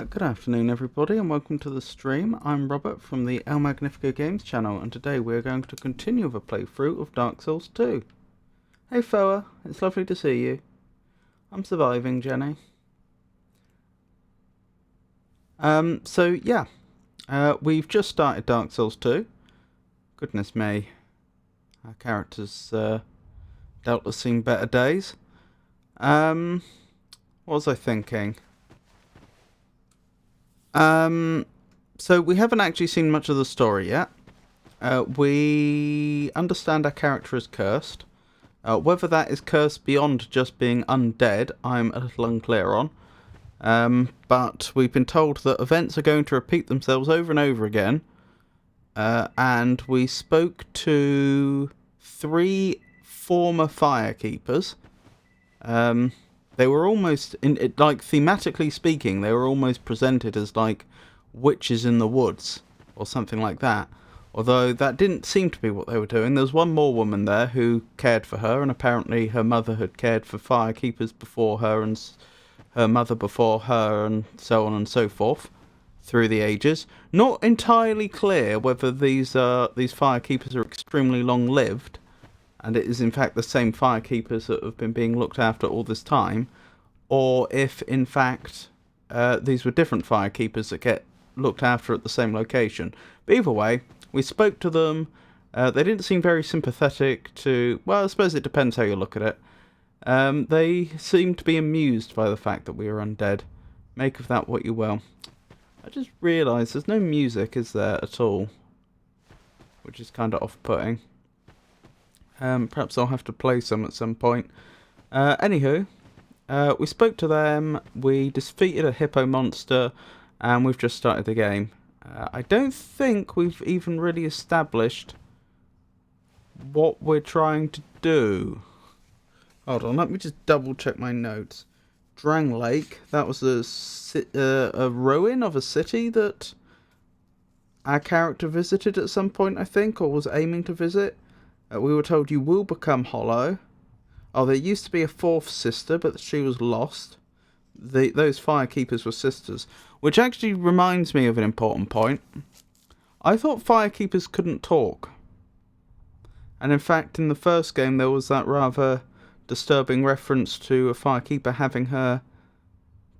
Good afternoon everybody and welcome to the stream. I'm Robert from the El Magnifico Games channel and today we're going to continue the playthrough of Dark Souls 2. Hey Foa, it's lovely to see you. I'm surviving, Jenny. We've just started Dark Souls 2. Goodness me, our characters doubtless seen better days. What was I thinking? So we haven't actually seen much of the story yet. We understand our character is cursed. Whether that is cursed beyond just being undead, I'm a little unclear on. But we've been told that events are going to repeat themselves over and over again. And we spoke to 3 former firekeepers. They were almost, thematically speaking, they were almost presented as like witches in the woods or something like that. Although that didn't seem to be what they were doing. There was one more woman there who cared for her, and apparently her mother had cared for firekeepers before her and her mother before her and so on and so forth through the ages. Not entirely clear whether these firekeepers are extremely long-lived, and it is in fact the same firekeepers that have been being looked after all this time, or if in fact these were different firekeepers that get looked after at the same location. But either way, we spoke to them. They didn't seem very sympathetic to, well, I suppose it depends how you look at it. They seemed to be amused by the fact that we were undead. Make of that what you will. I just realised there's no music, is there, at all? Which is kind of off-putting. Perhaps I'll have to play some at some point. Anywho, we spoke to them, we defeated a hippo monster, and we've just started the game. I don't think we've even really established what we're trying to do. Hold on, let me just double check my notes. Drang Lake, that was a ruin of a city that our character visited at some point, I think, or was aiming to visit. We were told you will become hollow. Oh, there used to be a 4th sister, but she was lost. Those firekeepers were sisters. Which actually reminds me of an important point. I thought firekeepers couldn't talk. And in fact, in the first game, there was that rather disturbing reference to a firekeeper having her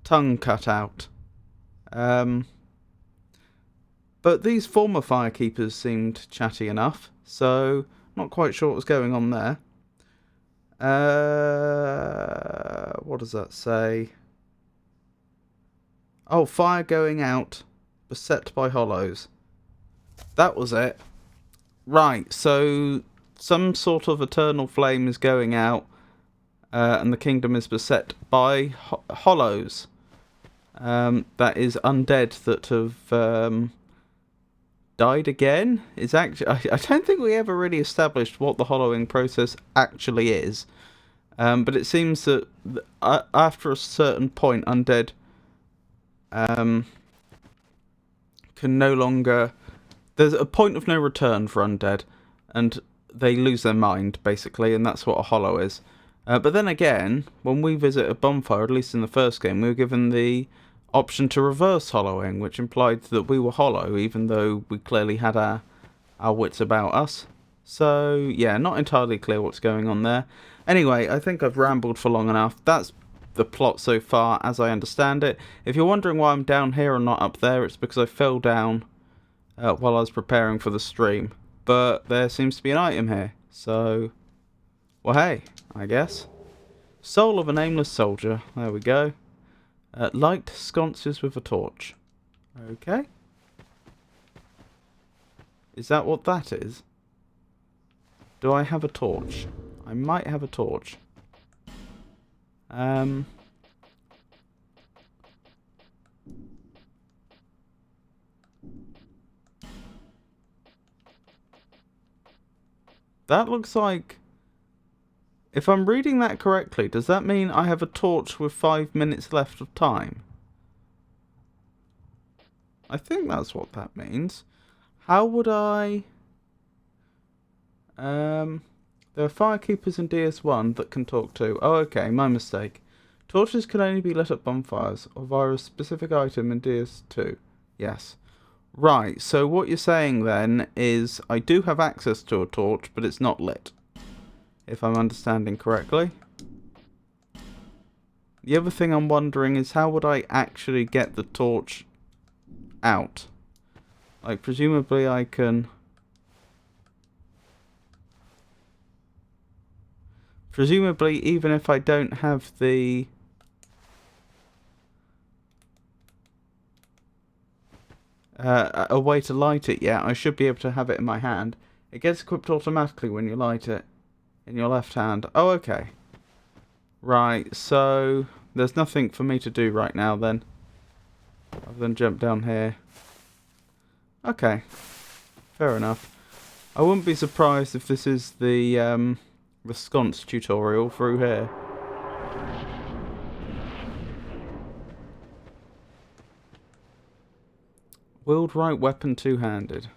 tongue cut out. But these former firekeepers seemed chatty enough, so not quite sure what was going on there. What does that say? Oh, fire going out, beset by hollows. That was it. Right, so some sort of eternal flame is going out, and the kingdom is beset by hollows. That is undead that have died again. Is actually I don't think we ever really established what the hollowing process actually is. But it seems that after a certain point, undead can no longer... There's a point of no return for undead, and they lose their mind, basically, and that's what a hollow is. But then again, when we visit a bonfire, at least in the first game, we were given the option to reverse hollowing, which implied that we were hollow, even though we clearly had our wits about us. So, yeah, not entirely clear what's going on there. Anyway, I think I've rambled for long enough. That's the plot so far, as I understand it. If you're wondering why I'm down here and not up there, it's because I fell down while I was preparing for the stream. But there seems to be an item here. So, well, hey, I guess. Soul of a Nameless Soldier. There we go. Light sconces with a torch. Okay. Is that what that is? Do I have a torch? I might have a torch. That looks like... If I'm reading that correctly, does that mean I have a torch with 5 minutes left of time? I think that's what that means. How would I... There are firekeepers in DS1 that can talk to. Oh, okay, my mistake. Torches can only be lit at bonfires or via a specific item in DS2. Yes. Right, so what you're saying then is I do have access to a torch, but it's not lit. If I'm understanding correctly. The other thing I'm wondering is how would I actually get the torch out? Like, presumably I can... Presumably, even if I don't have the... a way to light it yet, I should be able to have it in my hand. It gets equipped automatically when you light it in your left hand. Oh, okay. Right, so there's nothing for me to do right now then, other than jump down here. Okay, fair enough. I wouldn't be surprised if this is the sconce tutorial through here. Wield right weapon two-handed.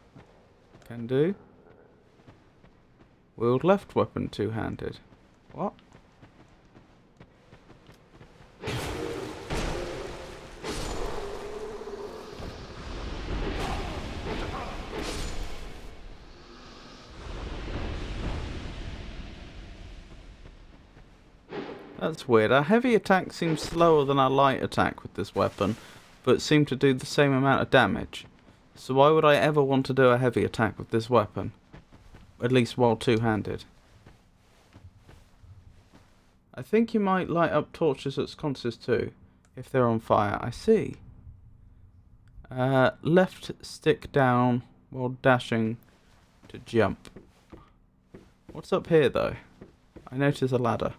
Can do. Wield left weapon two-handed. What? That's weird. Our heavy attack seems slower than our light attack with this weapon, but seem to do the same amount of damage. So why would I ever want to do a heavy attack with this weapon? At least while two-handed. I think you might light up torches at sconces too, if they're on fire. I see. Left stick down while dashing to jump. What's up here though? I notice a ladder.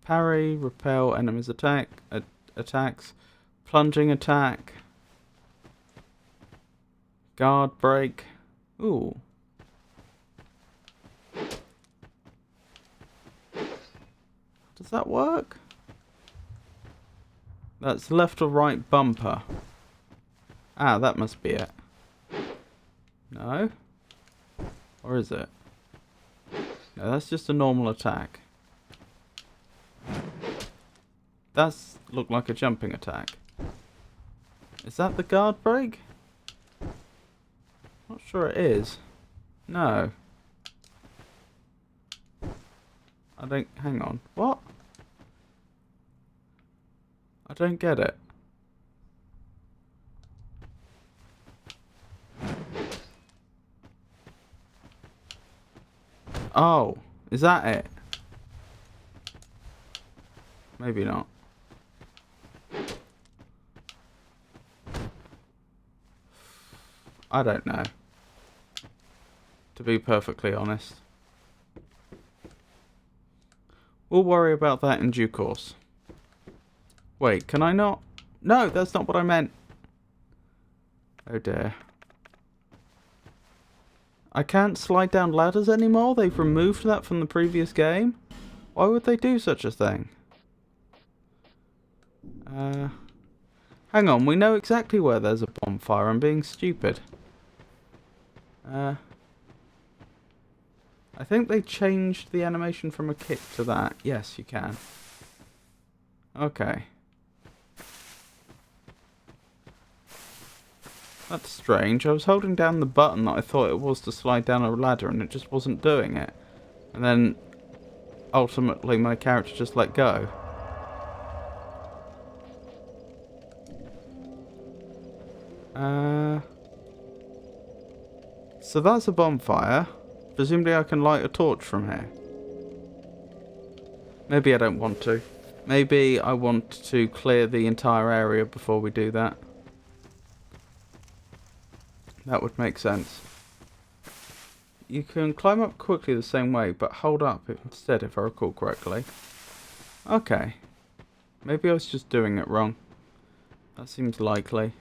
Parry, repel enemies' attacks, plunging attack, guard break. Ooh. Does that work? That's left or right bumper. Ah, that must be it. No? Or is it? No, that's just a normal attack. That's looked like a jumping attack. Is that the guard break? Not sure it is. No. I don't... Hang on. What? I don't get it. Oh. Is that it? Maybe not. I don't know. To be perfectly honest. We'll worry about that in due course. Wait, can I not? No, that's not what I meant. Oh dear. I can't slide down ladders anymore? They've removed that from the previous game? Why would they do such a thing? Hang on, we know exactly where there's a bonfire. I'm being stupid. I think they changed the animation from a kick to that. Yes, you can. Okay. That's strange. I was holding down the button that I thought it was to slide down a ladder and it just wasn't doing it. And then, ultimately, my character just let go. So that's a bonfire. Presumably I can light a torch from here. Maybe I don't want to. Maybe I want to clear the entire area before we do that. That would make sense. You can climb up quickly the same way, but hold up instead if I recall correctly. Okay. Maybe I was just doing it wrong. That seems likely.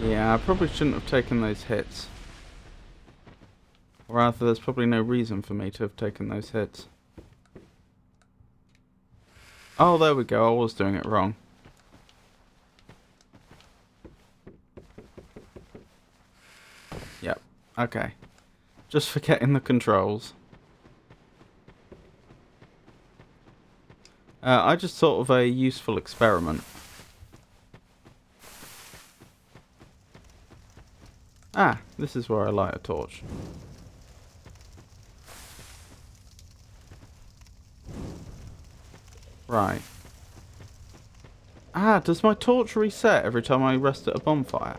Yeah, I probably shouldn't have taken those hits. Or rather, there's probably no reason for me to have taken those hits. Oh, there we go. I was doing it wrong. Yep. Okay. Just forgetting the controls. I just thought of a useful experiment. Ah, this is where I light a torch. Right. Ah, does my torch reset every time I rest at a bonfire?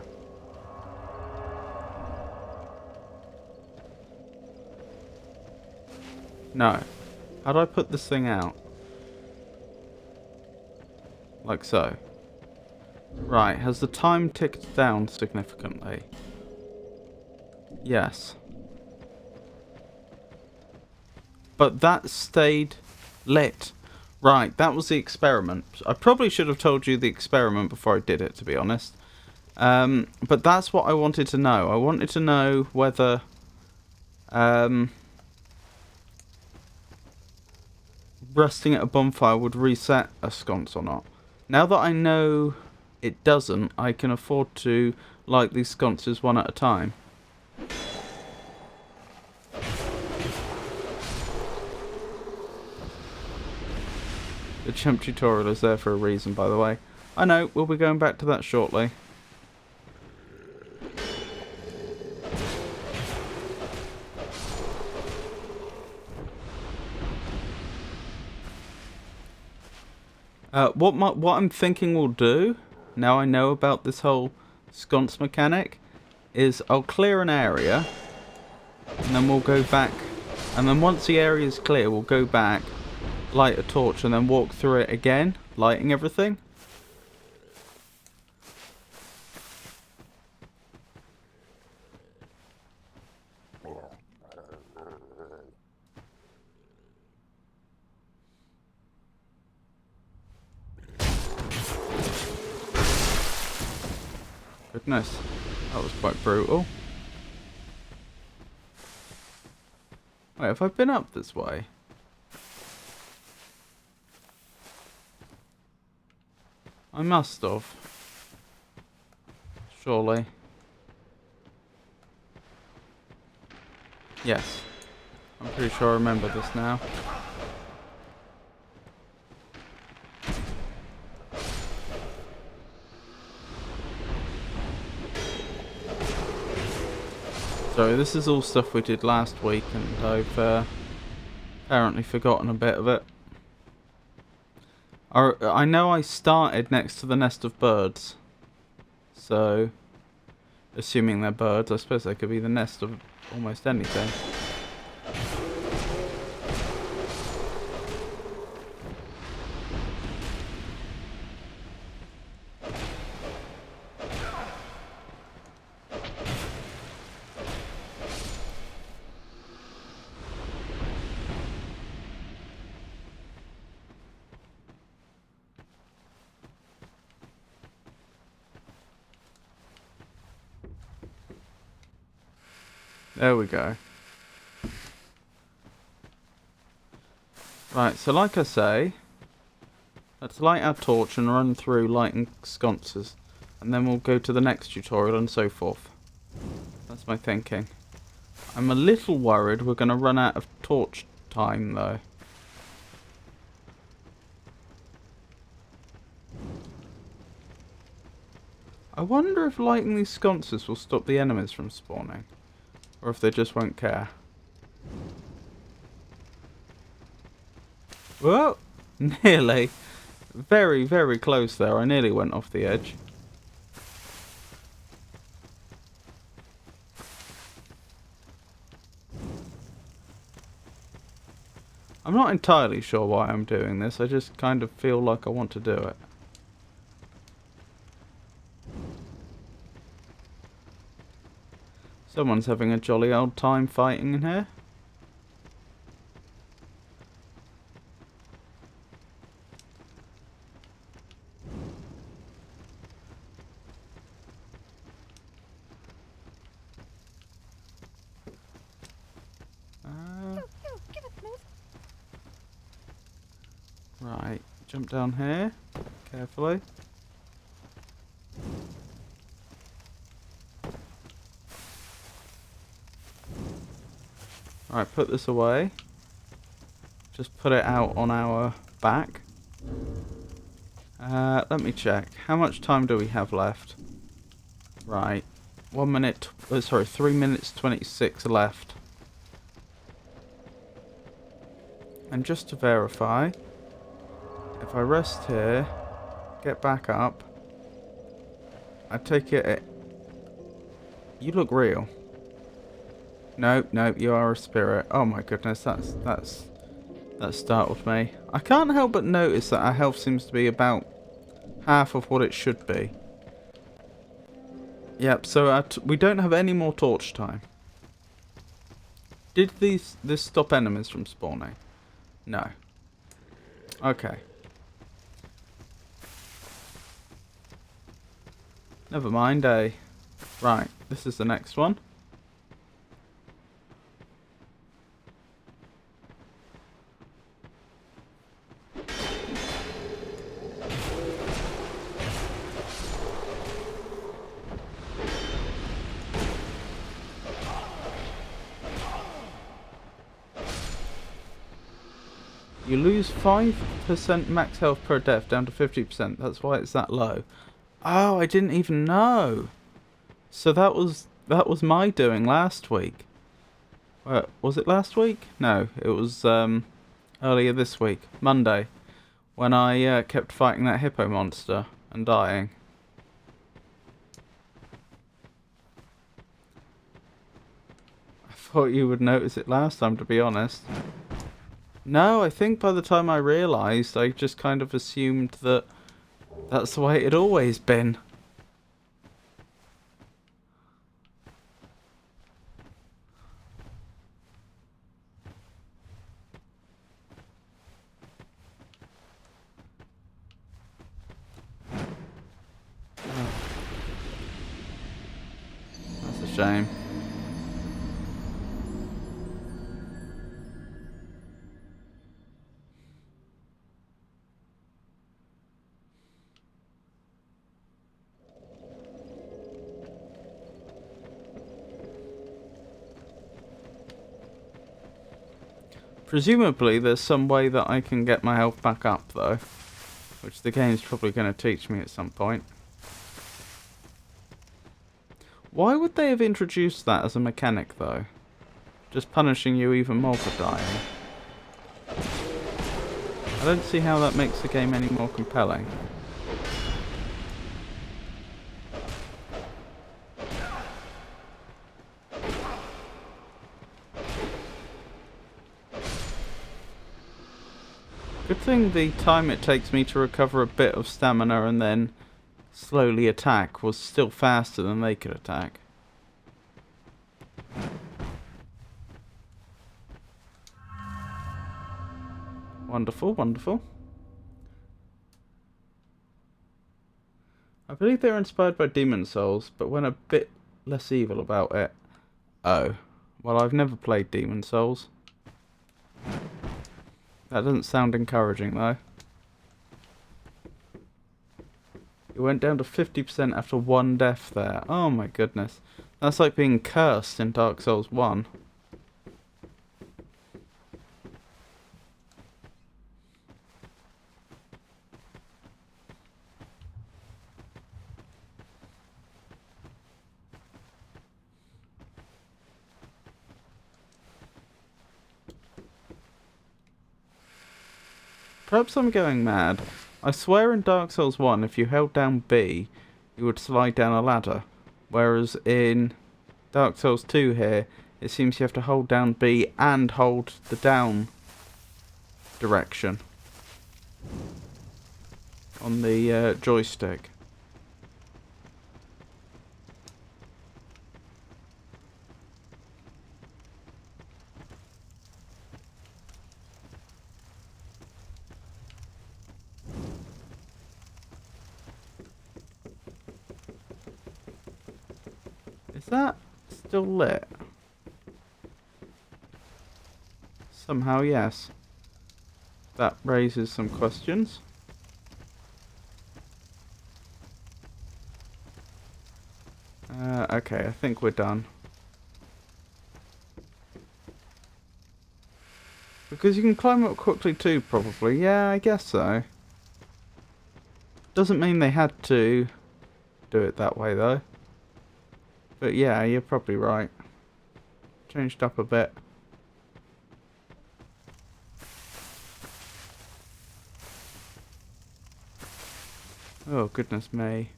No. How do I put this thing out? Like so. Right, has the time ticked down significantly? Yes. But that stayed lit. Right, that was the experiment. I probably should have told you the experiment before I did it, to be honest. But that's what I wanted to know. I wanted to know whether... resting at a bonfire would reset a sconce or not. Now that I know it doesn't, I can afford to light these sconces one at a time. The jump tutorial is there for a reason, by the way. I know, we'll be going back to that shortly. What I'm thinking we'll do, now I know about this whole sconce mechanic, is I'll clear an area, and then we'll go back, and then once the area is clear, we'll go back, light a torch, and then walk through it again, lighting everything. Goodness, that was quite brutal. Wait, have I been up this way? I must have. Surely. Yes. I'm pretty sure I remember this now. So this is all stuff we did last week, and I've apparently forgotten a bit of it. I know I started next to the nest of birds, so assuming they're birds, I suppose they could be the nest of almost anything. There we go. Right, so like I say, let's light our torch and run through lighting sconces. And then we'll go to the next tutorial and so forth. That's my thinking. I'm a little worried we're going to run out of torch time though. I wonder if lighting these sconces will stop the enemies from spawning. Or if they just won't care. Whoa! Nearly. Very, very close there. I nearly went off the edge. I'm not entirely sure why I'm doing this. I just kind of feel like I want to do it. Someone's having a jolly old time fighting in here. Right, jump down here carefully. Alright, put this away. Just put it out on our back. Let me check. How much time do we have left? Right. 1 minute... sorry, 3 minutes 26 left. And just to verify, if I rest here, get back up, I take it... You look real. Nope, nope, you are a spirit. Oh my goodness, that startled me. I can't help but notice that our health seems to be about half of what it should be. Yep, so we don't have any more torch time. Did this stop enemies from spawning? No. Okay. Never mind, eh? Right, this is the next one. You lose 5% max health per death down to 50%. That's why it's that low. Oh, I didn't even know. So that was my doing last week. Was it last week? No, it was earlier this week, Monday, when I kept fighting that hippo monster and dying. I thought you would notice it last time, to be honest. No, I think by the time I realised, I just kind of assumed that that's the way it had always been. Oh. That's a shame. Presumably there's some way that I can get my health back up though, which the game's probably going to teach me at some point. Why would they have introduced that as a mechanic though? Just punishing you even more for dying. I don't see how that makes the game any more compelling. Good thing the time it takes me to recover a bit of stamina and then slowly attack was still faster than they could attack. Wonderful, wonderful. I believe they're inspired by Demon Souls, but went a bit less evil about it. Oh. Well, I've never played Demon Souls. That doesn't sound encouraging, though. It went down to 50% after one death there. Oh my goodness. That's like being cursed in Dark Souls 1. Perhaps I'm going mad. I swear in Dark Souls 1, if you held down B, you would slide down a ladder. Whereas in Dark Souls 2 here, it seems you have to hold down B and hold the down direction on the joystick. Is that still lit? Somehow, yes. That raises some questions. Okay, I think we're done. Because you can climb up quickly too, probably. Yeah, I guess so. Doesn't mean they had to do it that way, though. But yeah, you're probably right. Changed up a bit. Oh, goodness me.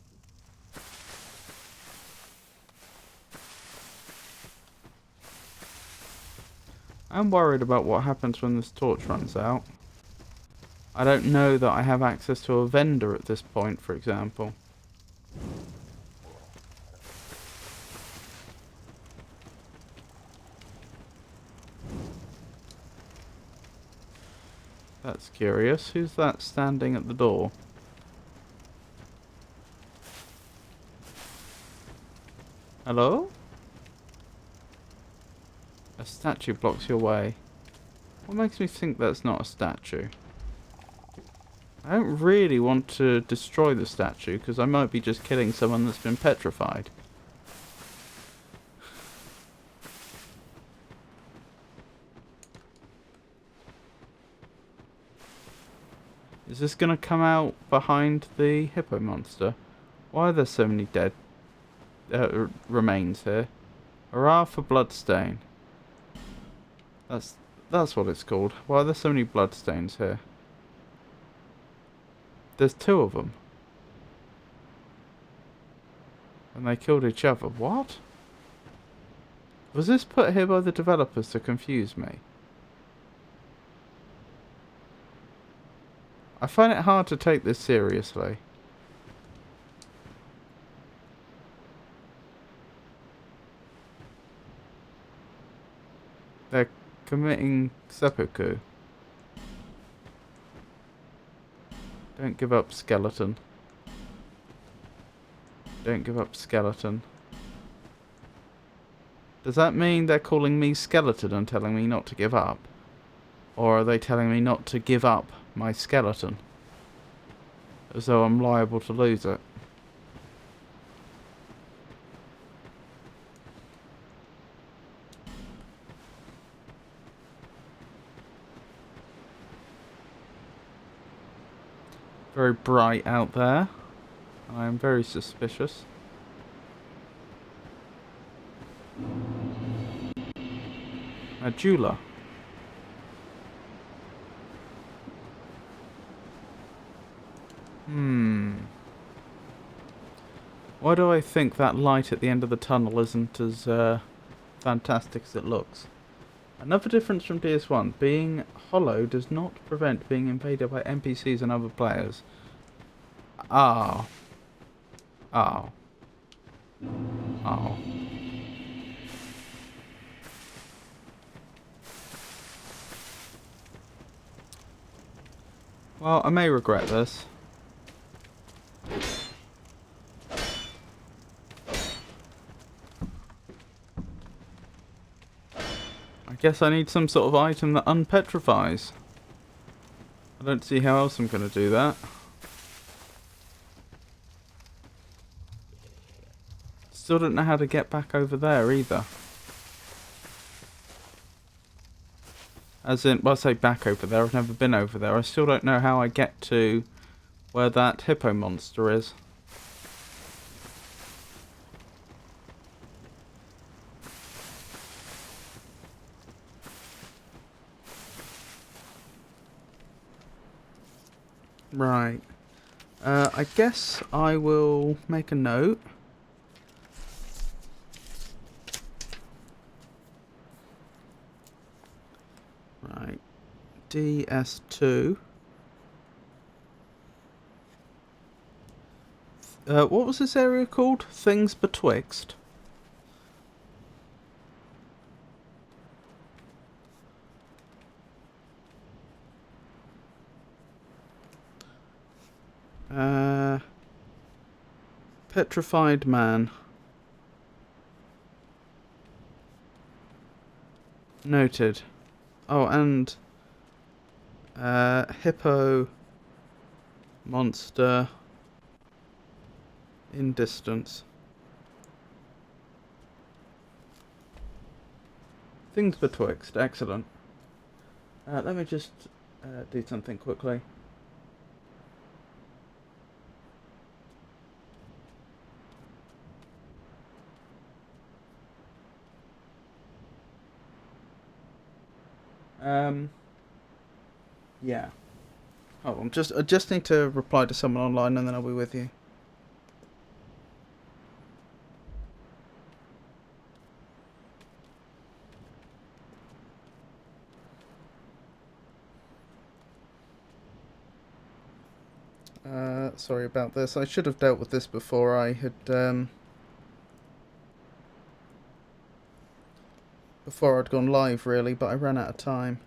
I'm worried about what happens when this torch runs out. I don't know that I have access to a vendor at this point, for example. That's curious. Who's that standing at the door? Hello? A statue blocks your way. What makes me think that's not a statue? I don't really want to destroy the statue, because I might be just killing someone that's been petrified. Is this going to come out behind the hippo monster? Why are there so many dead remains here? Hurrah for Bloodstain. That's what it's called. Why are there so many bloodstains here? There's two of them. And they killed each other. What? Was this put here by the developers to confuse me? I find it hard to take this seriously. They're committing seppuku. Don't give up, skeleton. Don't give up, skeleton. Does that mean they're calling me skeleton and telling me not to give up? Or are they telling me not to give up my skeleton? As though I'm liable to lose it. Very bright out there. I am very suspicious. A jeweler. Why do I think that light at the end of the tunnel isn't as fantastic as it looks? Another difference from DS1. Being hollow does not prevent being invaded by NPCs and other players. Oh. Oh. Oh. Well, I may regret this. I guess I need some sort of item that unpetrifies. I don't see how else I'm going to do that. Still don't know how to get back over there either. As in, well, I say back over there, I've never been over there. I still don't know how I get to where that hippo monster is. Right. I guess I will make a note. Right. DS2. What was this area called? Things Betwixt. Petrified Man. Noted. Oh, and hippo monster in distance. Things Betwixt. Excellent. Let me just do something quickly. Yeah. Oh, I just need to reply to someone online and then I'll be with you. Sorry about this. I should have dealt with this before I had, before I'd gone live, really, but I ran out of time.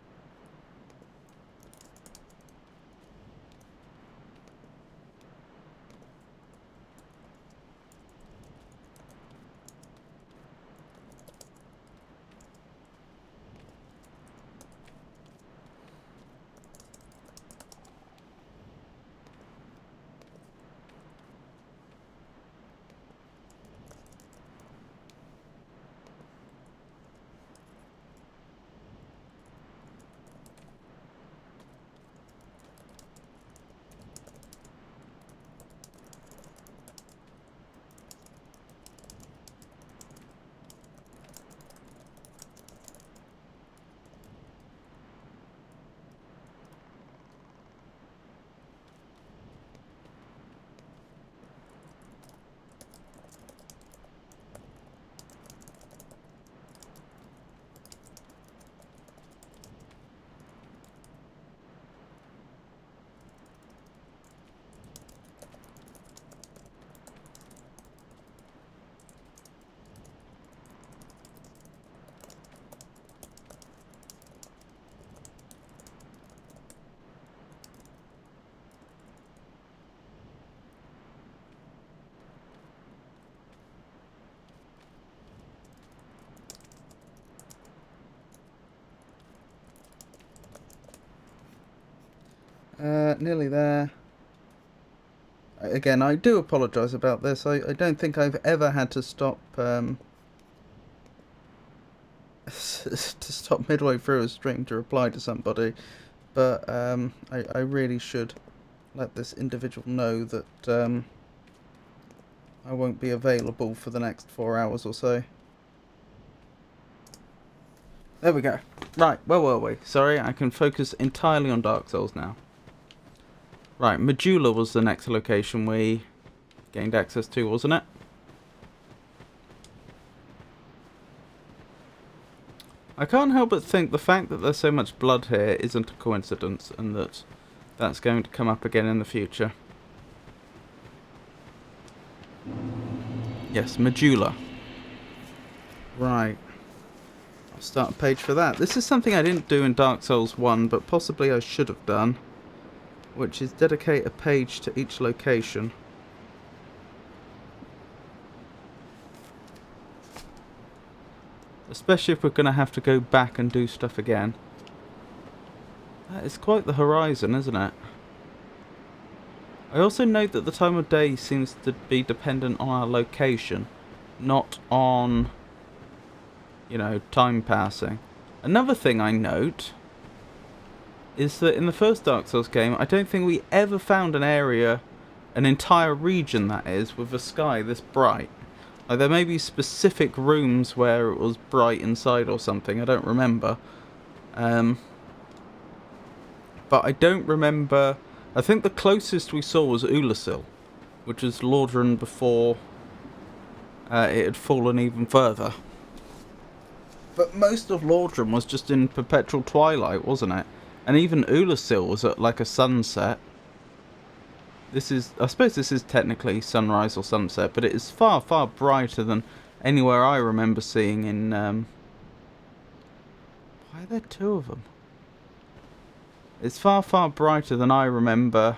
Nearly there. Again, I do apologise about this. I don't think I've ever had to stop to stop midway through a stream to reply to somebody, but I really should let this individual know that I won't be available for the next 4 hours or so. There we go. Right, where were we? Sorry, I can focus entirely on Dark Souls now. Right, Majula was the next location we gained access to, wasn't it? I can't help but think the fact that there's so much blood here isn't a coincidence, and that that's going to come up again in the future. Yes, Majula. Right. I'll start a page for that. This is something I didn't do in Dark Souls 1, but possibly I should have done, which is dedicate a page to each location. Especially if we're going to have to go back and do stuff again. It's quite the horizon, isn't it? I also note that the time of day seems to be dependent on our location, not on, you know, time passing. Another thing I note is that in the first Dark Souls game, I don't think we ever found an area, an entire region that is, with a sky this bright. Like, there may be specific rooms where it was bright inside or something, I don't remember. But I don't remember... I think the closest we saw was Ulasil, which was Lordran before it had fallen even further. But most of Lordran was just in perpetual twilight, wasn't it? And even Ulasil was at like a sunset. This is... I suppose this is technically sunrise or sunset, but it is far, far brighter than anywhere I remember seeing in... Why are there two of them? It's far, far brighter than I remember.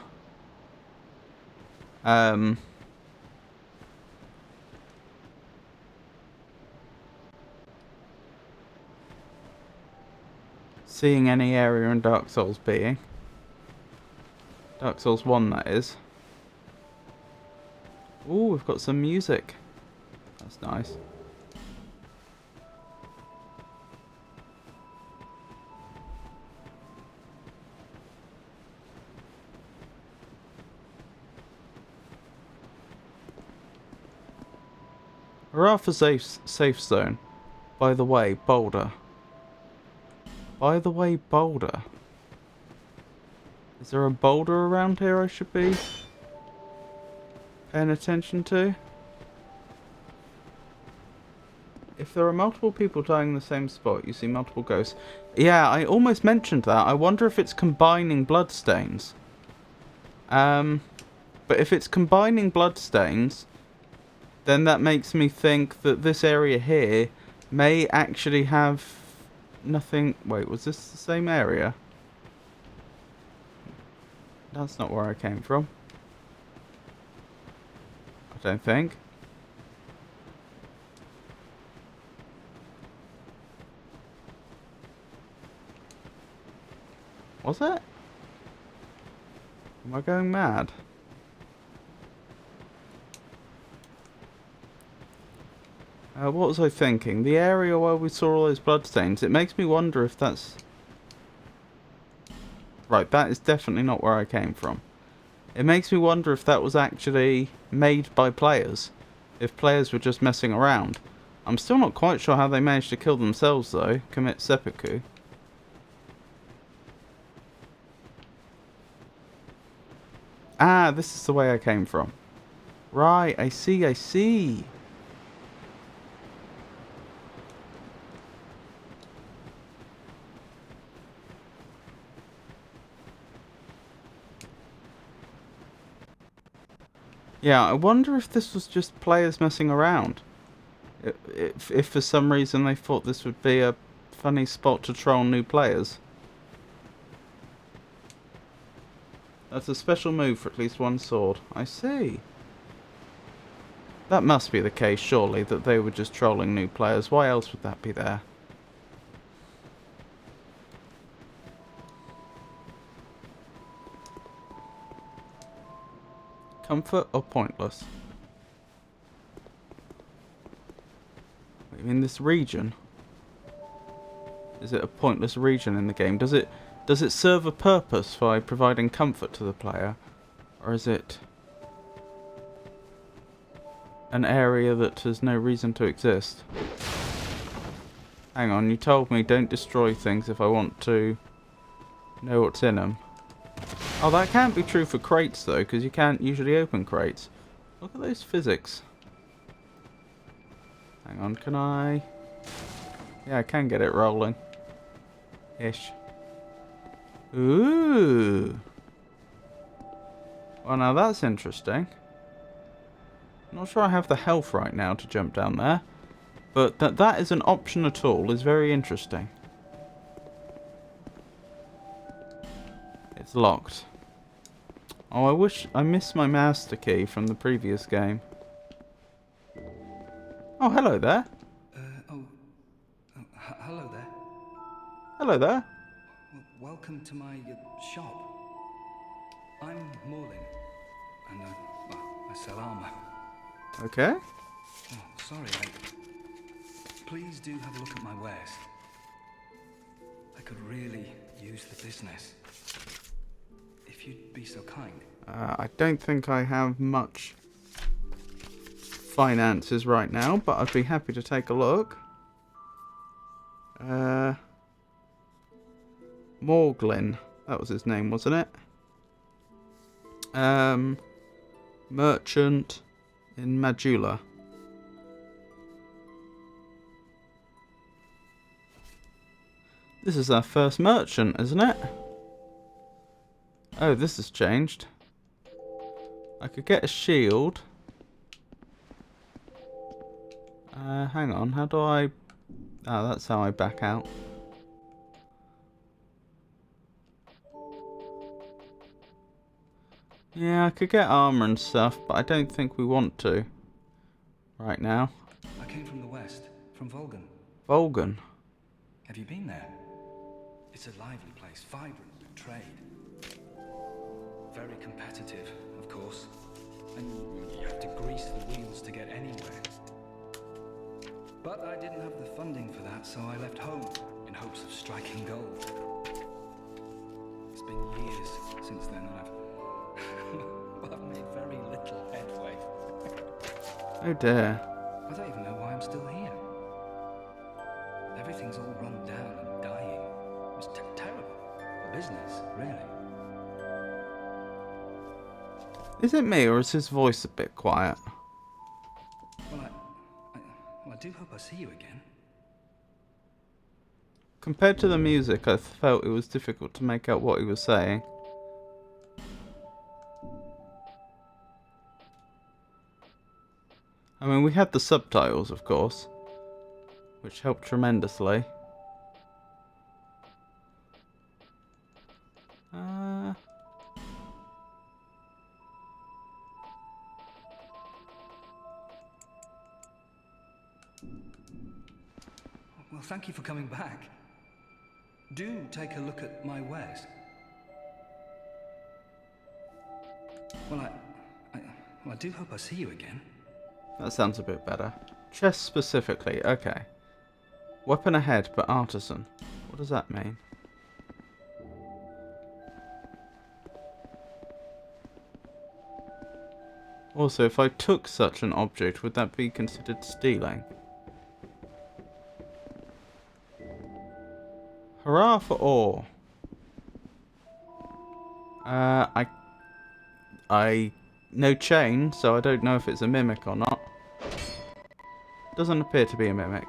Seeing any area in Dark Souls being. Dark Souls 1, that is. Ooh, we've got some music. That's nice. Arafa safe zone. By the way, Boulder. By the way, Boulder. Is there a boulder around here I should be paying attention to? If there are multiple people dying in the same spot, you see multiple ghosts. Yeah, I almost mentioned that. I wonder if it's combining bloodstains. But if it's combining bloodstains, then that makes me think that this area here may actually have nothing... Wait, was this the same area? That's not where I came from. I don't think. Was it? Am I going mad? What was I thinking? The area where we saw all those bloodstains, it makes me wonder if that's... Right, that is definitely not where I came from. It makes me wonder if that was actually made by players. If players were just messing around. I'm still not quite sure how they managed to kill themselves though. Commit seppuku. Ah, this is the way I came from. Right, I see, I see. Yeah, I wonder if this was just players messing around. If for some reason they thought this would be a funny spot to troll new players. That's a special move for at least one sword. I see. That must be the case, surely, that they were just trolling new players. Why else would that be there? Comfort or pointless? In this region? Is it a pointless region in the game? Does it serve a purpose by providing comfort to the player? Or is it an area that has no reason to exist? Hang on, you told me don't destroy things if I want to know what's in them. Oh, that can't be true for crates though, because you can't usually open crates. Look at those physics. Hang on, can I... Yeah, I can get it rolling. Ish. Ooh. Well, now that's interesting. Not sure I have the health right now to jump down there. But that is an option at all is very interesting. It's locked. Oh, I missed my master key from the previous game. Oh, hello there. Hello there. Hello there. Welcome welcome to my shop. I'm Morlin, and I sell armor. Okay. Oh, sorry, please do have a look at my wares. I could really use the business. If you'd be so kind. I don't think I have much finances right now, but I'd be happy to take a look. Morglin, that was his name, wasn't it? Merchant in Majula. This is our first merchant, isn't it? Oh, this has changed. I could get a shield. Hang on, how do I... Oh, that's how I back out. Yeah, I could get armor and stuff, but I don't think we want to. Right now. I came from the west, from Volgan. Volgan. Have you been there? It's a lively place, vibrant with trade. Very competitive, of course. And you have to grease the wheels to get anywhere. But I didn't have the funding for that, so I left home in hopes of striking gold. It's been years since then, and I've made very little headway. Oh dear. I don't even know why I'm still here. Everything's all run down and dying. It's terrible for business, really. Is it me, or is his voice a bit quiet? Well, I do hope I see you again. Compared to the music, I felt it was difficult to make out what he was saying. I mean, we had the subtitles, of course, which helped tremendously. Well, thank you for coming back. Do take a look at my wares. Well, I do hope I see you again. That sounds a bit better. Chest specifically, okay. Weapon ahead, but artisan. What does that mean? Also, if I took such an object, would that be considered stealing? Hurrah for ore. I no chain, so I don't know if it's a mimic or not. Doesn't appear to be a mimic.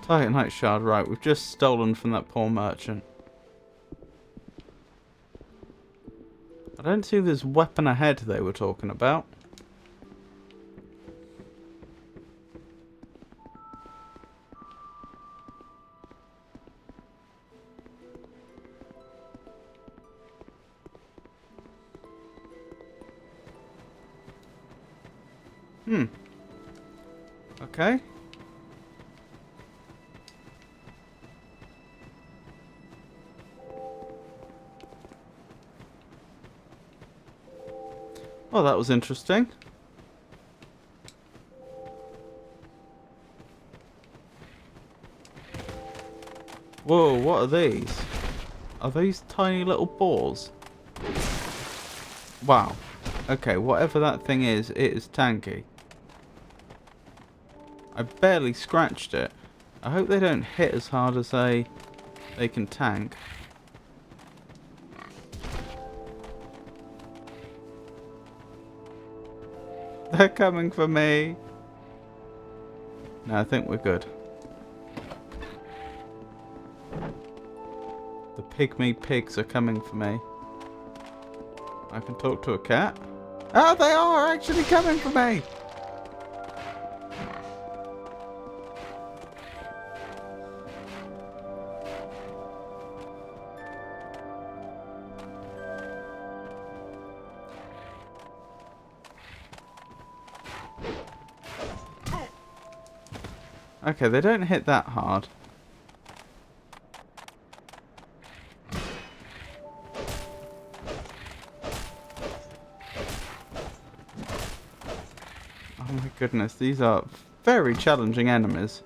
Titanite shard, right, we've just stolen from that poor merchant. I don't see this weapon ahead they were talking about. Okay. Oh, that was interesting. Whoa, what are these? Are these tiny little balls? Wow. Okay, whatever that thing is, it is tanky. I barely scratched it. I hope they don't hit as hard as they can tank. They're coming for me. No, I think we're good. The pygmy pigs are coming for me. I can talk to a cat. Oh, they are actually coming for me! Okay, they don't hit that hard. Oh my goodness, these are very challenging enemies.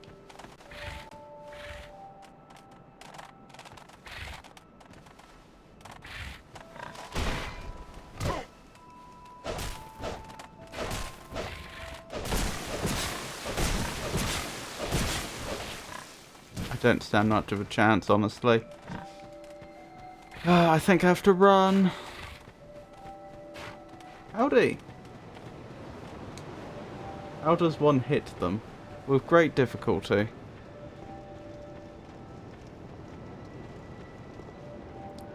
I don't stand much of a chance, honestly. I think I have to run. Howdy. How does one hit them? With great difficulty.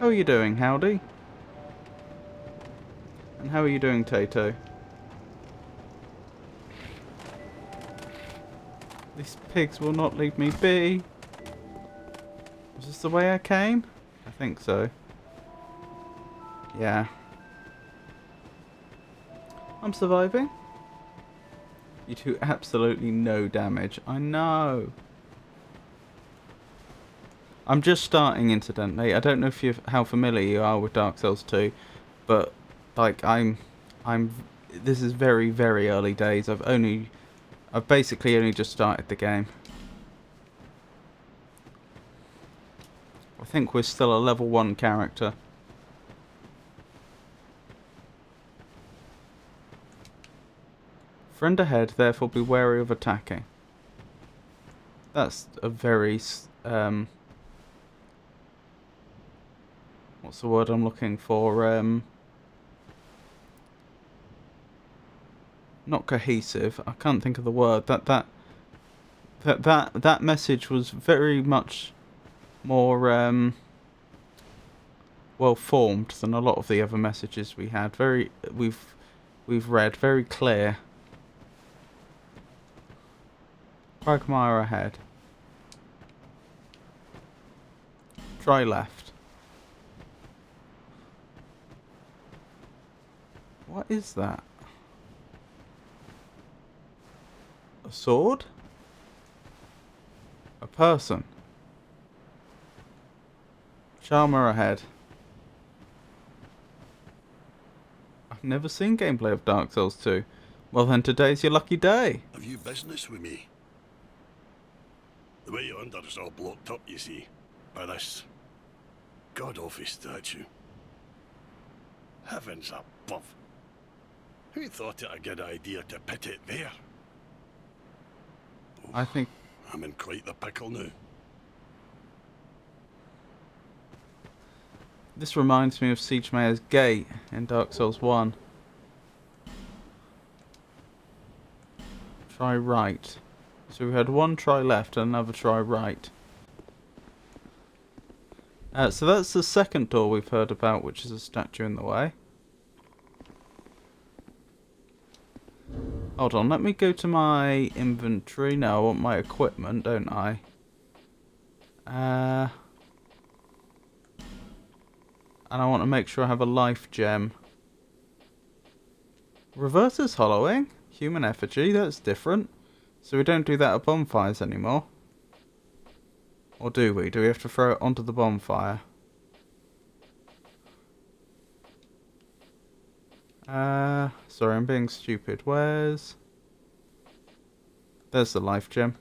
How are you doing, Howdy? And how are you doing, Tato? These pigs will not leave me be. Was this the way I came? I think so. Yeah. I'm surviving. You do absolutely no damage. I know. I'm just starting, incidentally. I don't know if how familiar you are with Dark Souls 2, but like this is very, very early days. I've basically only just started the game. I think we're still a level 1 character. Friend ahead, therefore be wary of attacking. That's a very what's the word I'm looking for? Not cohesive. I can't think of the word. That message was very much more well formed than a lot of the other messages we had. We've read very clear. Quagmire ahead. Try left. What is that? A sword? A person? Charmer ahead. I've never seen gameplay of Dark Souls 2. Well then, today's your lucky day. Have you business with me? The way yonder is all blocked up, you see, by this god-awful statue. Heavens above! Who thought it a good idea to put it there? I think I'm in quite the pickle now. this reminds me of Siege Mayor's Gate in Dark Souls 1. Try right. So we had one try left and another try right. So that's the second door we've heard about, which is a statue in the way. Hold on, let me go to my inventory. No, I want my equipment, don't I? And I want to make sure I have a life gem. Reverses hollowing? Human effigy, that's different. So we don't do that at bonfires anymore. Or do we? Do we have to throw it onto the bonfire? Sorry, I'm being stupid. There's the life gem.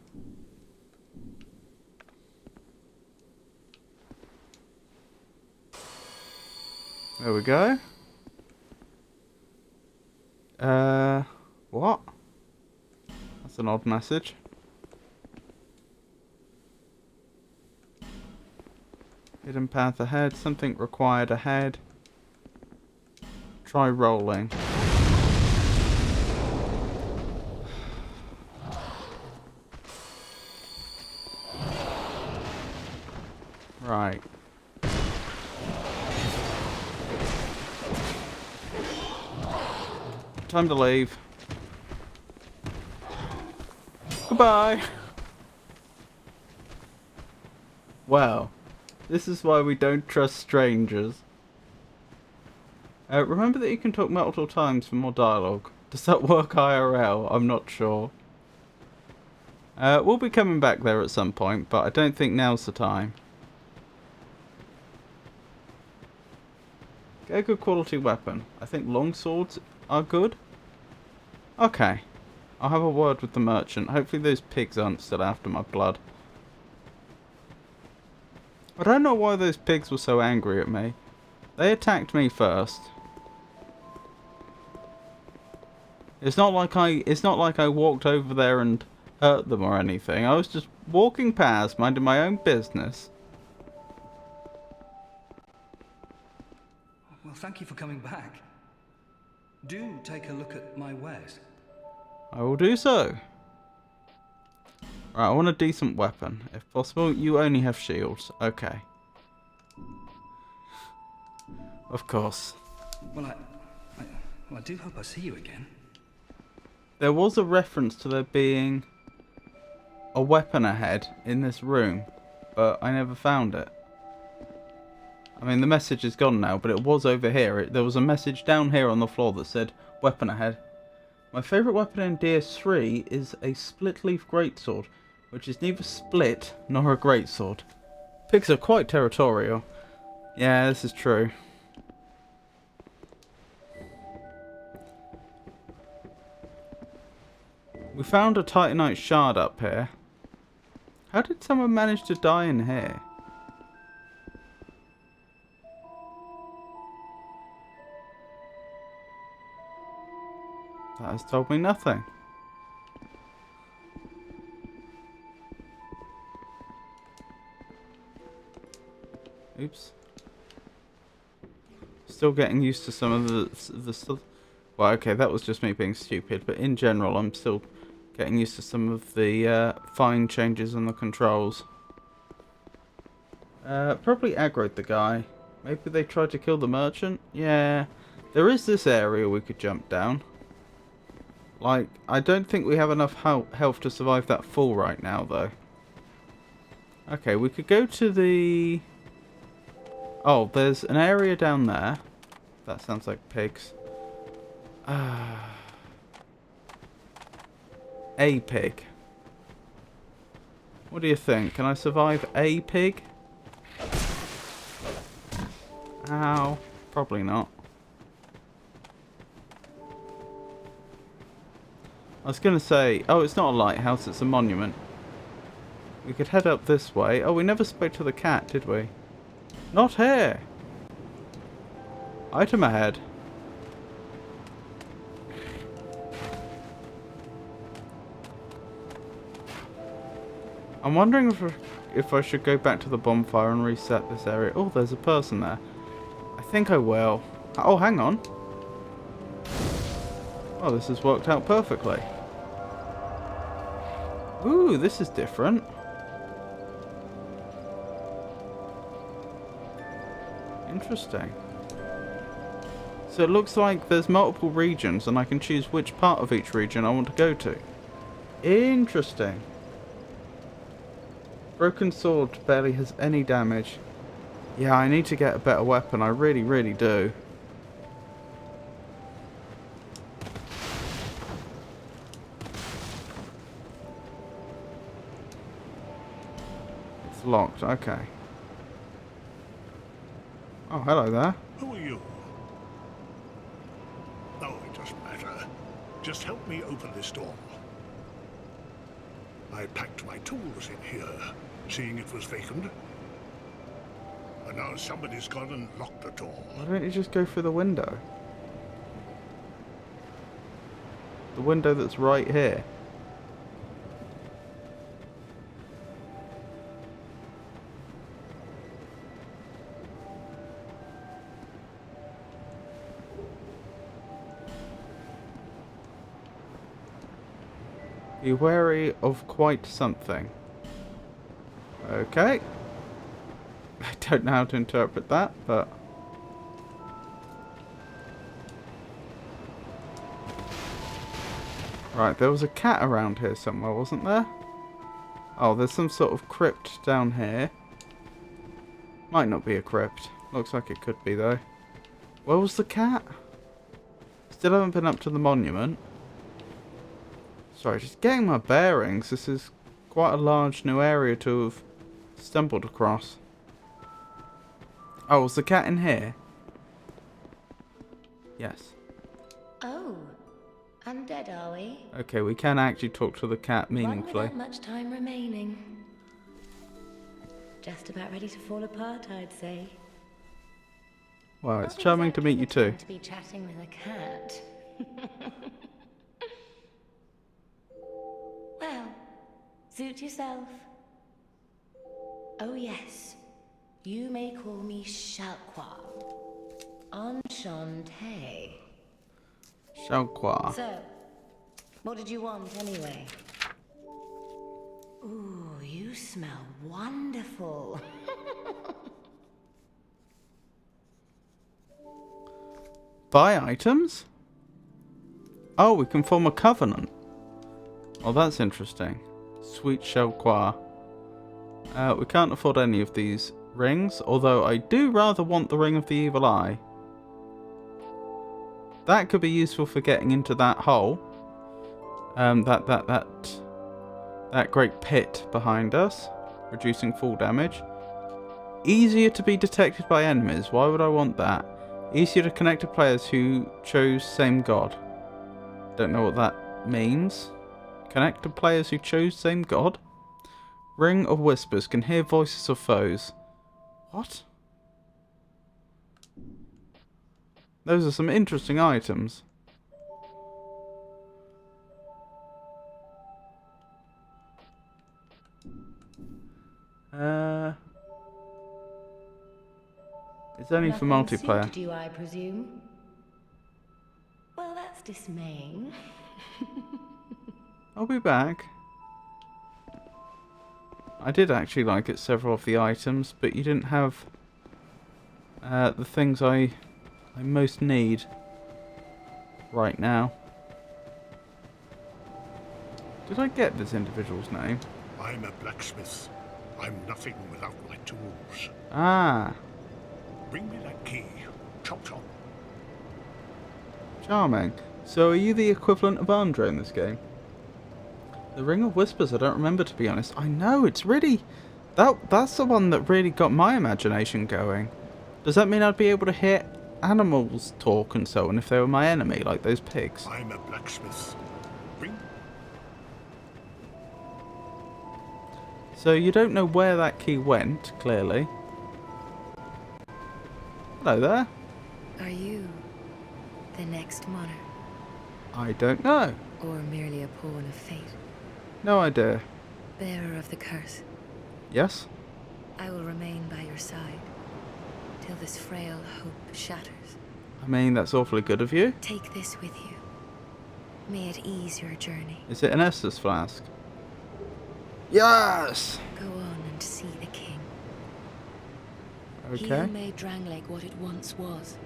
There we go. What? That's an odd message. Hidden path ahead. Something required ahead. Try rolling. Right. Time to leave. Goodbye. Wow. This is why we don't trust strangers. Remember that you can talk multiple times for more dialogue. Does that work IRL? I'm not sure. We'll be coming back there at some point, but I don't think now's the time. Get a good quality weapon. I think long swords are good. Okay. I'll have a word with the merchant. Hopefully those pigs aren't still after my blood. I don't know why those pigs were so angry at me. They attacked me first. It's not like I walked over there and hurt them or anything. I was just walking past, minding my own business. Well, thank you for coming back. Do take a look at my wares. I will do so. Right, I want a decent weapon. If possible, you only have shields. Okay. Of course. Well, I do hope I see you again. There was a reference to there being a weapon ahead in this room, but I never found it. I mean, the message is gone now, but it was over here. There was a message down here on the floor that said, weapon ahead. My favourite weapon in DS3 is a split-leaf greatsword, which is neither split nor a greatsword. Pigs are quite territorial. Yeah, this is true. We found a Titanite shard up here. How did someone manage to die in here? That has told me nothing. Oops. Still getting used to some of the stuff. Well, okay, that was just me being stupid, but in general, I'm still getting used to some of the fine changes in the controls. Probably aggroed the guy. Maybe they tried to kill the merchant? Yeah. There is this area we could jump down. Like, I don't think we have enough health to survive that fall right now, though. Okay, we could go to the... Oh, there's an area down there. That sounds like pigs. A pig. What do you think? Can I survive a pig? Ow. Probably not. I was going to say, oh, it's not a lighthouse, it's a monument. We could head up this way. Oh, we never spoke to the cat, did we? Not here! Item ahead. I'm wondering if I should go back to the bonfire and reset this area. Oh, there's a person there. I think I will. Oh, hang on. Oh, this has worked out perfectly. Ooh, this is different. Interesting. So it looks like there's multiple regions and I can choose which part of each region I want to go to. Interesting. Broken sword barely has any damage. Yeah, I need to get a better weapon. I really, really do. It's locked. Okay. Oh, hello there. Who are you? Oh, it doesn't matter. Just help me open this door. I packed my tools in here, seeing it was vacant. And now somebody's gone and locked the door. Why don't you just go through the window? The window that's right here. Be wary of quite something. Okay. I don't know how to interpret that, but... Right, there was a cat around here somewhere, wasn't there? Oh, there's some sort of crypt down here. Might not be a crypt. Looks like it could be, though. Where was the cat? Still haven't been up to the monument. Sorry, just getting my bearings. This is quite a large new area to have stumbled across. Oh, was the cat in here? Yes. Oh, undead are we? Okay, we can actually talk to the cat One meaningfully. without much time remaining. Just about ready to fall apart, I'd say. Wow, it's Not charming to exactly meet you the too. time to be chatting with a cat. Well, suit yourself. Oh yes, you may call me Shalqua. Enchanté. Xiaoqua. So, what did you want anyway? Ooh, you smell wonderful. Buy items? Oh, we can form a covenant. Oh, that's interesting. Sweet Xiaoqua. We can't afford any of these rings, although I do rather want the Ring of the Evil Eye. That could be useful for getting into that hole. That great pit behind us, reducing fall damage. Easier to be detected by enemies. Why would I want that? Easier to connect to players who chose same god. Don't know what that means. Connect to players who chose same god. Ring of Whispers can hear voices of foes. What? Those are some interesting items. It's only for Nothing multiplayer. suited you, I presume? Well, that's dismaying. I'll be back. I did actually like it, several of the items, but you didn't have the things I most need right now. Did I get this individual's name? I'm a blacksmith. I'm nothing without my tools. Ah, Bring me that key. Chop chop. charming. So are you the equivalent of Andre in this game? The Ring of Whispers, I don't remember, to be honest. I know, it's really... That's the one that really got my imagination going. Does that mean I'd be able to hear animals talk and so on if they were my enemy, like those pigs? I'm a blacksmith. Bring. So you don't know where that key went, clearly. Hello there. Are you the next monarch, I don't know. or merely a pawn of fate? No idea. Bearer of the curse, Yes? I will remain by your side till this frail hope shatters. I mean, that's awfully good of you. Take this with you. May it ease your journey. Is it an Estus flask? Yes! Go on and see the king. He Okay. who made Drangleic what it once was.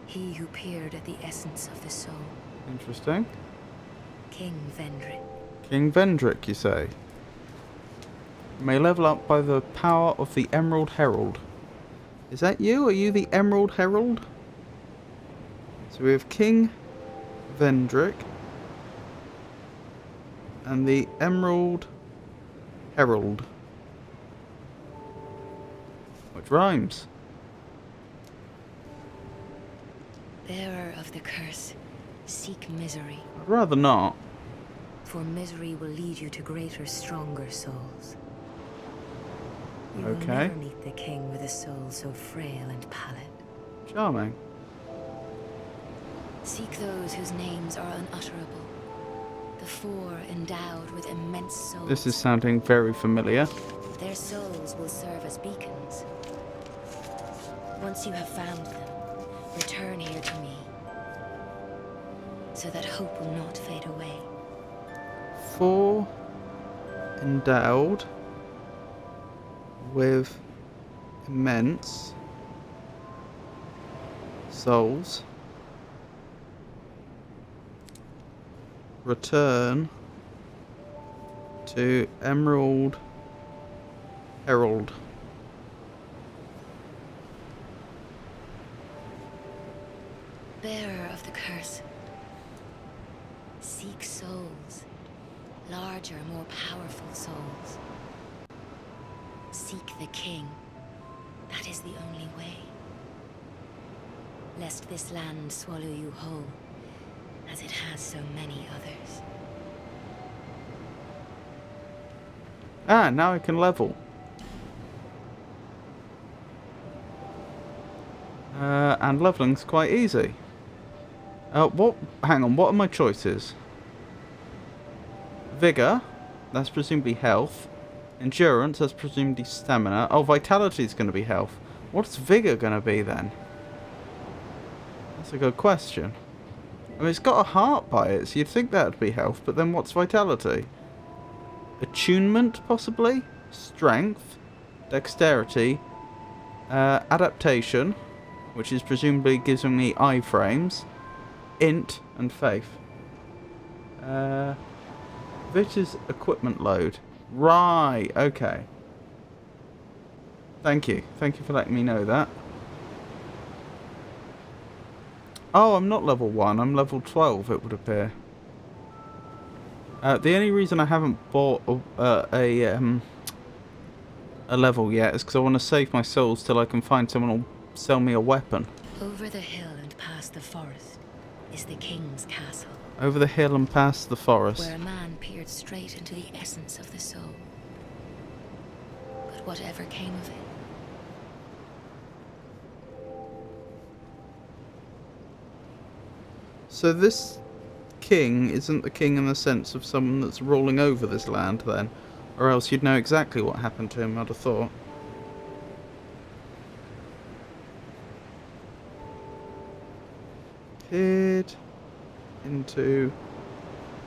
He who peered at the essence of the soul. Interesting. King Vendrick. King Vendrick, you say? You may level up by the power of the Emerald Herald. Is that you? Are you the Emerald Herald? So we have King Vendrick and the Emerald Herald. Which rhymes. Bearer of the curse, seek misery. I'd rather not. For misery will lead you to greater, stronger souls. You will Okay. never meet the king with a soul so frail and pallid. Charming. Seek those whose names are unutterable. The four endowed with immense souls. This is sounding very familiar. Their souls will serve as beacons. Once you have found them, return here to me, so that hope will not fade away. Four endowed with immense souls. Return to Emerald Herald. Bearer of the curse, seek souls larger, more powerful souls. Seek the king. That is the only way. Lest this land swallow you whole, as it has so many others. Ah, now I can level. And leveling's quite easy. Hang on, what are my choices? Vigor, that's presumably health. Endurance, that's presumably stamina. Oh, vitality's going to be health. What's vigor going to be then? That's a good question. I mean, it's got a heart by it, so you'd think that would be health, but then what's vitality? Attunement, possibly? Strength, dexterity, adaptation, which is presumably giving me iframes, int, and faith. This is equipment load. Right, okay. Thank you. Thank you for letting me know that. Oh, I'm not level 1. I'm level 12, it would appear. The only reason I haven't bought a level yet is because I want to save my souls till I can find someone who'll sell me a weapon. Over the hill and past the forest is the king's castle. Over the hill and past the forest. Where a man peered straight into the essence of the soul. But whatever came of it? So this king isn't the king in the sense of someone that's ruling over this land then? Or else you'd know exactly what happened to him, I'd have thought. Peered into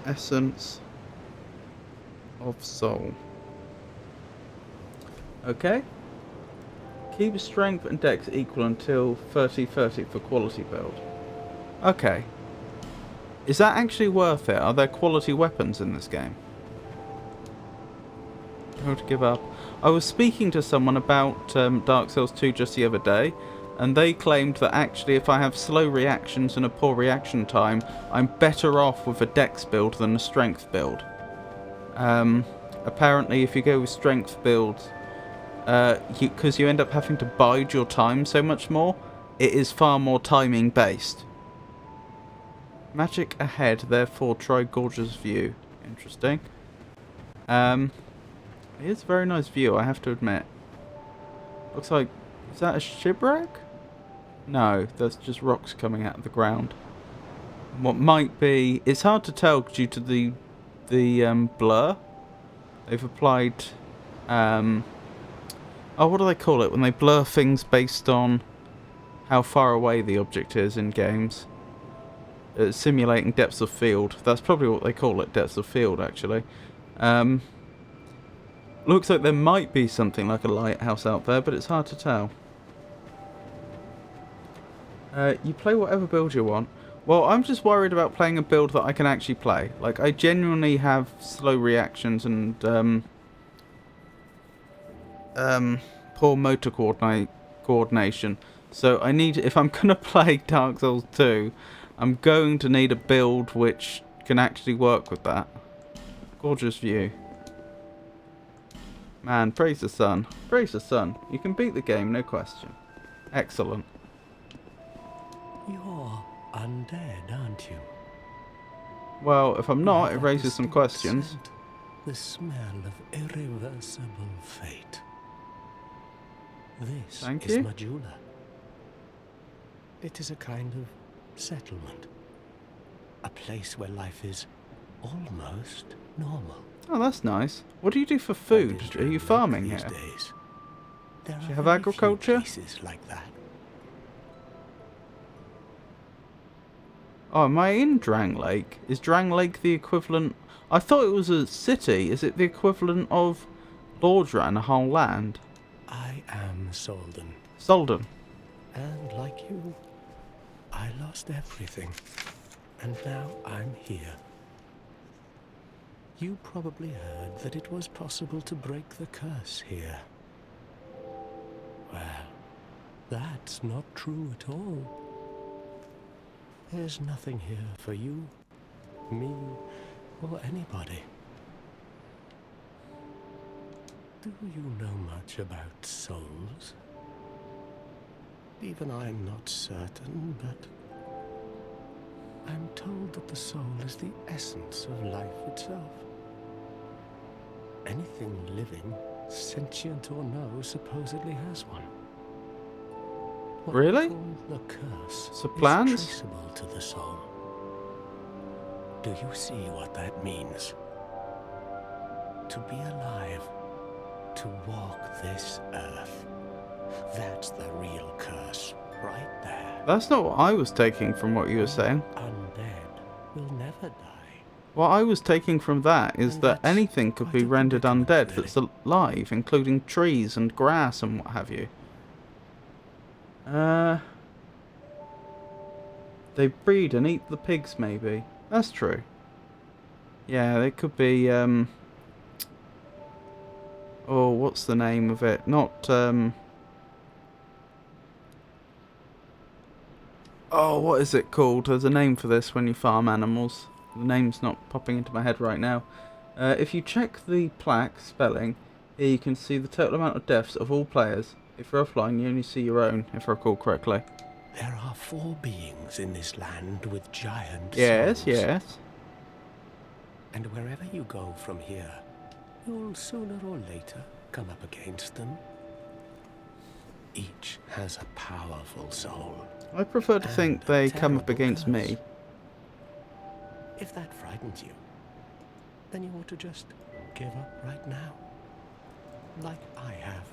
essence of soul. Okay. Keep strength and dex equal until 30-30 for quality build. Okay. Is that actually worth it? Are there quality weapons in this game? How to give up. I was speaking to someone about Dark Souls 2 just the other day, and they claimed that actually if I have slow reactions and a poor reaction time, I'm better off with a dex build than a strength build. Apparently if you go with strength builds, because you end up having to bide your time so much more, it is far more timing based. Magic ahead, therefore try Gorgeous View. Interesting. It is a very nice view, I have to admit. Looks like... is that a shipwreck? No, that's just rocks coming out of the ground. What might be... it's hard to tell due to the blur. They've applied... oh, what do they call it? When they blur things based on how far away the object is in games. Simulating depths of field. That's probably what they call it, depths of field, actually. Looks like there might be something like a lighthouse out there, but it's hard to tell. You play whatever build you want. Well, I'm just worried about playing a build that I can actually play. Like, I genuinely have slow reactions and poor motor coordination. So I need, if I'm going to play Dark Souls 2, I'm going to need a build which can actually work with that. Gorgeous view. Man, praise the sun. Praise the sun. You can beat the game, no question. Excellent. You're undead, aren't you? Well, if I'm not, it That raises some distinct questions. scent, the smell of irreversible fate. This Thank is you. Majula. It is a kind of settlement. A place where life is almost normal. Oh, that's nice. What do you do for food? Are you farming these here? days? There Do are you have very few agriculture? places like that. Oh, am I in Drang Lake? Is Drang Lake the equivalent... I thought it was a city. Is it the equivalent of Lordran, a whole land? I am Solden, Solden. and like you, I lost everything, and now I'm here. You probably heard that it was possible to break the curse here. Well, that's not true at all. There's nothing here for you, me, or anybody. Do you know much about souls? Even I'm not certain, but I'm told that the soul is the essence of life itself. Anything living, sentient or no, supposedly has one. What we Really? call the curse So is plans? traceable to the soul. Do you see what that means? To be alive, to walk this earth. That's the real curse, right there. That's not what I was taking from what you were saying. Undead will never die. What I was taking from that is And that that's anything could be quite a rendered predicament, undead really. that's alive, including trees and grass and what have you. They breed and eat the pigs, maybe. That's true. Yeah, they could be, oh, what's the name of it? Not, oh, what is it called? There's a name for this when you farm animals. The name's not popping into my head right now. If you check the plaque spelling, here you can see the total amount of deaths of all players. If you're offline, you only see your own, if I recall correctly. There are 4 beings in this land with giant Yes, souls. yes. And wherever you go from here, you'll sooner or later come up against them. Each has a powerful soul. I prefer to think And a they come up terrible against curse. me. If that frightens you, then you ought to just give up right now. Like I have.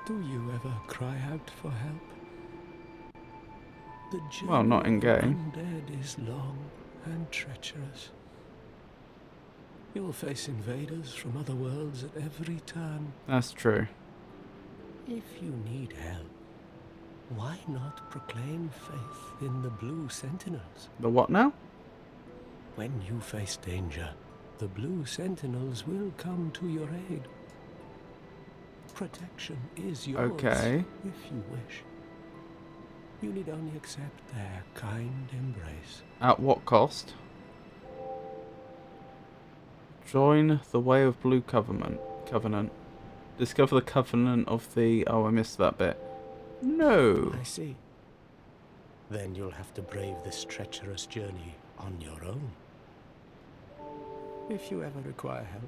Do you ever cry out for help? The journey Well, not in of the game. undead is long and treacherous. You will face invaders from other worlds at every turn. That's true. If you need help, why not proclaim faith in the Blue Sentinels? The what now? When you face danger, the Blue Sentinels will come to your aid. Protection is yours, Okay. if you wish. You need only accept their kind embrace. At what cost? Join the Way of Blue Covenant. Discover the Covenant of the... Oh, I missed that bit. No. I see. Then you'll have to brave this treacherous journey on your own. If you ever require help,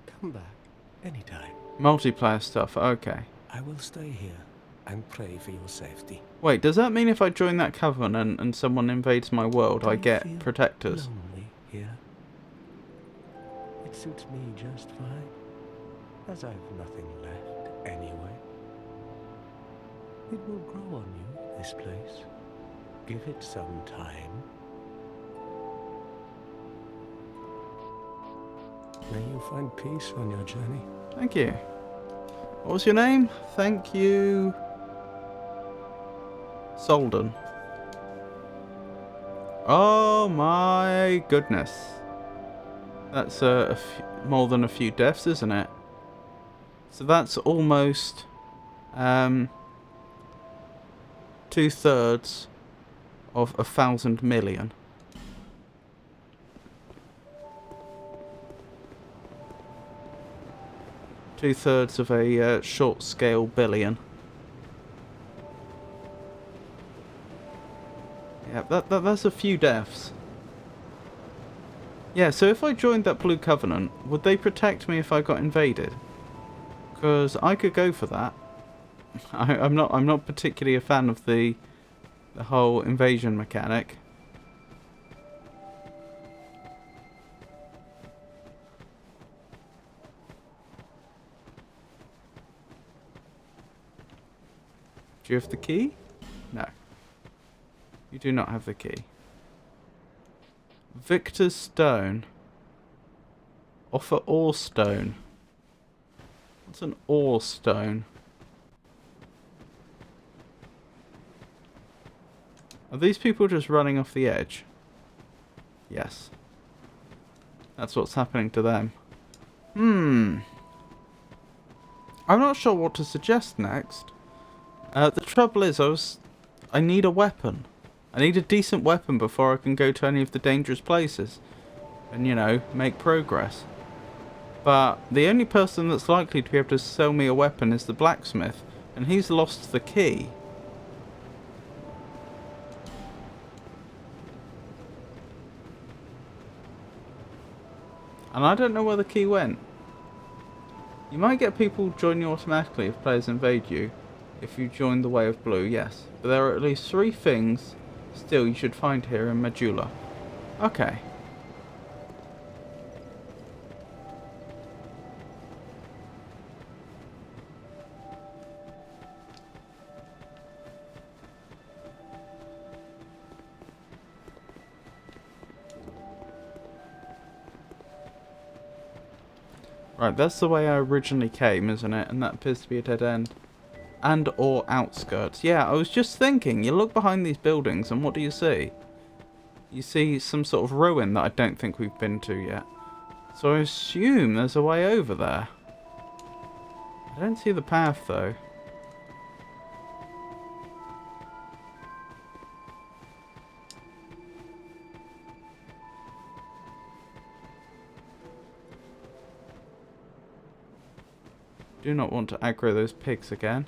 come back anytime. Multiplayer stuff, okay. I will stay here and pray for your safety. Wait, does that mean if I join that covenant and someone invades my world, Do I you get feel protectors? lonely here? It suits me just fine, as I've nothing left anyway. It will grow on you, this place. Give it some time. May you find peace on your journey. Thank you. What was your name? Thank you. Solden. Oh my goodness. That's more than a few deaths, isn't it? So that's almost 2/3 of 1,000 million. Two-thirds of a short-scale billion. Yeah, that's a few deaths. Yeah, so if I joined that Blue Covenant, would they protect me if I got invaded? Because I could go for that. I'm not particularly a fan of the whole invasion mechanic. Do you have the key? No. You do not have the key. Victor's Stone. Offer ore stone. What's an ore stone? Are these people just running off the edge? Yes. That's what's happening to them. I'm not sure what to suggest next. The trouble is, I need a weapon. I need a decent weapon before I can go to any of the dangerous places. And, you know, make progress. But the only person that's likely to be able to sell me a weapon is the blacksmith. And he's lost the key. And I don't know where the key went. You might get people join you automatically if players invade you. If you join the Way of Blue, yes. But there are at least 3 things still you should find here in Majula. Okay. Right, that's the way I originally came, isn't it? And that appears to be a dead end. And or outskirts. Yeah, I was just thinking, you look behind these buildings and what do you see? You see some sort of ruin that I don't think we've been to yet. So I assume there's a way over there. I don't see the path though. Do not want to aggro those pigs again.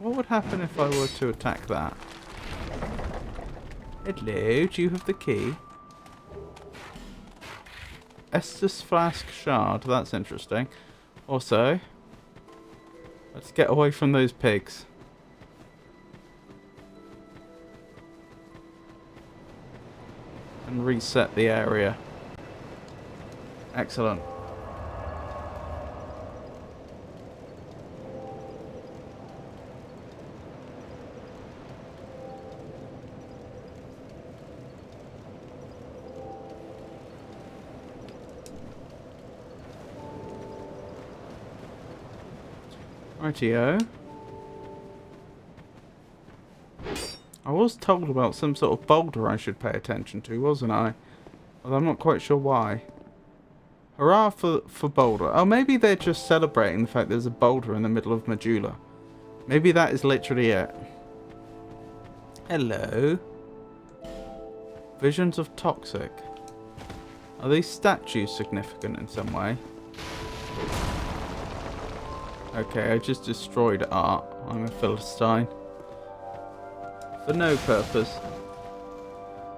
What would happen if I were to attack that? Hello, do you have the key? Estus Flask Shard, that's interesting. Also, let's get away from those pigs. And reset the area. Excellent. Rightio. I was told about some sort of boulder I should pay attention to, wasn't I? Although I'm not quite sure why. Hurrah for boulder. Oh, maybe they're just celebrating the fact there's a boulder in the middle of Majula. Maybe that is literally it. Hello. Visions of Toxic. Are these statues significant in some way? Okay, I just destroyed art. I'm a Philistine. For no purpose.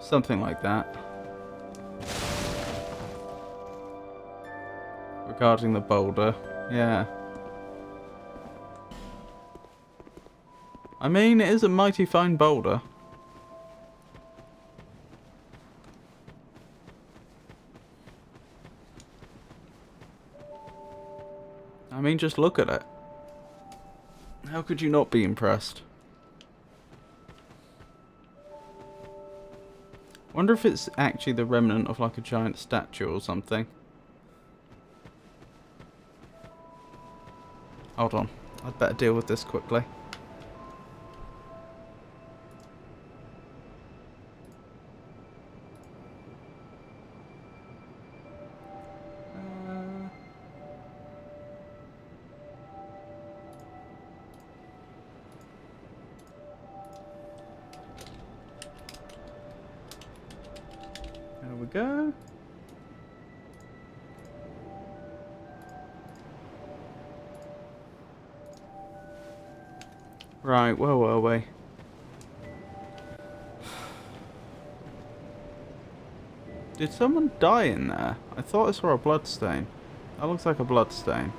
Something like that. Regarding the boulder. Yeah. I mean, it is a mighty fine boulder. I mean, just look at it. How could you not be impressed? Wonder if it's actually the remnant of like a giant statue or something. Hold on. I'd better deal with this quickly. There we go. Right, where were we? Did someone die in there? I thought I saw a bloodstain. That looks like a bloodstain.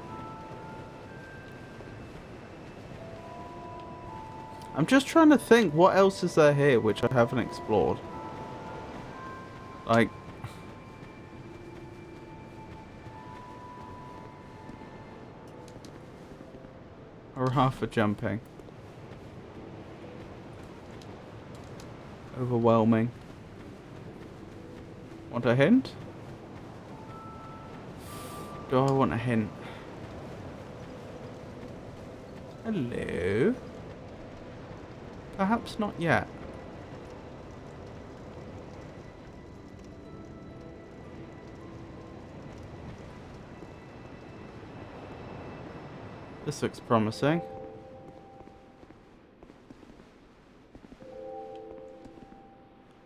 I'm just trying to think what else is there here which I haven't explored. Like... hurrah for jumping. Overwhelming. Want a hint? Do I want a hint? Hello? Perhaps not yet. This looks promising.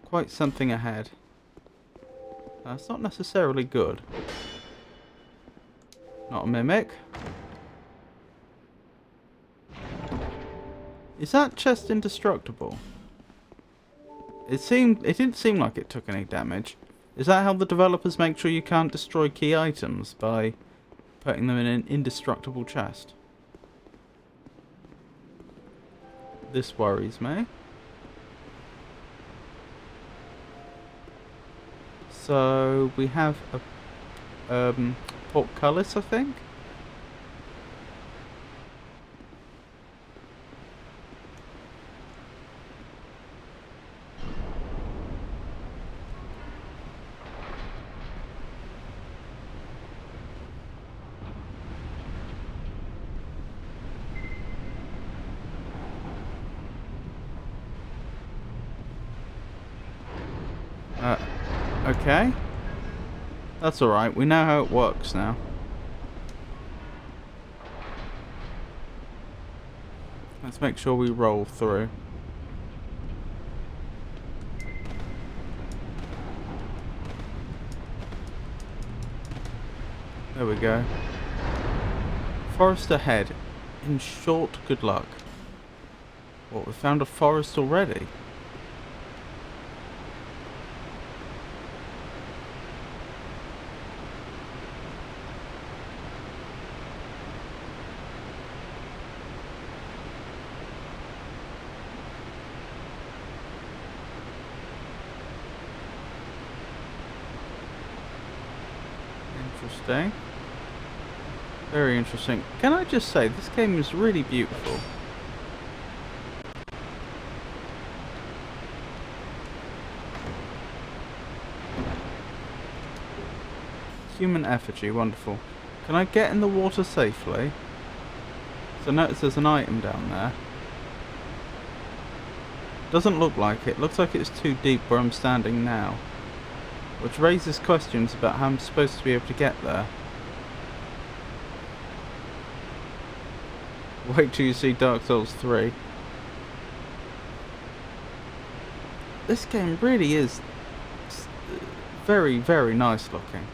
Quite something ahead. That's not necessarily good. Not a mimic. Is that chest indestructible? It didn't seem like it took any damage. Is that how the developers make sure you can't destroy key items, by putting them in an indestructible chest? This worries me. So we have a portcullis, I think. Okay. That's alright, we know how it works now. Let's make sure we roll through. There we go. Forest ahead. In short, good luck. What, we found a forest already? Interesting. Very interesting. Can I just say, this game is really beautiful. Human effigy, wonderful. Can I get in the water safely? So notice there's an item down there. Doesn't look like it. Looks like it's too deep where I'm standing now. Which raises questions about how I'm supposed to be able to get there. Wait till you see Dark Souls 3. This game really is very, very nice looking.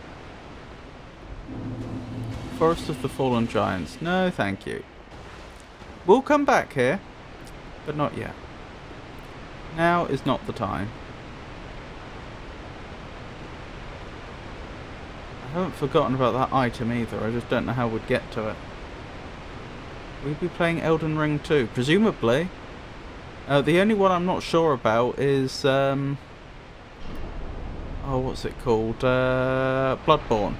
Forest of the Fallen Giants. No, thank you. We'll come back here, but not yet. Now is not the time. I haven't forgotten about that item either, I just don't know how we'd get to it. We'll be playing Elden Ring 2, presumably. The only one I'm not sure about is, oh, what's it called? Bloodborne.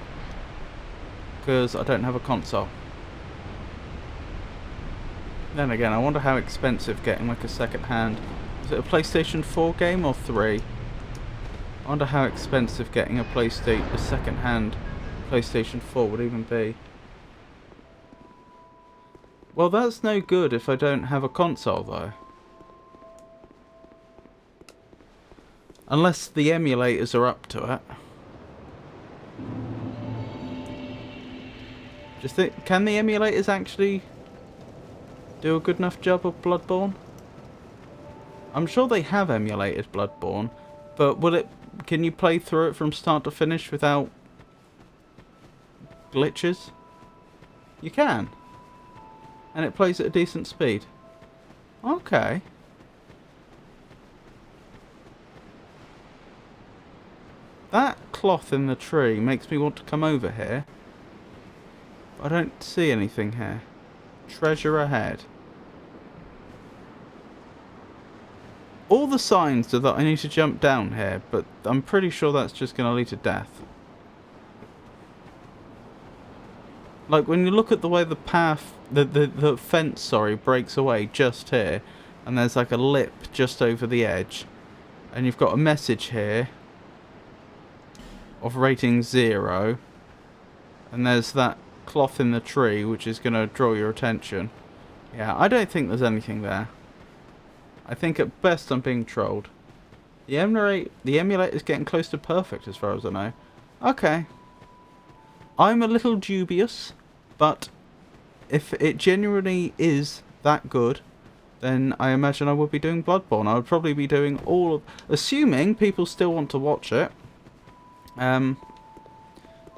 Because I don't have a console. Then again, I wonder how expensive getting like a second-hand... Is it a PlayStation 4 game or 3? I wonder how expensive getting a second-hand PlayStation 4 would even be. Well, that's no good if I don't have a console, though. Unless the emulators are up to it. Just think, can the emulators actually do a good enough job of Bloodborne? I'm sure they have emulated Bloodborne, but will it? Can you play through it from start to finish without glitches? You can. And it plays at a decent speed. Okay. That cloth in the tree makes me want to come over here. I don't see anything here. Treasure ahead. All the signs are that I need to jump down here, but I'm pretty sure that's just going to lead to death. Like, when you look at the way the path, the fence, sorry, breaks away just here, and there's like a lip just over the edge, and you've got a message here of rating 0, and there's that cloth in the tree which is going to draw your attention. Yeah, I don't think there's anything there. I think at best I'm being trolled. The emulator's getting close to perfect as far as I know. Okay. I'm a little dubious, but if it genuinely is that good, then I imagine I would be doing Bloodborne. I would probably be doing all of... Assuming people still want to watch it.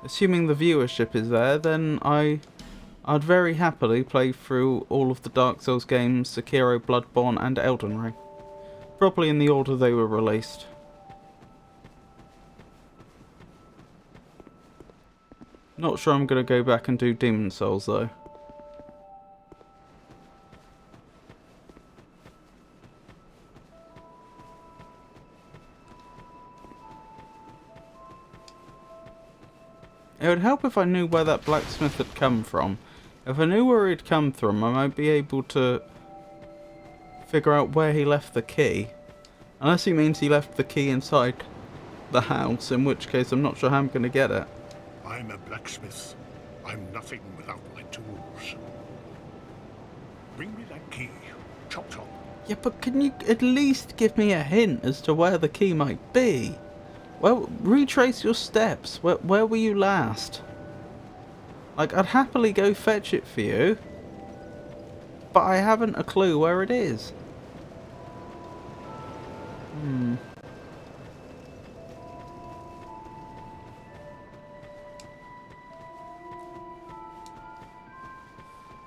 Assuming the viewership is there, then I'd very happily play through all of the Dark Souls games, Sekiro, Bloodborne and Elden Ring. Probably in the order they were released. Not sure I'm going to go back and do Demon Souls though. It would help if I knew where that blacksmith had come from. If I knew where he'd come from, I might be able to figure out where he left the key. Unless he means he left the key inside the house, in which case I'm not sure how I'm going to get it. I'm a blacksmith. I'm nothing without my tools. Bring me that key. Chop chop. Yeah, but can you at least give me a hint as to where the key might be? Well, retrace your steps. Where were you last? Like, I'd happily go fetch it for you, but I haven't a clue where it is.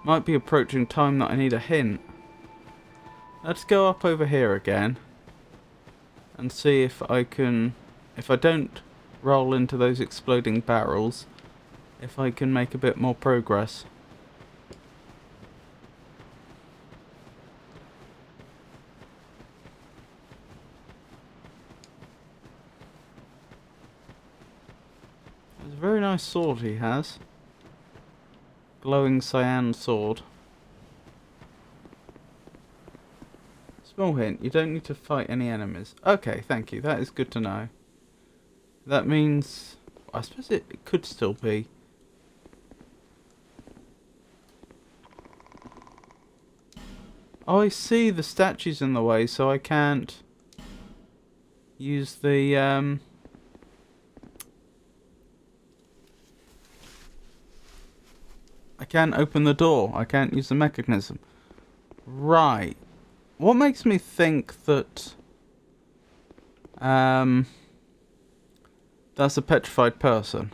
Might be approaching time that I need a hint. Let's go up over here again and see if I can... If I don't roll into those exploding barrels, if I can make a bit more progress. It's a very nice sword he has. Glowing cyan sword. Small hint, you don't need to fight any enemies. Okay, thank you, that is good to know. That means... I suppose it could still be. Oh, I see, the statue's in the way, so I can't use the... I can't open the door. I can't use the mechanism. Right. What makes me think that... that's a petrified person.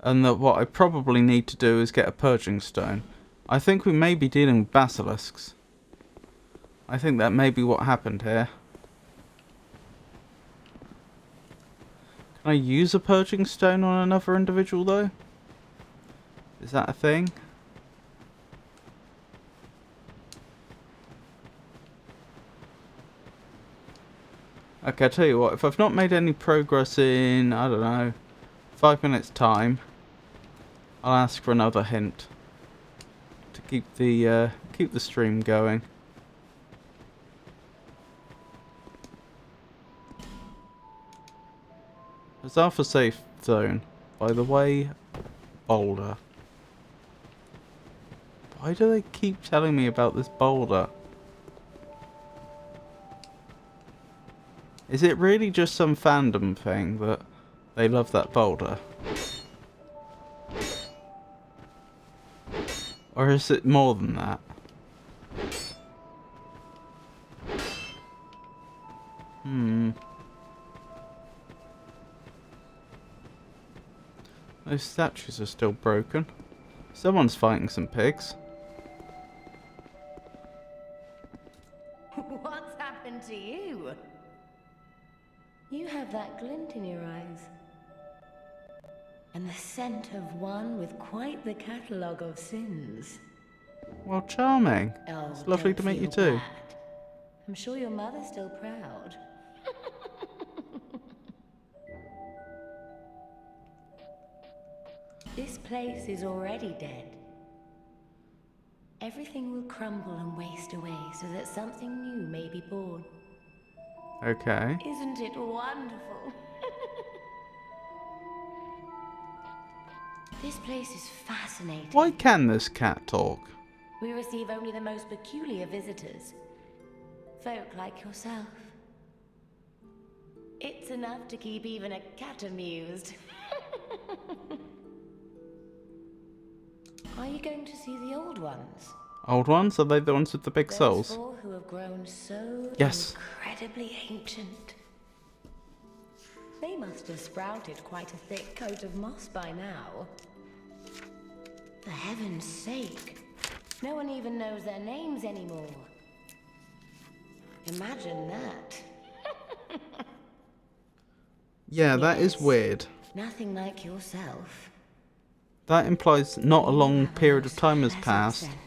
And that what I probably need to do is get a purging stone. I think we may be dealing with basilisks. I think that may be what happened here. Can I use a purging stone on another individual though? Is that a thing? Okay, I'll tell you what, if I've not made any progress in, I don't know, 5 minutes time, I'll ask for another hint to keep the stream going. There's Alpha Safe Zone. By the way, boulder. Why do they keep telling me about this boulder? Is it really just some fandom thing that they love that boulder? Or is it more than that? Those statues are still broken. Someone's fighting some pigs. What's happened to you? You have that glint in your eyes. And the scent of one with quite the catalogue of sins. Well, charming. Oh, It's lovely don't to meet you feel too. bad. I'm sure your mother's still proud. This place is already dead. Everything will crumble and waste away so that something new may be born. Okay. Isn't it wonderful? This place is fascinating. Why can this cat talk? We receive only the most peculiar visitors. Folk like yourself. It's enough to keep even a cat amused. Are you going to see the old ones? Old ones? Are they the ones with the big Those souls? four who have grown so Yes. incredibly ancient. They must have sprouted quite a thick coat of moss by now. For heaven's sake, no one even knows their names anymore. Imagine that. Yeah, that is Yes. weird. Nothing like yourself. That implies not a You long have a period of most time has pleasant passed, scent.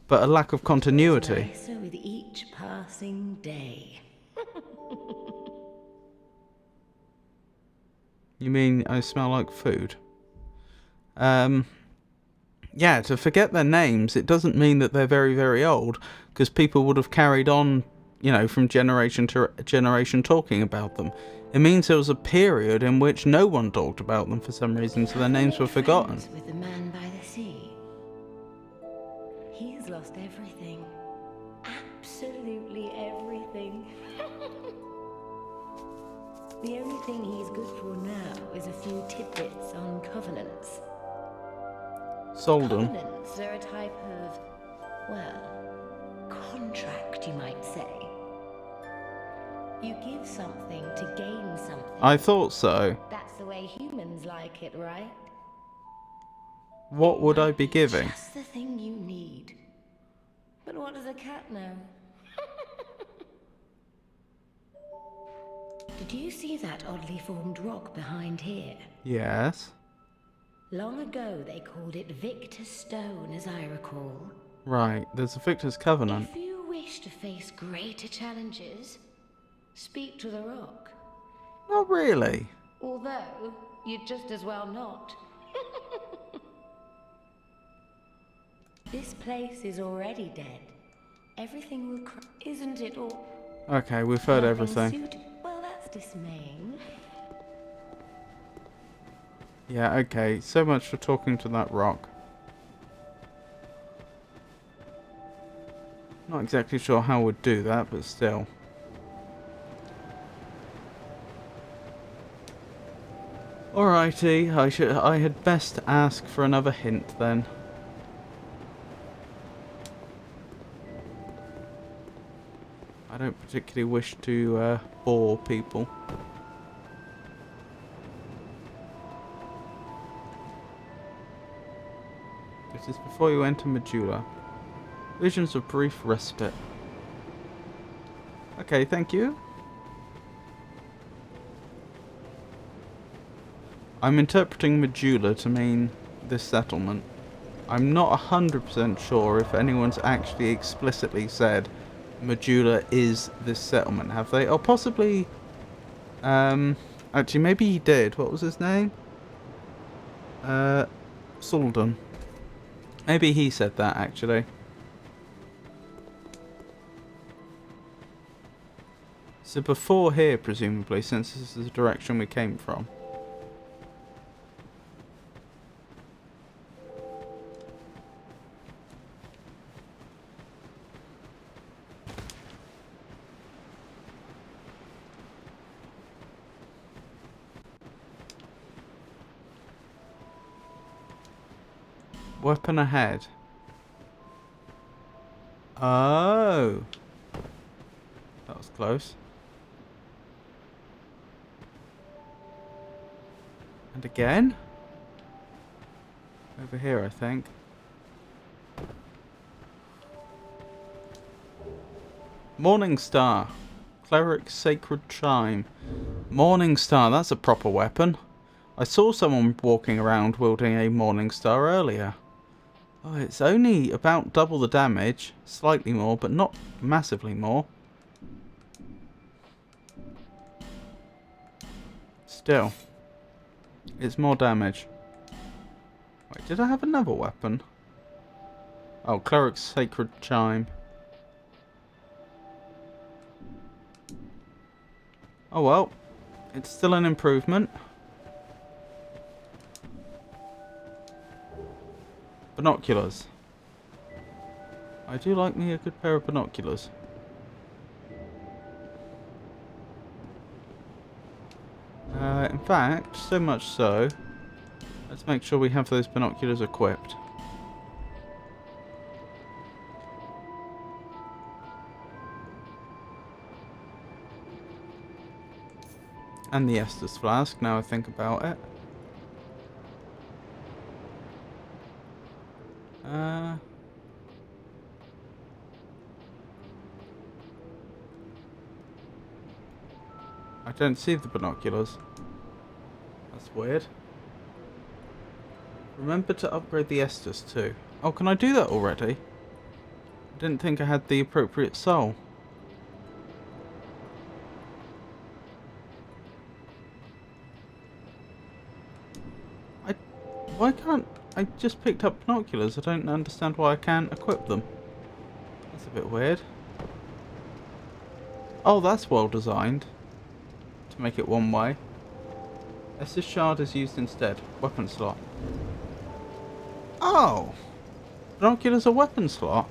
but a lack of continuity. Nicer with each passing day. You mean I smell like food? Yeah, to forget their names, it doesn't mean that they're very, very old, because people would have carried on, you know, from generation to generation talking about them. It means there was a period in which no one talked about them for some reason, so their names were forgotten. Friends with the man by the sea. He's lost everything. Absolutely everything. The only thing he's good for now is a few tidbits on covenants. Solden. Covenants are a type of, well, contract, you might say. You give something to gain something. I thought so. That's the way humans like it, right? What would I be giving? Just the thing you need. But what does a cat know? Did you see that oddly formed rock behind here? Yes. Long ago they called it Victor's Stone, as I recall. Right, there's a Victor's Covenant. If you wish to face greater challenges, speak to the rock. Not really. Although, you'd just as well not. This place is already dead. Everything will isn't it all? Okay, we've heard Nothing everything. Well, that's dismaying. Yeah, okay, so much for talking to that rock. Not exactly sure how we'd do that, but still. Alrighty, I had best ask for another hint then. I don't particularly wish to bore people. This is before you enter Majula. Visions of brief respite. Okay, thank you. I'm interpreting Majula to mean this settlement. I'm not 100% sure if anyone's actually explicitly said Majula is this settlement, have they? Or possibly... actually, maybe he did. What was his name? Solden. Maybe he said that, actually. So before here, presumably, since this is the direction we came from. Weapon ahead. Oh. That was close. And again? Over here, I think. Morning Star. Cleric's Sacred Chime. Morning Star, that's a proper weapon. I saw someone walking around wielding a Morning Star earlier. Oh, it's only about double the damage. Slightly more, but not massively more. Still. It's more damage. Wait, did I have another weapon? Oh, Cleric's Sacred Chime. Oh well. It's still an improvement. Binoculars. I do like me a good pair of binoculars. In fact, so much so, let's make sure we have those binoculars equipped. And the Estus flask, now I think about it. I don't see the binoculars. That's weird. Remember to upgrade the Estus too. Oh, can I do that already? I didn't think I had the appropriate soul. Why can't I just picked up binoculars? I don't understand why I can't equip them. That's a bit weird. Oh, that's well designed to make it one way. Estus shard is used instead. Weapon slot. Oh! Binoculars are weapon slot?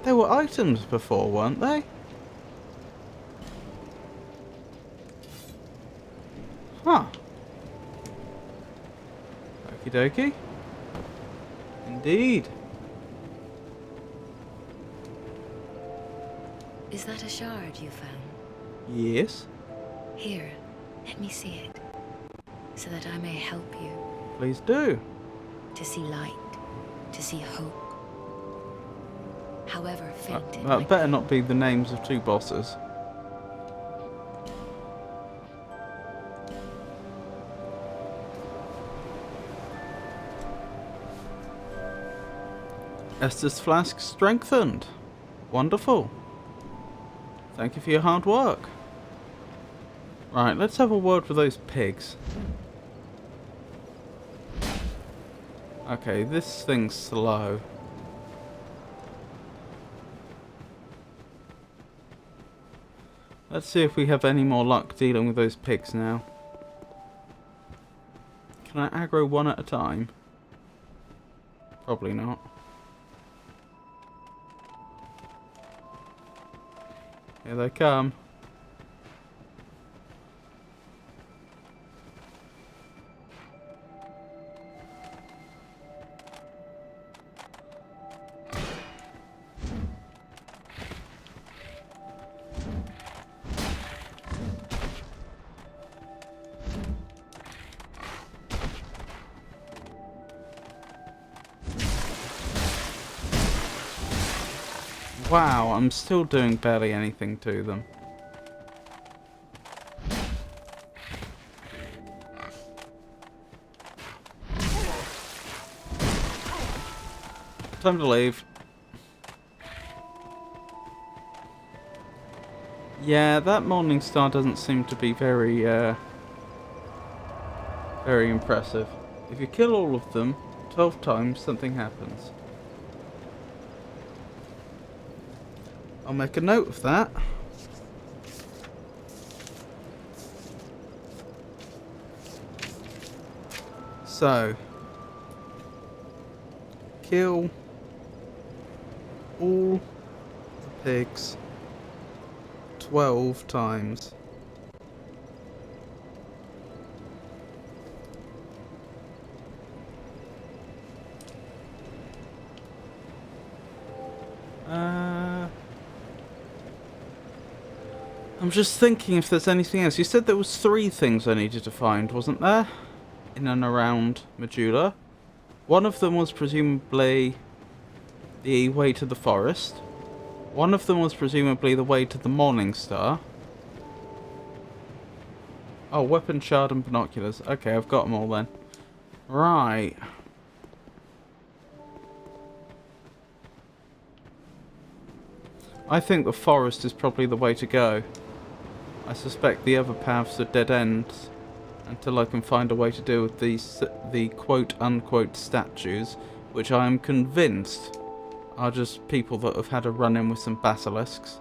They were items before, weren't they? Huh. Okie dokie. Indeed. Is that a shard you found? Yes. Here, let me see it, so that I may help you Please do. to see light, to see hope. However faint it That might better be. not be the names of two bosses. Estus flask strengthened. Wonderful. Thank you for your hard work. Right, let's have a word with those pigs. Okay, this thing's slow. Let's see if we have any more luck dealing with those pigs now. Can I aggro one at a time? Probably not. Here they come. Wow, I'm still doing barely anything to them. Time to leave. Yeah, that morning star doesn't seem to be very impressive. If you kill all of them 12 times, something happens. I'll make a note of that. So, kill all the pigs 12 times. I'm just thinking if there's anything else. You said there was 3 things I needed to find, wasn't there? In and around Majula. One of them was presumably the way to the forest. One of them was presumably the way to the Morning Star. Oh, weapon shard and binoculars. Okay, I've got them all then. Right. I think the forest is probably the way to go. I suspect the other paths are dead ends until I can find a way to deal with the quote-unquote statues, which I am convinced are just people that have had a run-in with some basilisks.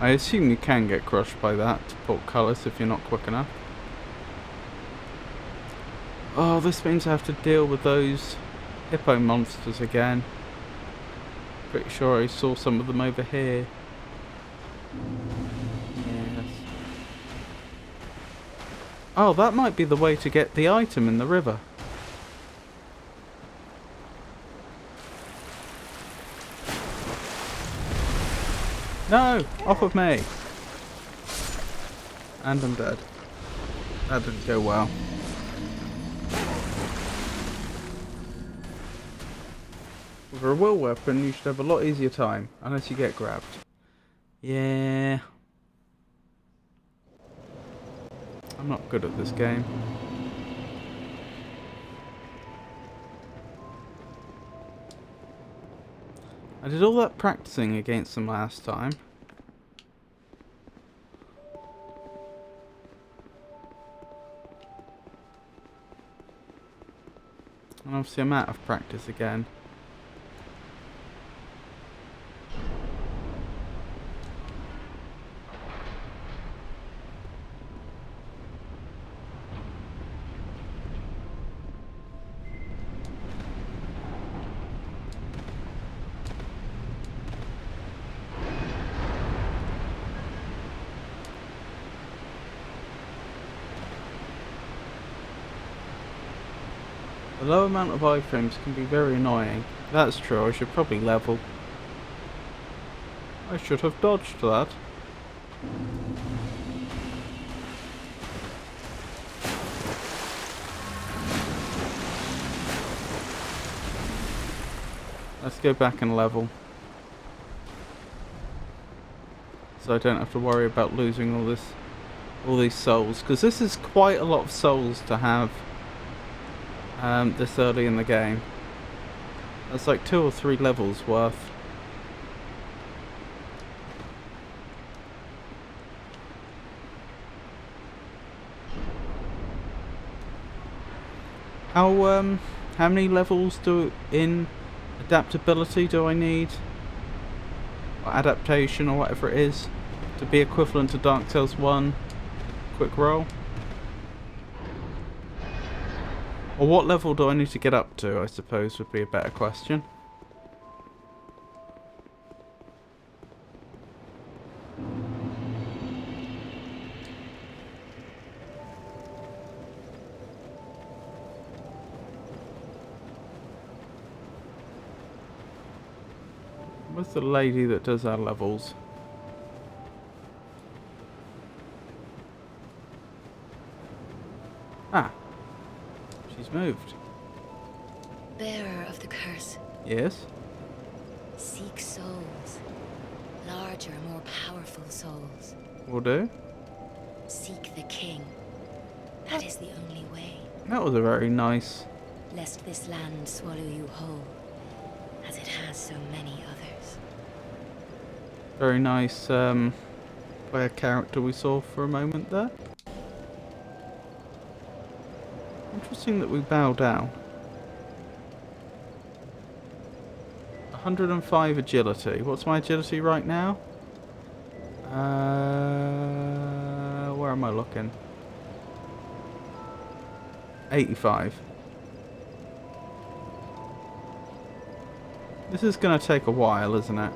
I assume you can get crushed by that portcullis if you're not quick enough. Oh, this means I have to deal with those Hippo monsters again. Pretty sure I saw some of them over here. Yes. Oh, that might be the way to get the item in the river. No! Off of me! And I'm dead. That didn't go well. With a will weapon, you should have a lot easier time, unless you get grabbed. Yeah. I'm not good at this game. I did all that practicing against them last time. And obviously I'm out of practice again. The low amount of iframes can be very annoying. That's true, I should probably level. I should have dodged that. Let's go back and level. So I don't have to worry about losing all these souls. Because this is quite a lot of souls to have this early in the game. That's like 2 or 3 levels worth. How many levels in adaptability do I need? Or adaptation or whatever it is to be equivalent to Dark Souls 1 quick roll? Or what level do I need to get up to, I suppose, would be a better question. Where's the lady that does our levels? Ah. She's moved. Bearer of the curse, Yes? seek souls. Larger, more powerful souls. Will do. Seek the king. That is the only way, That was a very nice... lest this land swallow you whole, as it has so many others. Very nice, player character we saw for a moment there. Interesting that we bow down. 105 agility. What's my agility right now? Where am I looking? 85. This is going to take a while, isn't it?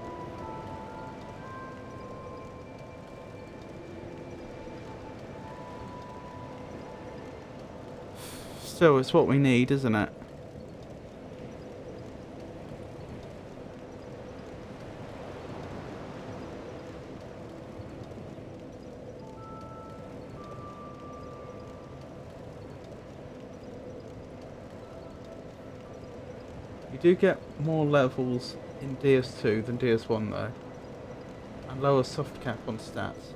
Still, it's what we need, isn't it? You do get more levels in DS2 than DS1 though. And lower soft cap on stats.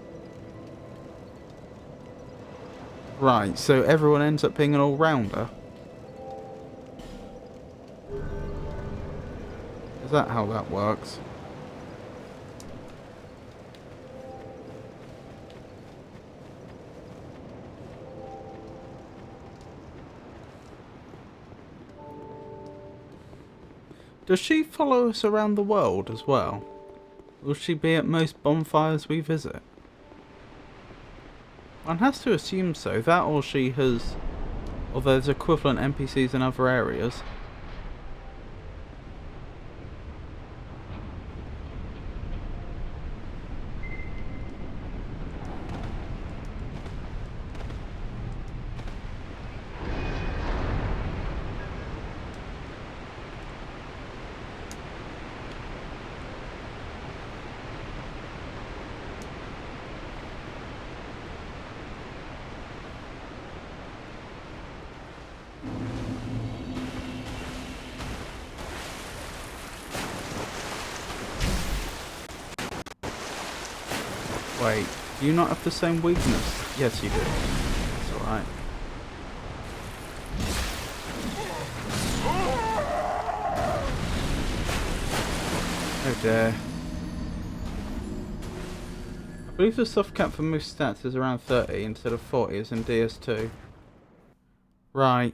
Right, so everyone ends up being an all-rounder? Is that how that works? Does she follow us around the world as well? Will she be at most bonfires we visit? One has to assume so. That or she has... Or there's equivalent NPCs in other areas. Wait, do you not have the same weakness? Yes, you do. That's alright. Oh dear. I believe the soft cap for most stats is around 30 instead of 40 as in DS2. Right.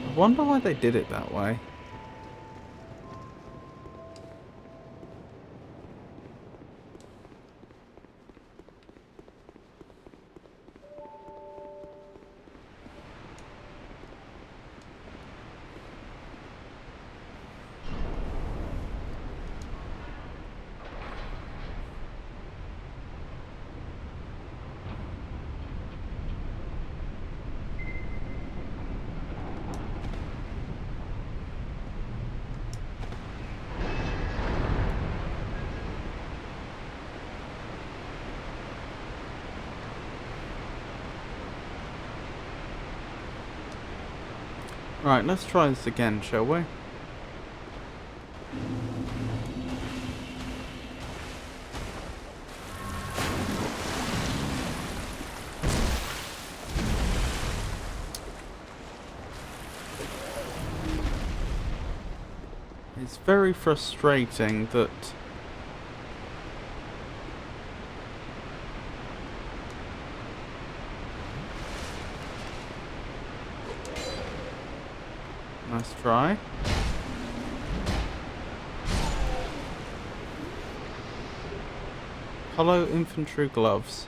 I wonder why they did it that way. Right, let's try this again, shall we? It's very frustrating that nice try. Hollow infantry gloves.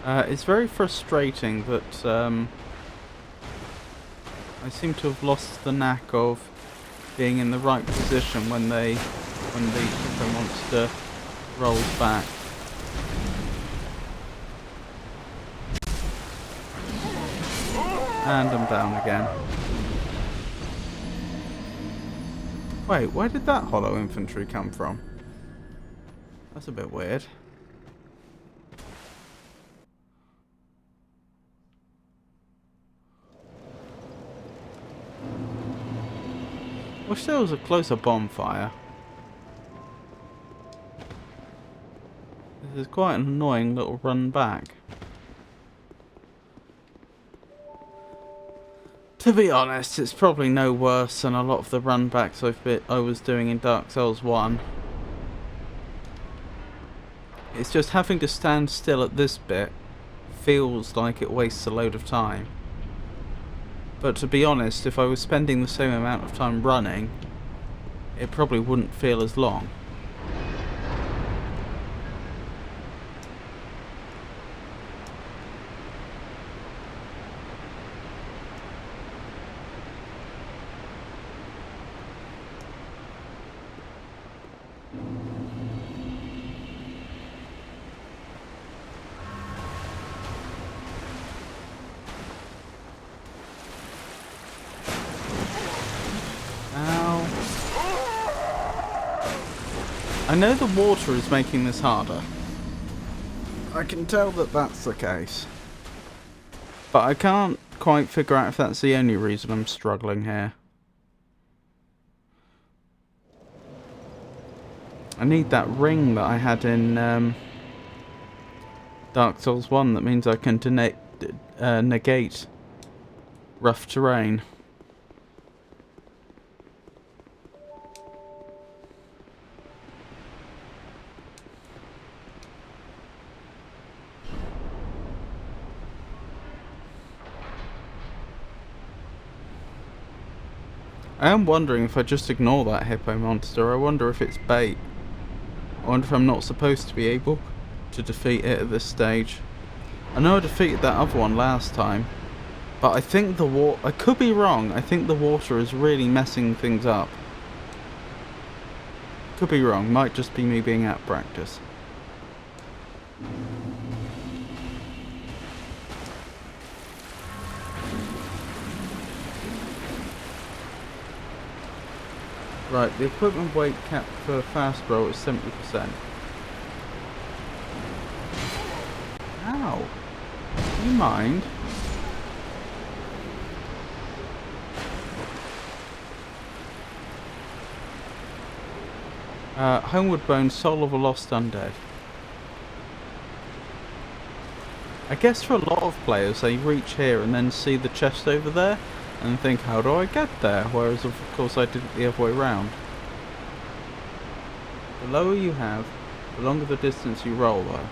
It's very frustrating that I seem to have lost the knack of being in the right position when the Hippo monster rolls back. And I'm down again. Wait, where did that hollow infantry come from? That's a bit weird. Wish there was a closer bonfire. This is quite an annoying little run back. To be honest, it's probably no worse than a lot of the run backs I was doing in Dark Souls 1. It's just having to stand still at this bit feels like it wastes a load of time. But to be honest, if I was spending the same amount of time running, it probably wouldn't feel as long. I know the water is making this harder. I can tell that that's the case. But I can't quite figure out if that's the only reason I'm struggling here. I need that ring that I had in Dark Souls 1 that means I can negate rough terrain. I am wondering if I just ignore that Hippo monster. I wonder if it's bait. I wonder if I'm not supposed to be able to defeat it at this stage. I know I defeated that other one last time, but I think the water... I could be wrong. I think the water is really messing things up. Could be wrong. Might just be me being out of practice. Right, the equipment weight cap for fast roll is 70%. Ow! Do you mind? Homeward Bone, Soul of a Lost Undead. I guess for a lot of players, they reach here and then see the chest over there and think, how do I get there? Whereas, of course, I did it the other way round. The lower you have, the longer the distance you roll, though.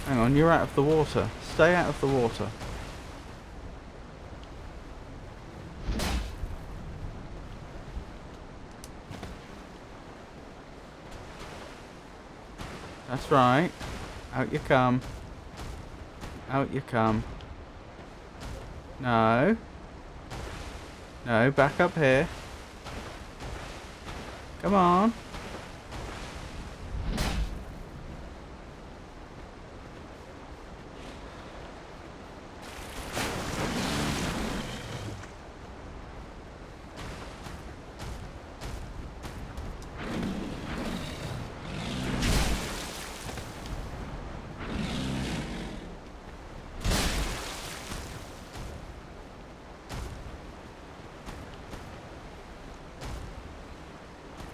Hang on, you're out of the water. Stay out of the water. That's right. Out you come. Out you come. No. No, back up here. Come on.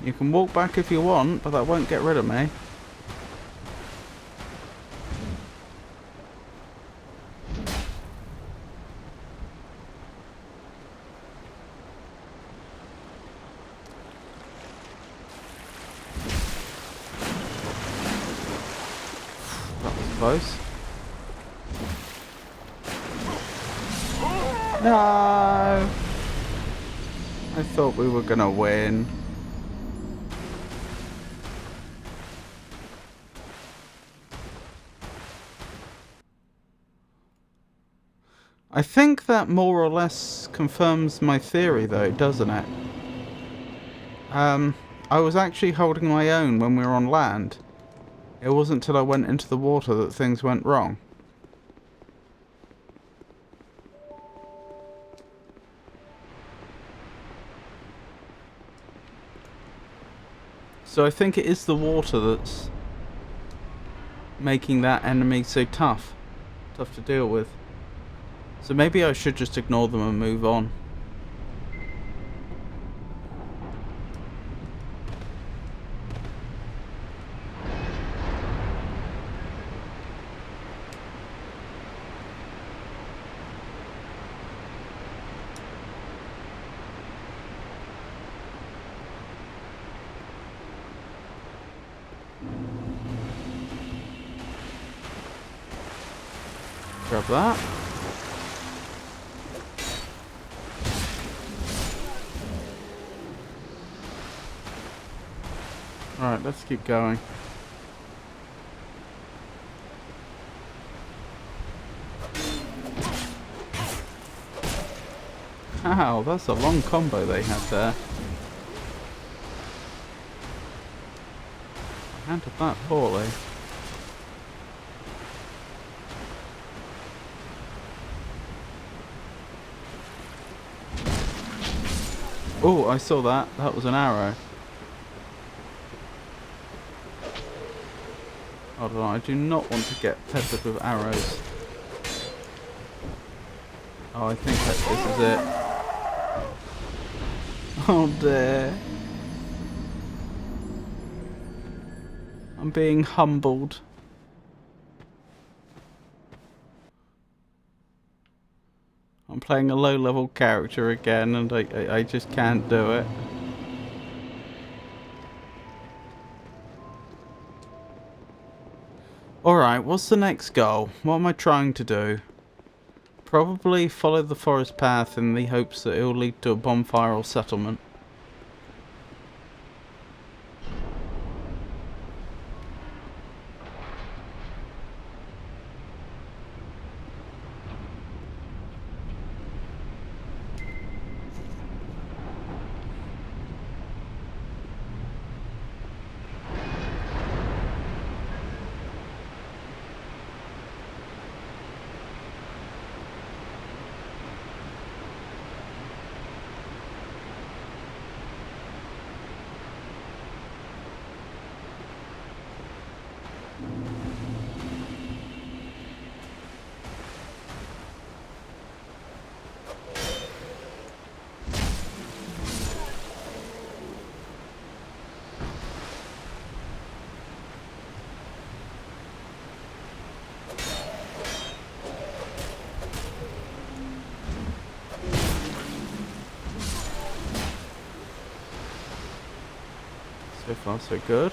You can walk back if you want, but that won't get rid of me. That was close. No! I thought we were gonna win. I think that more or less confirms my theory though, doesn't it? I was actually holding my own when we were on land. It wasn't until I went into the water that things went wrong. So I think it is the water that's making that enemy so tough to deal with. So maybe I should just ignore them and move on. Grab that. Alright, let's keep going. Wow, that's a long combo they had there. I handled that poorly. Oh, I saw that. That was an arrow. Hold on, I do not want to get peppered with arrows. Oh, I think that this is it. Oh dear. I'm being humbled. I'm playing a low-level character again, and I just can't do it. Alright, what's the next goal? What am I trying to do? Probably follow the forest path in the hopes that it will lead to a bonfire or settlement. So far, so good.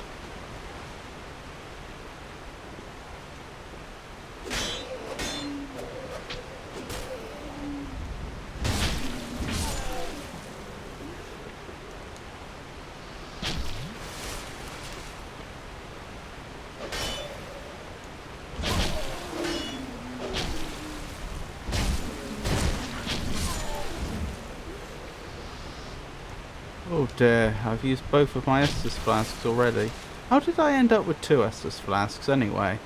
Oh dear, I've used both of my Estus flasks already. How did I end up with 2 Estus flasks anyway?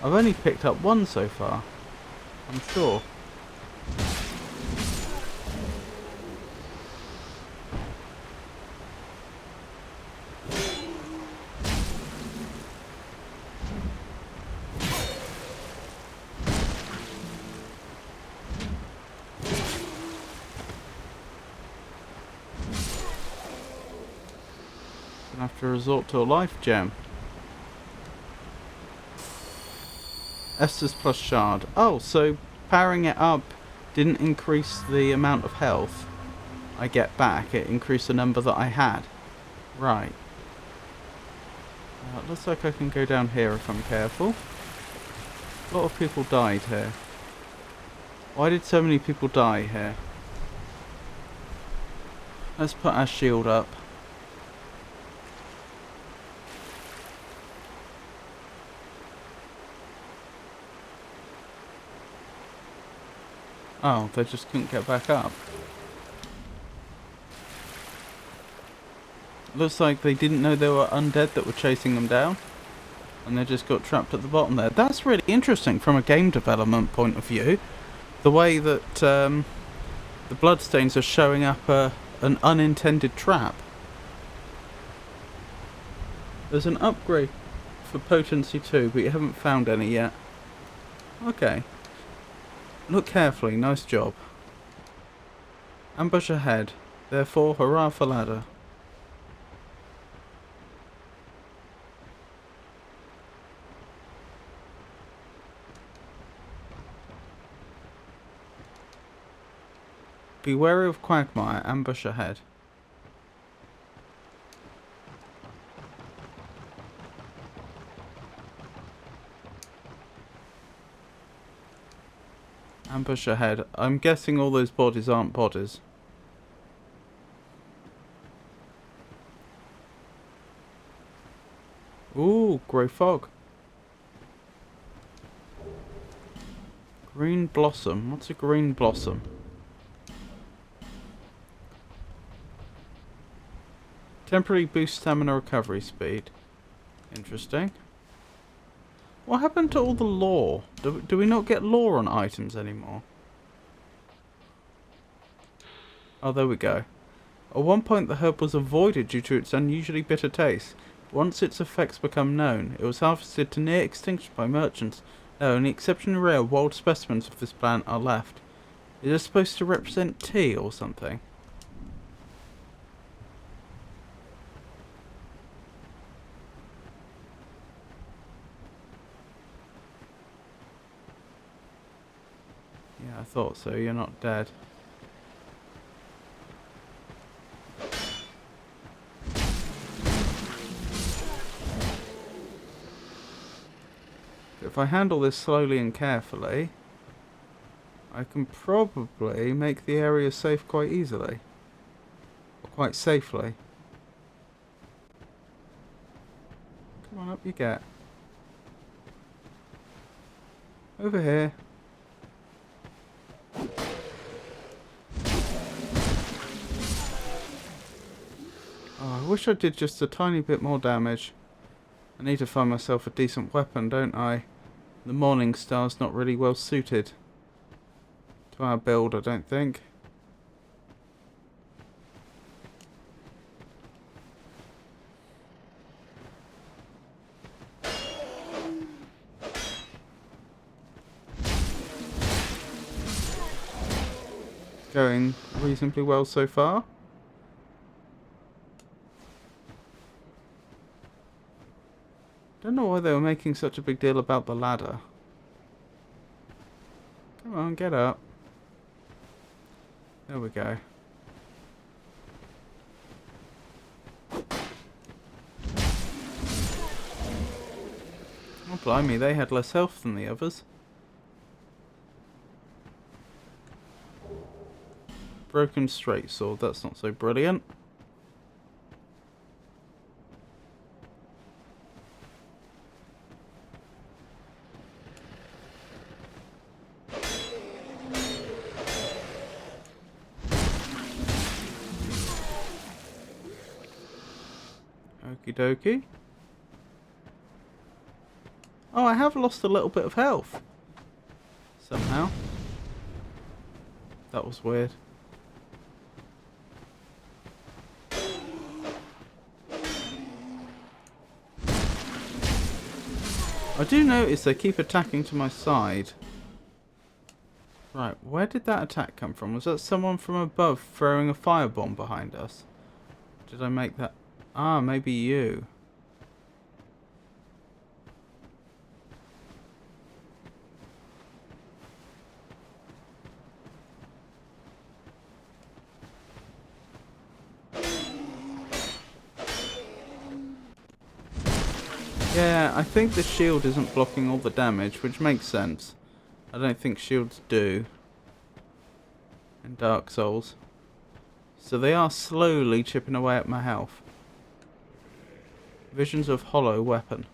I've only picked up 1 so far, I'm sure. Gonna have to resort to a life gem. Estus plus shard. Oh, so powering it up didn't increase the amount of health I get back. It increased the number that I had. Right. It looks like I can go down here if I'm careful. A lot of people died here. Why did so many people die here? Let's put our shield up. Oh, they just couldn't get back up. Looks like they didn't know there were undead that were chasing them down. And they just got trapped at the bottom there. That's really interesting from a game development point of view. The way that the bloodstains are showing up an unintended trap. There's an upgrade for potency too, but you haven't found any yet. Okay. Look carefully, nice job. Ambush ahead, therefore hurrah for ladder. Be wary of Quagmire, ambush ahead. Ambush ahead. I'm guessing all those bodies aren't bodies. Ooh, grey fog. Green blossom. What's a green blossom? Temporarily boost stamina recovery speed. Interesting. What happened to all the lore? Do we not get lore on items anymore? Oh, there we go. At one point the herb was avoided due to its unusually bitter taste. Once its effects become known, it was harvested to near extinction by merchants. No, only exceptionally rare wild specimens of this plant are left. Is it supposed to represent tea or something? Yeah, I thought so. You're not dead. If I handle this slowly and carefully, I can probably make the area safe quite easily. Or quite safely. Come on, up you get. Over here. Oh, I wish I did just a tiny bit more damage. I need to find myself a decent weapon, don't I? The Morning Star's not really well suited to our build, I don't think. Going reasonably well so far. Don't know why they were making such a big deal about the ladder. Come on, get up. There we go. Blimey, they had less health than the others. Broken straight sword, that's not so brilliant. Okie dokie. Oh, I have lost a little bit of health. Somehow. That was weird. I do notice they keep attacking to my side. Right, where did that attack come from? Was that someone from above throwing a firebomb behind us? Did I make that? Ah, maybe you. Yeah, I think the shield isn't blocking all the damage, which makes sense. I don't think shields do in Dark Souls. So they are slowly chipping away at my health. Visions of hollow weapon.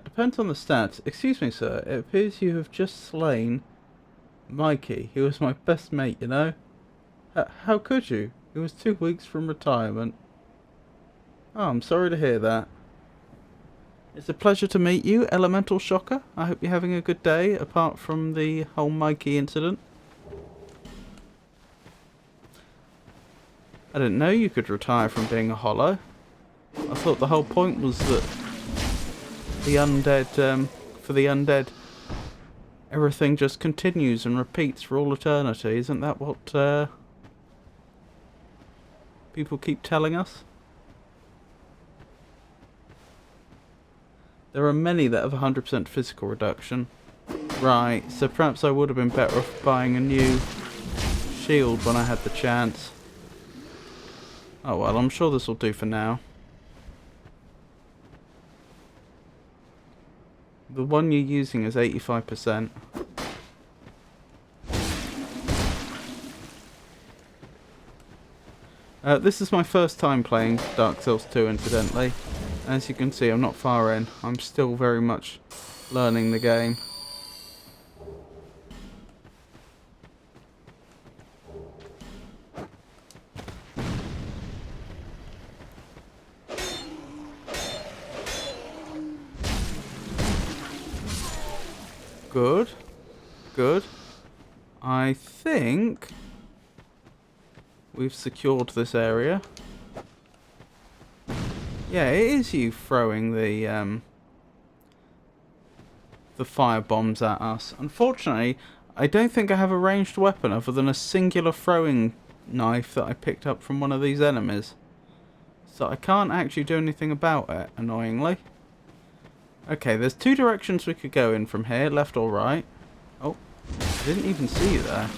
Depends on the stats. Excuse me, sir. It appears you have just slain Mikey. He was my best mate, you know. How could you? He was 2 weeks from retirement. Oh, I'm sorry to hear that. It's a pleasure to meet you, Elemental Shocker. I hope you're having a good day, apart from the whole Mikey incident. I didn't know you could retire from being a hollow. I thought the whole point was that the undead, for the undead, everything just continues and repeats for all eternity. Isn't that what people keep telling us? There are many that have 100% physical reduction. Right, so perhaps I would have been better off buying a new shield when I had the chance. Oh well, I'm sure this will do for now. The one you're using is 85%. This is my first time playing Dark Souls 2, incidentally. As you can see, I'm not far in. I'm still very much learning the game. Good. Good. I think we've secured this area. Yeah, it is you throwing the fire bombs at us. Unfortunately, I don't think I have a ranged weapon other than a singular throwing knife that I picked up from one of these enemies. So I can't actually do anything about it, annoyingly. Okay, there's two directions we could go in from here, left or right. Oh, I didn't even see you there.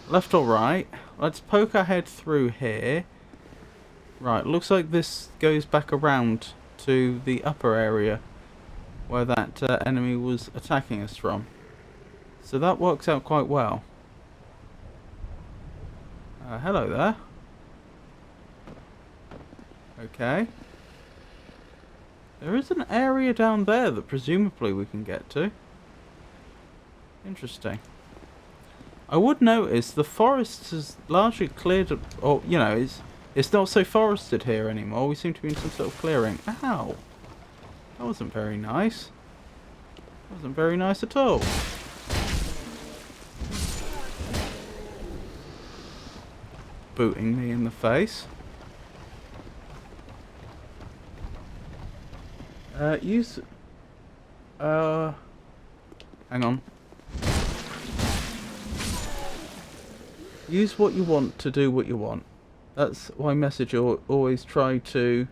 Left or right? Let's poke our head through here. Right, looks like this goes back around to the upper area where that enemy was attacking us from. So that works out quite well. Hello there. Okay. There is an area down there that presumably we can get to. Interesting. I would notice the forest is largely cleared, or, you know, it's not so forested here anymore. We seem to be in some sort of clearing. Ow! That wasn't very nice. That wasn't very nice at all. Booting me in the face. Hang on. Use what you want to do what you want. That's my message. Always try to...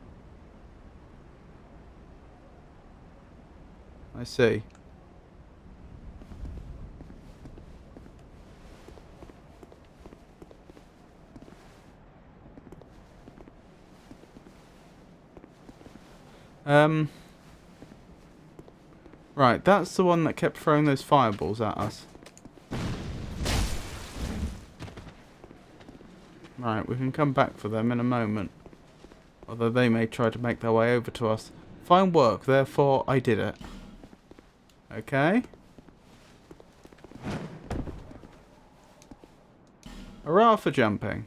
I see. Right, that's the one that kept throwing those fireballs at us. Right, we can come back for them in a moment. Although they may try to make their way over to us. Fine work, therefore I did it. Okay. Hurrah for jumping.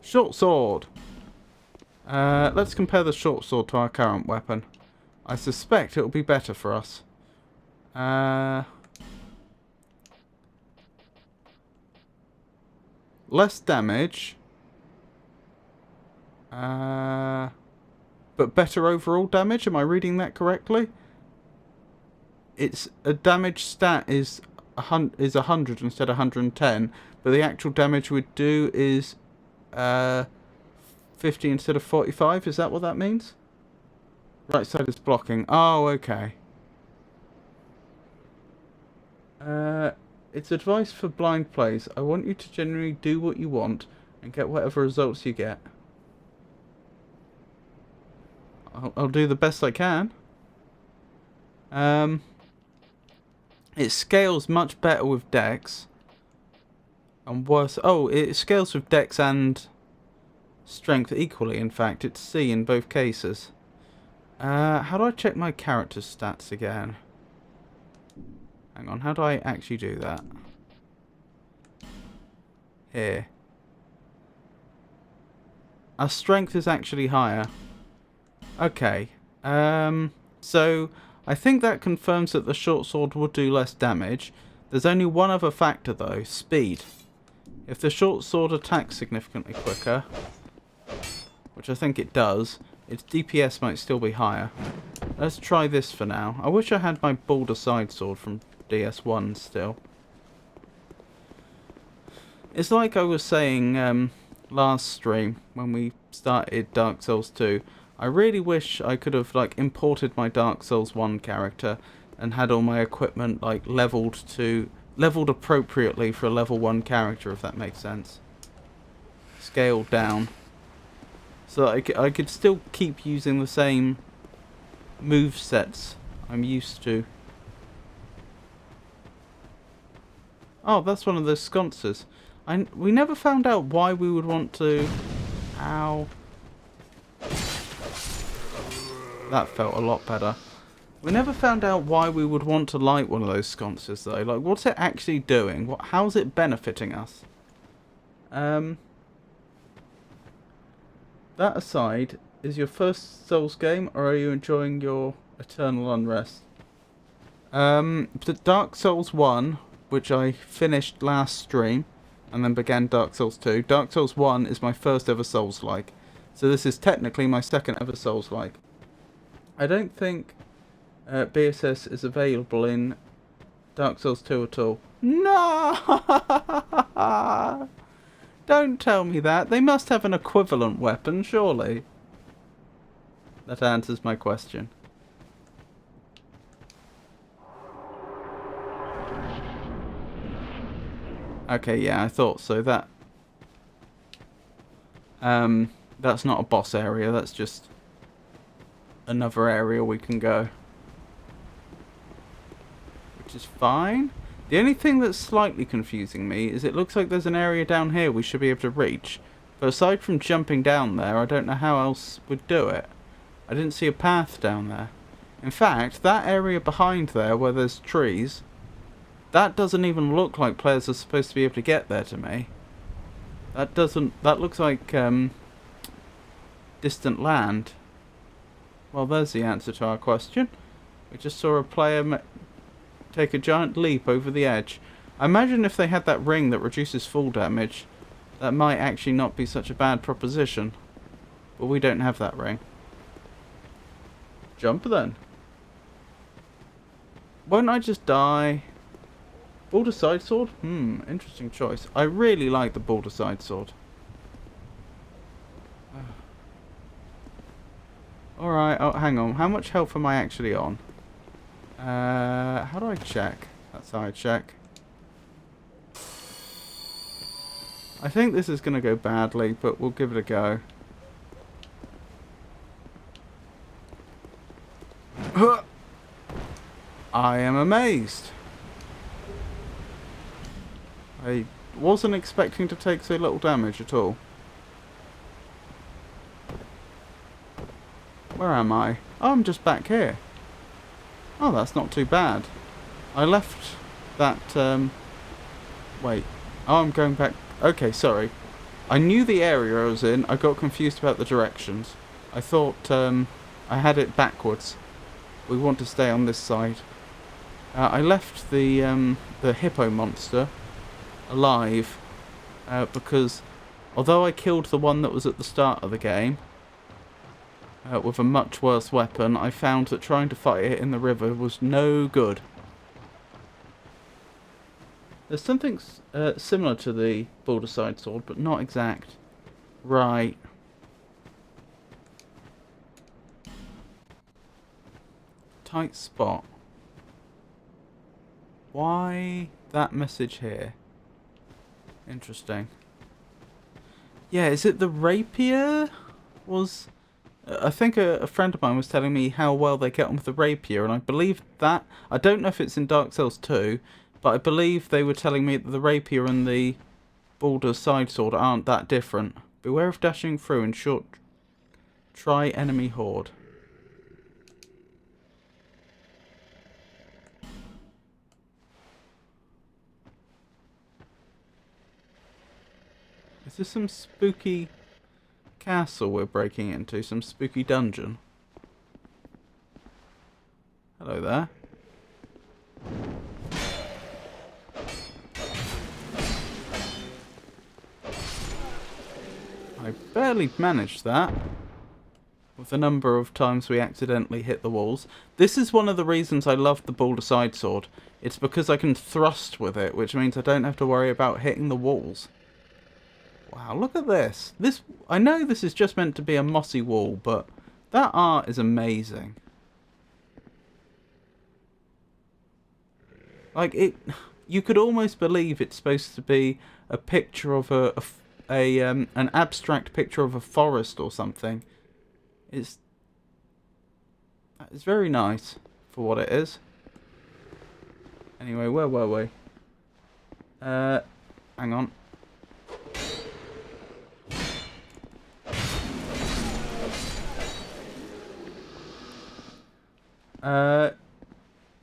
Short sword. Let's compare the short sword to our current weapon. I suspect it will be better for us. Less damage. But better overall damage. Am I reading that correctly? It's a damage stat is 100 instead of 110, but the actual damage we'd do is 50 instead of 45. Is that what that means? Right side is blocking. Oh, okay. It's advice for blind plays. I want you to generally do what you want and get whatever results you get. I'll do the best I can. It scales much better with Dex. And worse... Oh, it scales with Dex and Strength equally, in fact. It's C in both cases. How do I check my character's stats again? Hang on, how do I actually do that? Here. Our strength is actually higher. Okay. So I think that confirms that the short sword would do less damage. There's only one other factor though, speed. If the short sword attacks significantly quicker, which I think it does, its DPS might still be higher. Let's try this for now. I wish I had my Balder side sword from DS1 still. It's like I was saying last stream when we started Dark Souls 2. I really wish I could have like imported my Dark Souls 1 character and had all my equipment like leveled appropriately for a level 1 character, if that makes sense. Scaled down. So I could still keep using the same move sets I'm used to. Oh, that's one of those sconces. We never found out why we would want to... Ow. That felt a lot better. We never found out why we would want to light one of those sconces though. Like, what's it actually doing? How's it benefiting us? That aside, is your first Souls game, or are you enjoying your eternal unrest? Dark Souls 1, which I finished last stream, and then began Dark Souls 2. Dark Souls 1 is my first ever Souls-like. So this is technically my second ever Souls-like. I don't think BSS is available in Dark Souls 2 at all. No! Don't tell me that. They must have an equivalent weapon, surely. That answers my question. Okay, yeah, I thought so. That's not a boss area, that's just another area we can go. Which is fine. The only thing that's slightly confusing me is it looks like there's an area down here we should be able to reach. But aside from jumping down there, I don't know how else we'd do it. I didn't see a path down there. In fact, that area behind there where there's trees, that doesn't even look like players are supposed to be able to get there to me. That looks like distant land. Well, there's the answer to our question. We just saw a player take a giant leap over the edge. I imagine if they had that ring that reduces fall damage, that might actually not be such a bad proposition. But we don't have that ring. Jump then. Won't I just die? Balder side sword? Interesting choice. I really like the Balder side sword. Alright, oh, hang on. How much health am I actually on? How do I check? That's how I check. I think this is going to go badly, but we'll give it a go. I am amazed. I wasn't expecting to take so little damage at all. Where am I? Oh, I'm just back here. Oh, that's not too bad. I left that, wait. Oh, I'm going back. Okay, sorry. I knew the area I was in. I got confused about the directions. I thought, I had it backwards. We want to stay on this side. I left the hippo monster alive because although I killed the one that was at the start of the game with a much worse weapon, I found that trying to fight it in the river was no good. There's something similar to the Baldur's sword, but not exact. Right. Tight spot. Why that message here? Interesting. Yeah, is it the rapier? I think a friend of mine was telling me how well they get on with the rapier, and I believe that. I don't know if it's in Dark Souls 2, but I believe they were telling me that the rapier and the Baldur's sword aren't that different. Beware of dashing through and short. Try enemy horde. Is this some spooky castle we're breaking into? Some spooky dungeon? Hello there. I barely managed that with the number of times we accidentally hit the walls. This is one of the reasons I love the Baldur's sword. It's because I can thrust with it, which means I don't have to worry about hitting the walls. Wow, look at this. I know this is just meant to be a mossy wall, but that art is amazing. Like, you could almost believe it's supposed to be a picture of an abstract picture of a forest or something. It's very nice for what it is. Anyway, where were we? Hang on.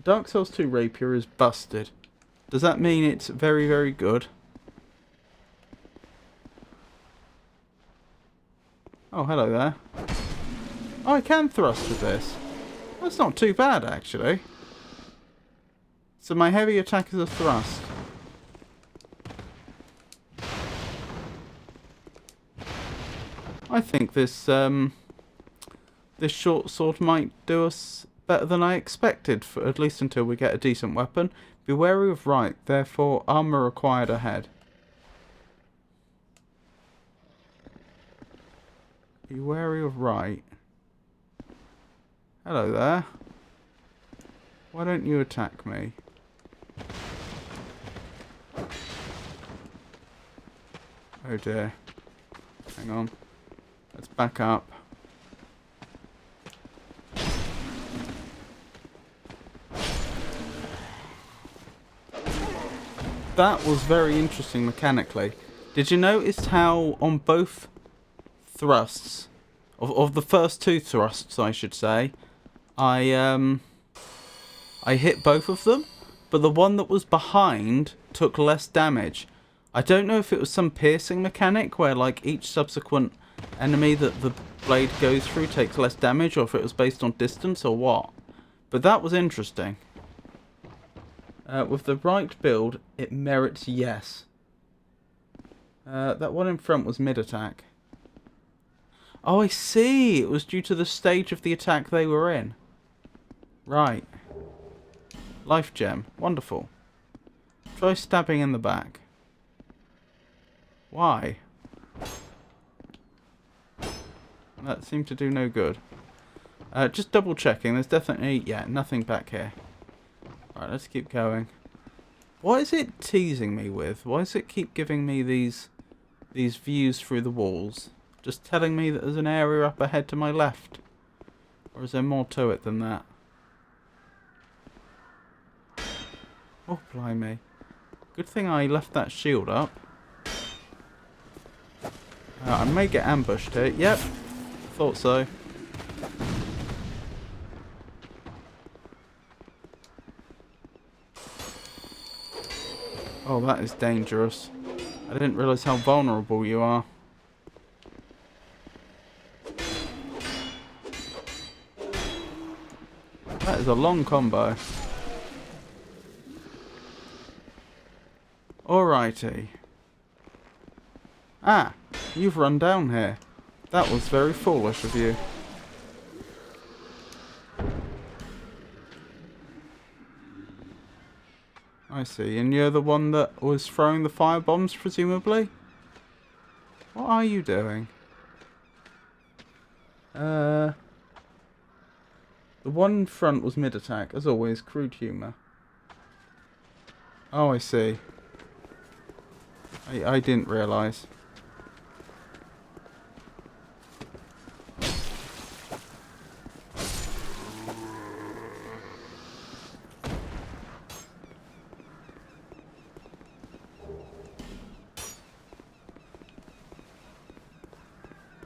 Dark Souls 2 rapier is busted. Does that mean it's very, very good? Oh, hello there. Oh, I can thrust with this. That's not too bad, actually. So my heavy attack is a thrust. I think this short sword might do us better than I expected, for at least until we get a decent weapon. Be wary of right, therefore armor required ahead. Be wary of right. Hello there. Why don't you attack me? Oh dear. Hang on. Let's back up. That was very interesting mechanically. Did you notice how on both thrusts, of the first two thrusts I should say, I hit both of them, but the one that was behind took less damage. I don't know if it was some piercing mechanic where like each subsequent enemy that the blade goes through takes less damage, or if it was based on distance or what. But that was interesting. With the right build, it merits yes. That one in front was mid-attack. Oh, I see. It was due to the stage of the attack they were in. Right. Life gem. Wonderful. Try stabbing in the back. Why? That seemed to do no good. Just double checking. There's definitely, yeah, nothing back here. Alright, let's keep going. What is it teasing me with? Why does it keep giving me these views through the walls? Just telling me that there's an area up ahead to my left? Or is there more to it than that? Oh, blimey. Good thing I left that shield up. I may get ambushed here. Yep. Thought so. Oh, that is dangerous. I didn't realise how vulnerable you are. That is a long combo. Alrighty. Ah, you've run down here. That was very foolish of you. I see, and you're the one that was throwing the firebombs, presumably? What are you doing? The one in front was mid-attack, as always, crude humour. Oh, I see. I didn't realise.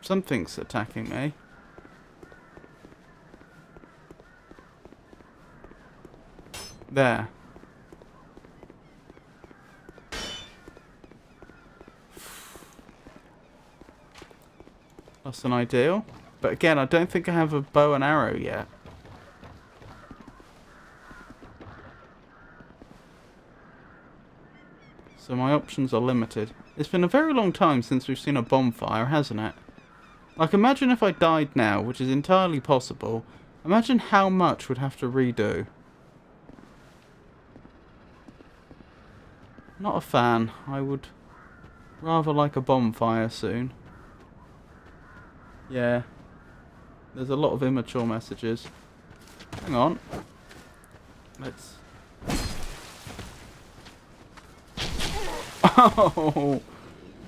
Something's attacking me. There. That's an ideal. But again, I don't think I have a bow and arrow yet. So my options are limited. It's been a very long time since we've seen a bonfire, hasn't it? Like, imagine if I died now, which is entirely possible. Imagine how much we'd have to redo. Not a fan. I would rather like a bonfire soon. Yeah. There's a lot of immature messages. Hang on. Let's... Oh!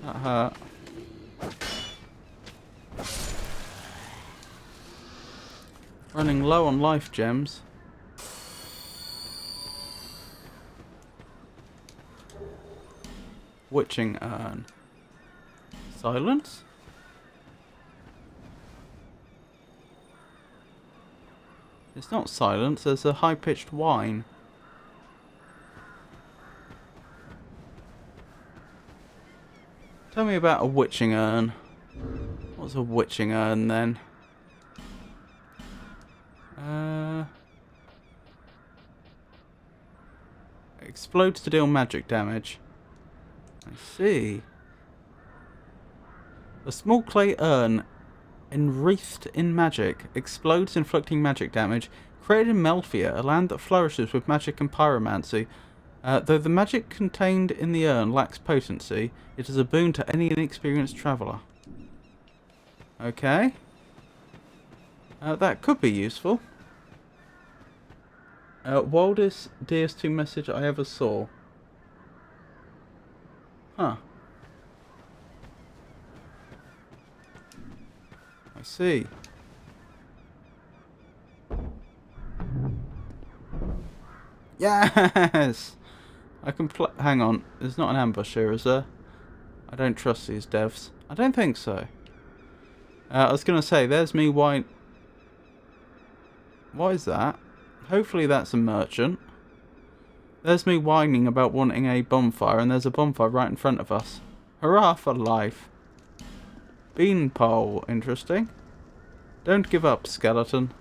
That hurt. Running low on life gems. Witching urn. Silence? It's not silence, there's a high-pitched whine. Tell me about a witching urn. What's a witching urn then? Explodes to deal magic damage. I see. A small clay urn enwreathed in magic explodes, inflicting magic damage. Created in Melfia, a land that flourishes with magic and pyromancy. Though the magic contained in the urn lacks potency, it is a boon to any inexperienced traveller. Okay. That could be useful. Wildest DS2 message I ever saw. Huh. I see. Yes! I can hang on. There's not an ambush here, is there? I don't trust these devs. I don't think so. I was going to say, there's me whine... What is that? Hopefully that's a merchant. There's me whining about wanting a bonfire, and there's a bonfire right in front of us. Hurrah for life. Beanpole, interesting. Don't give up, skeleton.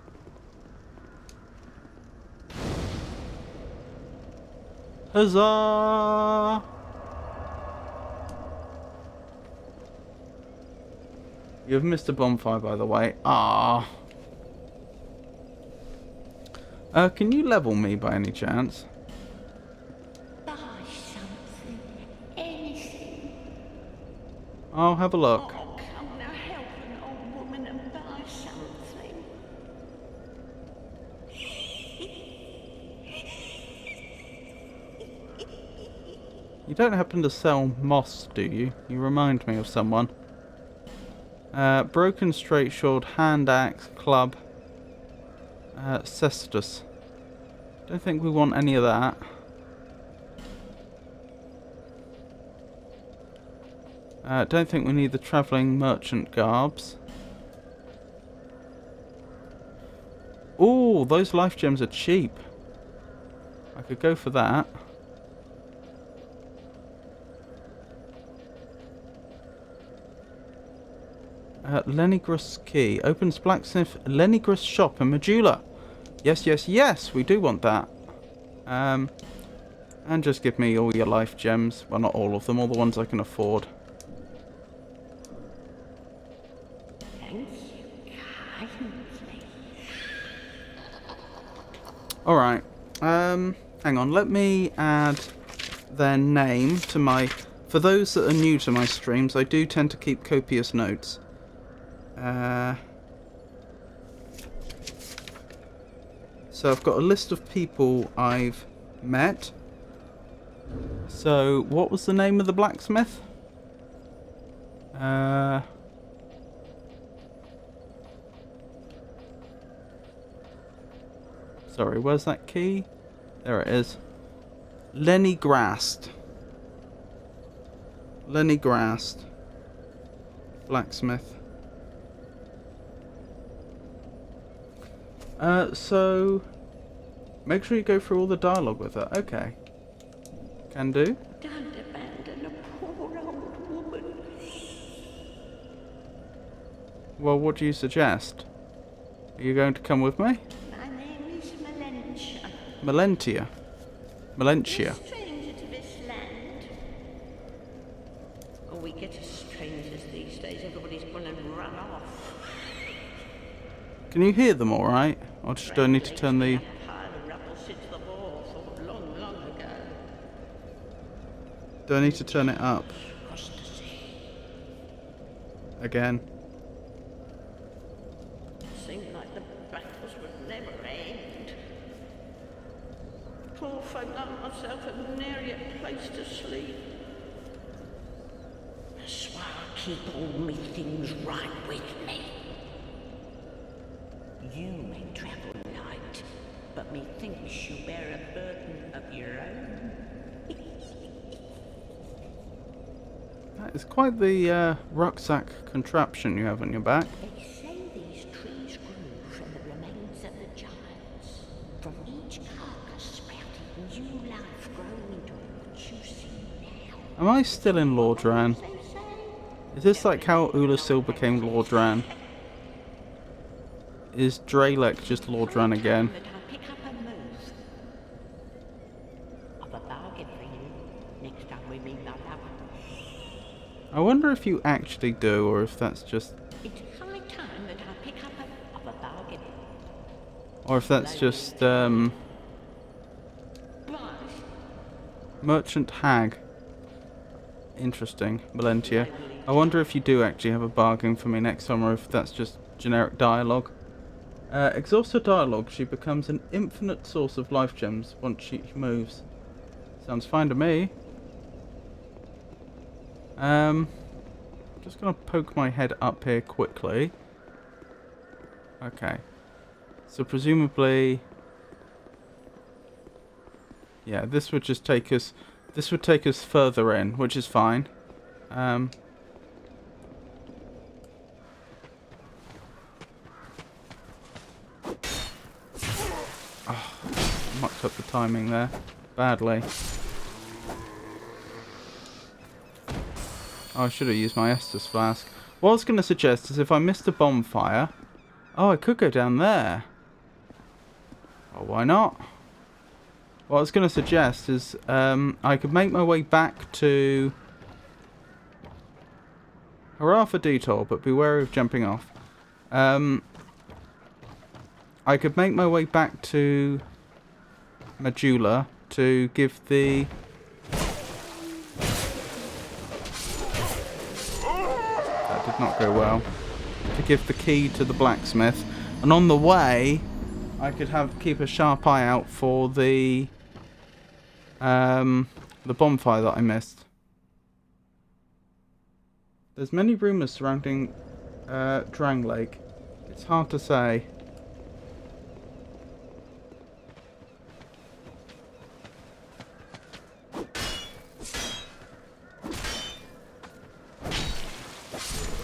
Huzzah! You've missed a bonfire, by the way. Ah. Can you level me by any chance? Buy something. Anything. I'll have a look. Oh, come now, help an old woman and buy something. You don't happen to sell moss, do you? You remind me of someone. Broken straight sword, hand axe, club, cestus. Don't think we want any of that. Don't think we need the travelling merchant garbs. Ooh, those life gems are cheap. I could go for that. Lenigris Key. Opens blacksmith Lenigris shop in Majula. Yes, yes, yes. We do want that. And just give me all your life gems. Well, not all of them. All the ones I can afford. Alright. Hang on. Let me add their name to my... For those that are new to my streams, I do tend to keep copious notes. So I've got a list of people I've met. So, what was the name of the blacksmith? Sorry, where's that key? There it is. Lenny Grast. Lenny Grast. Blacksmith. So... Make sure you go through all the dialogue with her. Okay. Can do. Don't abandon a poor old woman. Well, what do you suggest? Are you going to come with me? My name is Melentia. Melentia. Melentia. A stranger to this land. Oh, we get as strangers these days. Everybody's gone and run off. Can you hear them alright? Or just do I need to turn the... Do I need to turn it up? Again. Seemed like the battles would never end. Poor folk like myself have nary a place to sleep. That's why I keep all me things right with me. You may travel light, but methinks you bear a burden of your own. That is quite the rucksack contraption you have on your back. They say these trees grew from the remains of the giants. From each carcass sprouted new life growing into what you see now. Am I still in Lordran? Is this like how Ulasil became Lordran? Is Dralek just Lordran again? That I pick up a move. I've a bargain for you next time we meet my lover. I wonder if you actually do, or if that's just... It's high time that I pick up a bargain. Or if that's just, Right. Merchant Hag. Interesting, Melentia. I wonder if you do actually have a bargain for me next time, or if that's just generic dialogue. Exhaust her dialogue, she becomes an infinite source of life gems once she moves. Sounds fine to me. Just gonna poke my head up here quickly. Okay. So presumably... Yeah, this would just take us... This would take us further in, which is fine. Mucked up the timing there. Badly. Oh, I should have used my Estus flask. What I was going to suggest is if I missed a bonfire... Oh, I could go down there. Oh, why not? What I was going to suggest is I could make my way back to... Hurrah for detour, but be wary of jumping off. I could make my way back to Majula to give the... That did not go well. To give the key to the blacksmith. And on the way, I could keep a sharp eye out for the bonfire that I missed. There's many rumours surrounding Drang Lake. It's hard to say.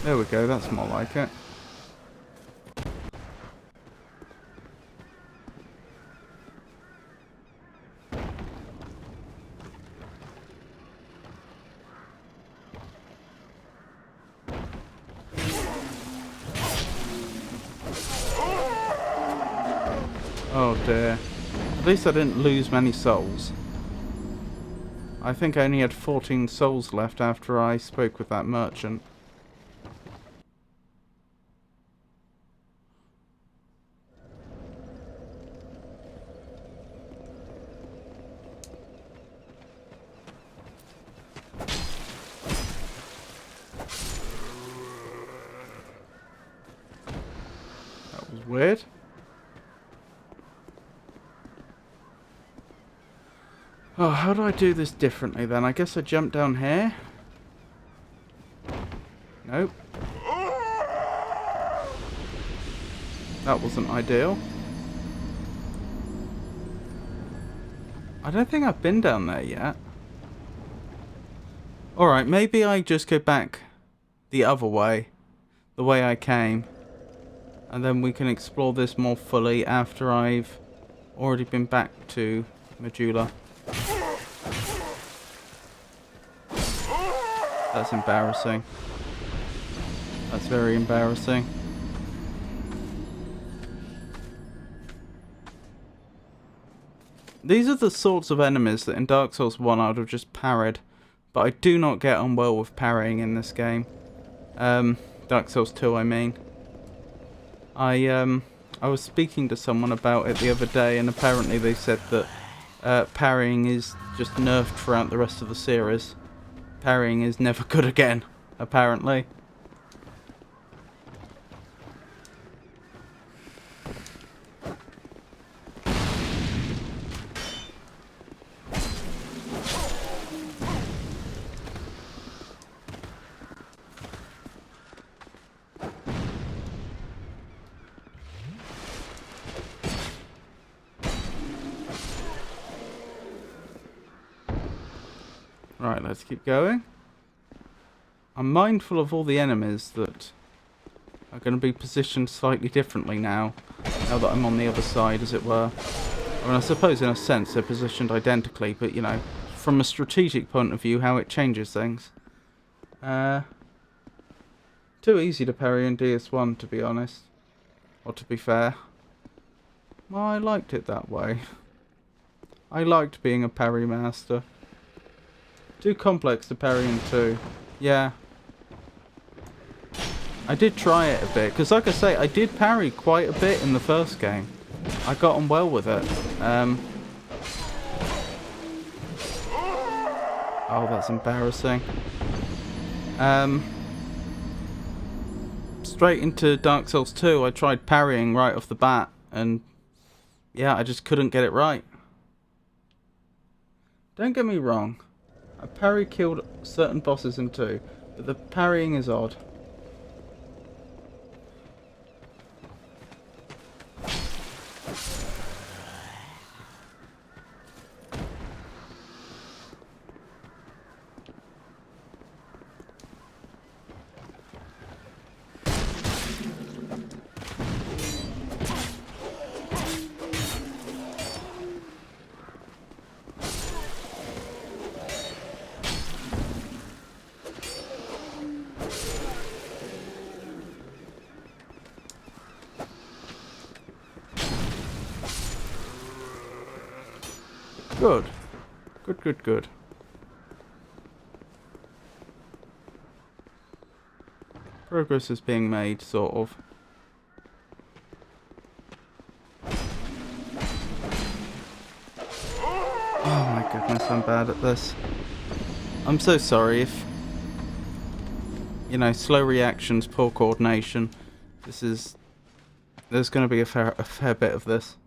There we go, that's more like it. Oh dear. At least I didn't lose many souls. I think I only had 14 souls left after I spoke with that merchant. That was weird. Oh, how do I do this differently then? I guess I jump down here? Nope. That wasn't ideal. I don't think I've been down there yet. Alright, maybe I just go back the other way. The way I came. And then we can explore this more fully after I've already been back to Majula. That's embarrassing. That's very embarrassing. These are the sorts of enemies that in Dark Souls 1 I would have just parried. But I do not get on well with parrying in this game. Dark Souls 2 I mean. I was speaking to someone about it the other day, and apparently they said that parrying is just nerfed throughout the rest of the series. Parrying is never good again, apparently. Right, let's keep going. I'm mindful of all the enemies that are going to be positioned slightly differently now that I'm on the other side, as it were. I mean, I suppose in a sense they're positioned identically, but, you know, from a strategic point of view, how it changes things. Too easy to parry in DS1, to be honest. Or to be fair. Well, I liked it that way. I liked being a parry master. Too complex to parry in 2. Yeah. I did try it a bit, because like I say, I did parry quite a bit in the first game. I got on well with it. Oh, that's embarrassing. Straight into Dark Souls 2, I tried parrying right off the bat, and yeah, I just couldn't get it right. Don't get me wrong. I parry killed certain bosses in 2, but the parrying is odd. Good. Good, good, good. Progress is being made, sort of. Oh my goodness, I'm bad at this. I'm so sorry if, you know, slow reactions, poor coordination. There's going to be a fair bit of this.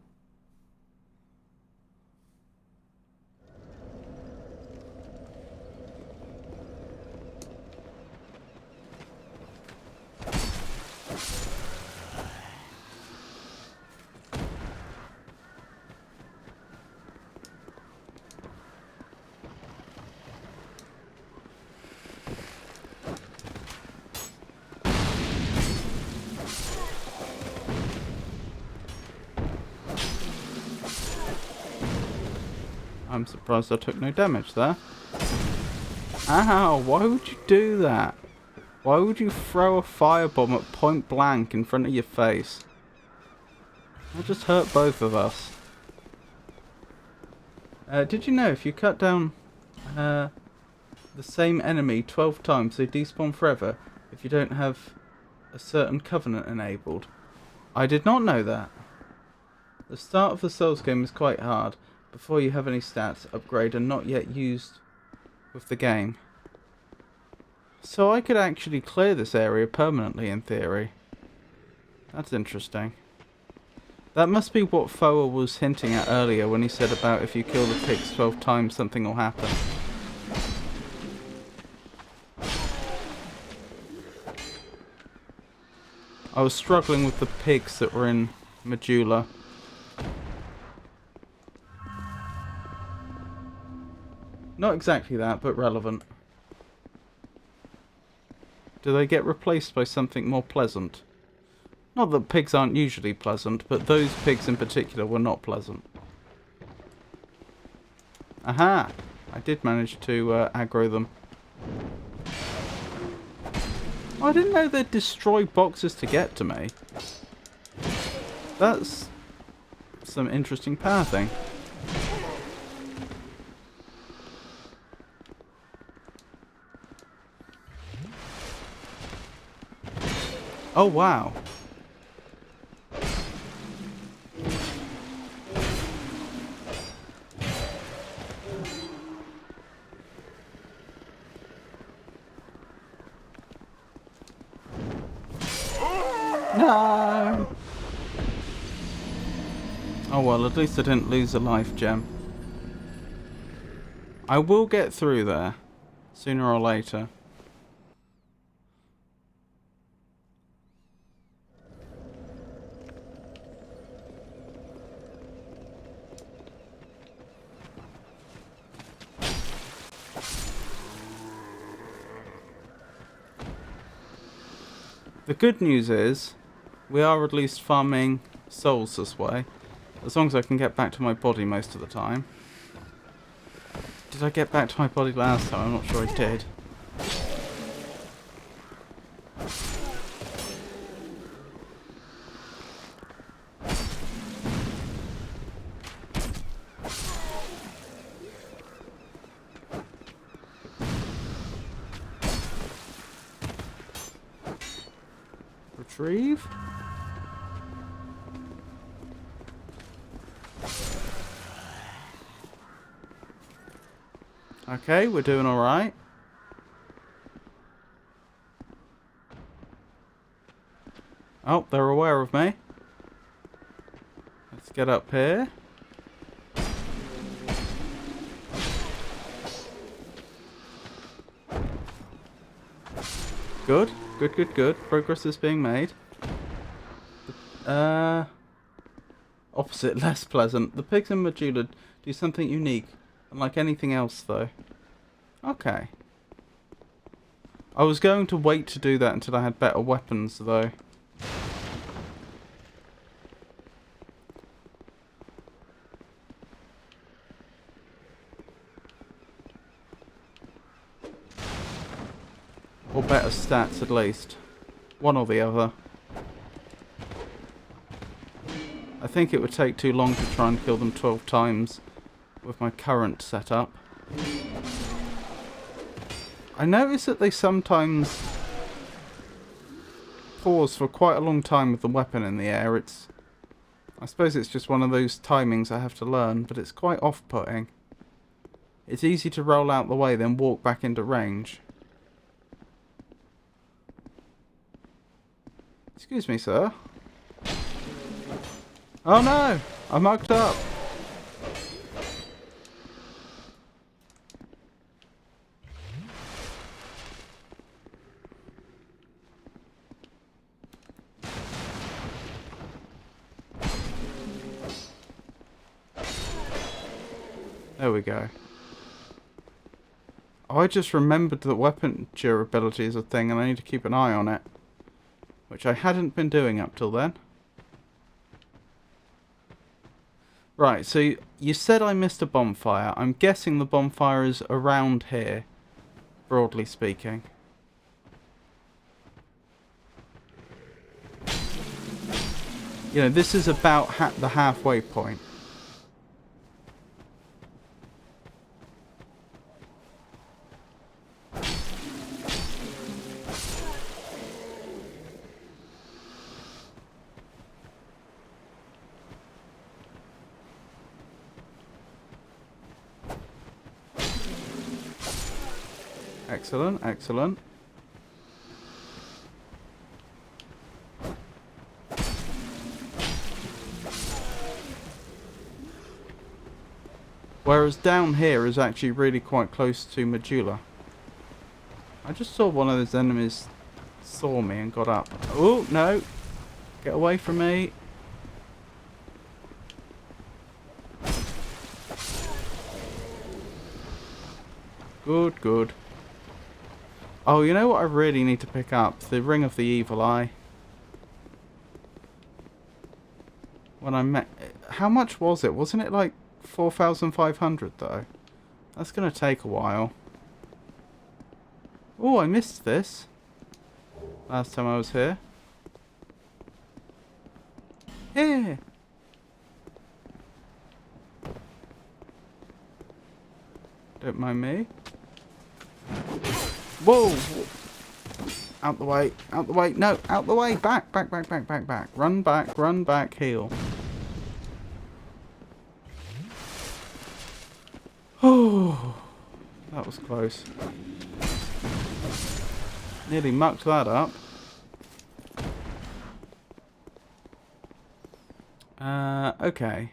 I'm surprised I took no damage there. Ow, why would you do that? Why would you throw a firebomb at point blank in front of your face? That just hurt both of us. Did you know if you cut down the same enemy 12 times, they despawn forever if you don't have a certain covenant enabled? I did not know that. The start of the Souls game is quite hard before you have any stats upgrade and not yet used with the game. So I could actually clear this area permanently in theory. That's interesting. That must be what Foa was hinting at earlier when he said about if you kill the pigs 12 times something will happen. I was struggling with the pigs that were in Majula. Not exactly that, but relevant. Do they get replaced by something more pleasant? Not that pigs aren't usually pleasant, but those pigs in particular were not pleasant. Aha! I did manage to aggro them. Oh, I didn't know they'd destroy boxes to get to me. That's some interesting pathing. Oh, wow. No! Oh well, at least I didn't lose a life gem. I will get through there, sooner or later. The good news is, we are at least farming souls this way, as long as I can get back to my body most of the time. Did I get back to my body last time? I'm not sure I did. Retrieve. Okay, we're doing alright. Oh, they're aware of me. Let's get up here. Good. Good, good, good. Progress is being made. Opposite, less pleasant. The pigs in Majula do something unique, unlike anything else, though. Okay. I was going to wait to do that until I had better weapons, though. Or better stats, at least. One or the other. I think it would take too long to try and kill them 12 times with my current setup. I notice that they sometimes pause for quite a long time with the weapon in the air. I suppose it's just one of those timings I have to learn, but it's quite off-putting. It's easy to roll out the way, then walk back into range. Excuse me, sir. Oh no! I mucked up! There we go. Oh, I just remembered that weapon durability is a thing and I need to keep an eye on it. Which I hadn't been doing up till then. Right, so you said I missed a bonfire. I'm guessing the bonfire is around here, broadly speaking. You know, this is about the halfway point. Excellent, excellent. Whereas down here is actually really quite close to Majula. I just saw one of those enemies saw me and got up. Oh, no. Get away from me. Good, good. Oh, you know what I really need to pick up? The Ring of the Evil Eye. When I met... How much was it? Wasn't it like 4,500 though? That's going to take a while. Oh, I missed this. Last time I was here. Here! Don't mind me. Whoa! Out the way, out the way, no, out the way, back, back, back, back, back, back. Run, back, heal. Oh, that was close. Nearly mucked that up. Okay.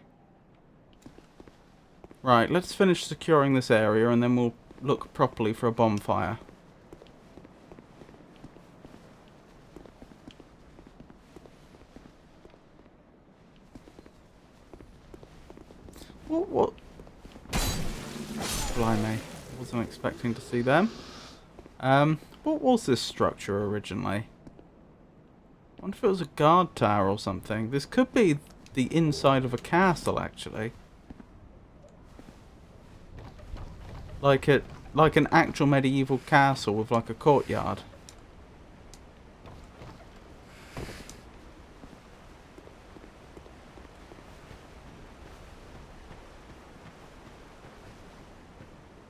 Right, let's finish securing this area and then we'll look properly for a bonfire. What? Blimey. Wasn't expecting to see them. What was this structure originally? I wonder if it was a guard tower or something. This could be the inside of a castle, actually. Like an actual medieval castle with like a courtyard.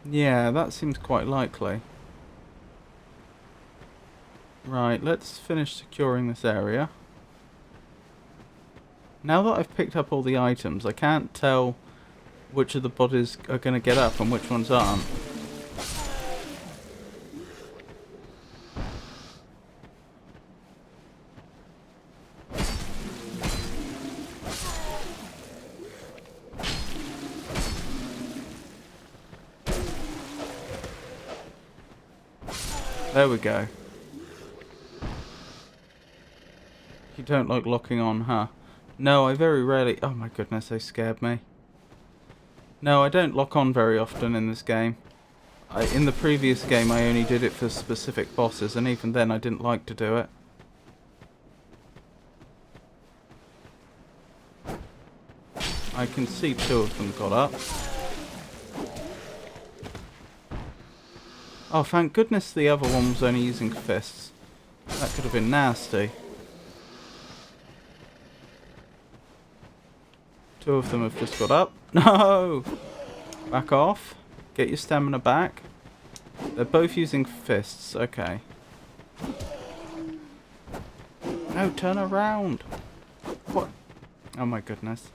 Yeah, that seems quite likely. Right, let's finish securing this area. Now that I've picked up all the items, I can't tell which of the bodies are going to get up and which ones aren't. There we go. You don't like locking on, huh? No, I very rarely... Oh my goodness, they scared me. No, I don't lock on very often in this game. In the previous game, I only did it for specific bosses, and even then I didn't like to do it. I can see two of them got up. Oh, thank goodness the other one was only using fists. That could have been nasty. Two of them have just got up. No! Back off. Get your stamina back. They're both using fists. Okay. No, turn around. What? Oh my goodness.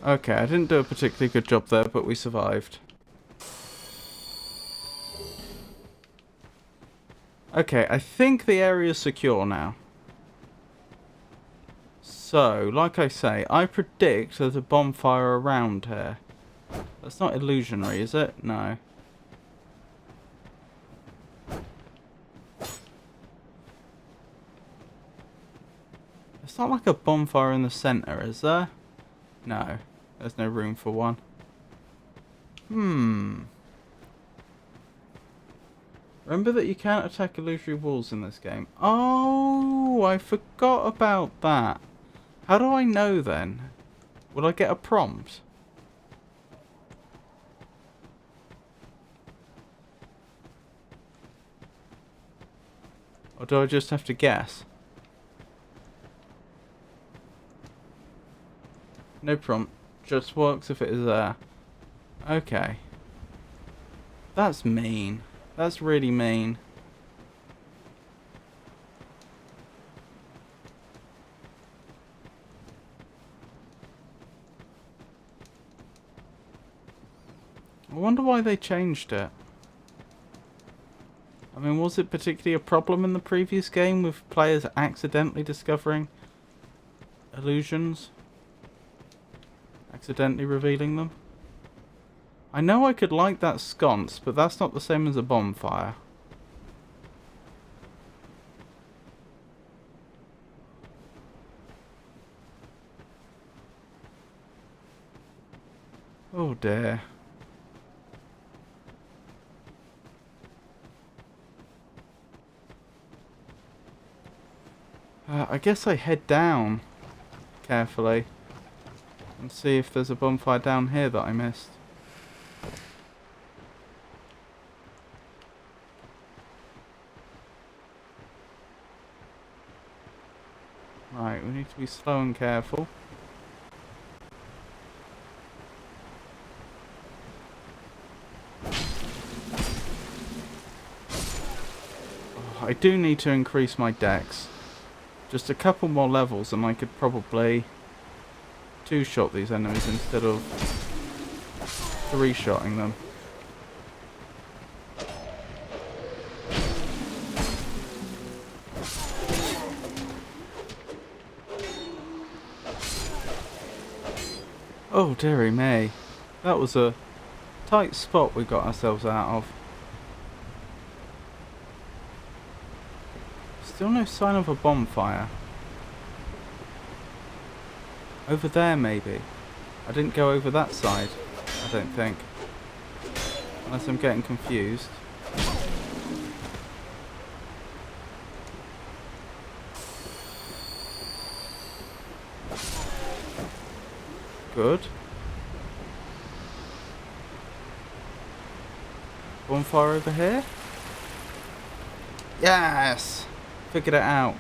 Okay, I didn't do a particularly good job there, but we survived. Okay, I think the area's secure now. So, like I say, I predict there's a bonfire around here. That's not illusionary, is it? No. It's not like a bonfire in the center, is there? No. There's no room for one. Remember that you can't attack illusory walls in this game. Oh, I forgot about that. How do I know then? Will I get a prompt? Or do I just have to guess? No prompt. Just works if it is there. Okay. That's mean. That's really mean. I wonder why they changed it. I mean, was it particularly a problem in the previous game with players accidentally discovering illusions? Accidentally revealing them? I know I could light that sconce, but that's not the same as a bonfire. Oh dear. I guess I head down carefully and see if there's a bonfire down here that I missed. Right, we need to be slow and careful. Oh, I do need to increase my dex. Just a couple more levels and I could probably two-shot these enemies instead of three-shotting them. Oh dearie me, that was a tight spot we got ourselves out of. Still no sign of a bonfire. Over there maybe. I didn't go over that side, I don't think. Unless I'm getting confused. Good. Bonfire over here? Yes! Figured it out.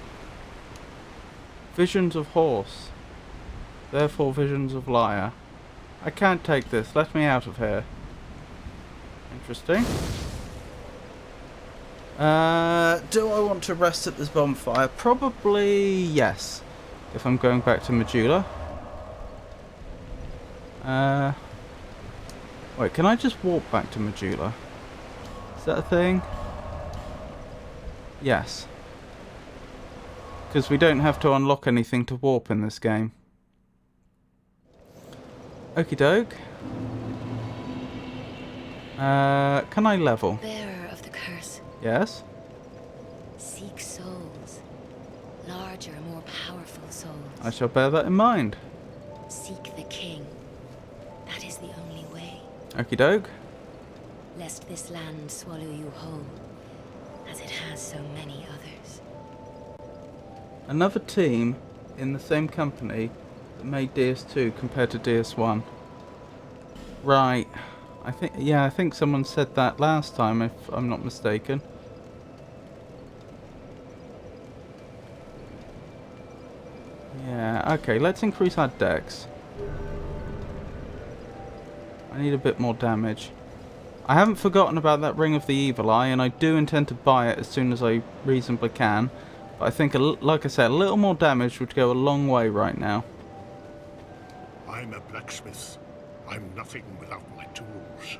Visions of horse. Therefore visions of liar. I can't take this. Let me out of here. Interesting. Do I want to rest at this bonfire? Probably yes. If I'm going back to Majula. Wait, can I just walk back to Majula? Is that a thing? Yes. Because we don't have to unlock anything to warp in this game. Okie doke. Can I level? Bearer of the curse, Yes. seek souls. Larger, more powerful souls. I shall bear that in mind. Seek the king. That is the only way. Okie doke. Lest this land swallow you whole, as it has so many others. Another team in the same company that made DS2 compared to DS1. Right. I think someone said that last time, if I'm not mistaken. Yeah, okay, let's increase our dex. I need a bit more damage. I haven't forgotten about that Ring of the Evil Eye, and I do intend to buy it as soon as I reasonably can. But I think, like I said, a little more damage would go a long way right now. I'm a blacksmith. I'm nothing without my tools.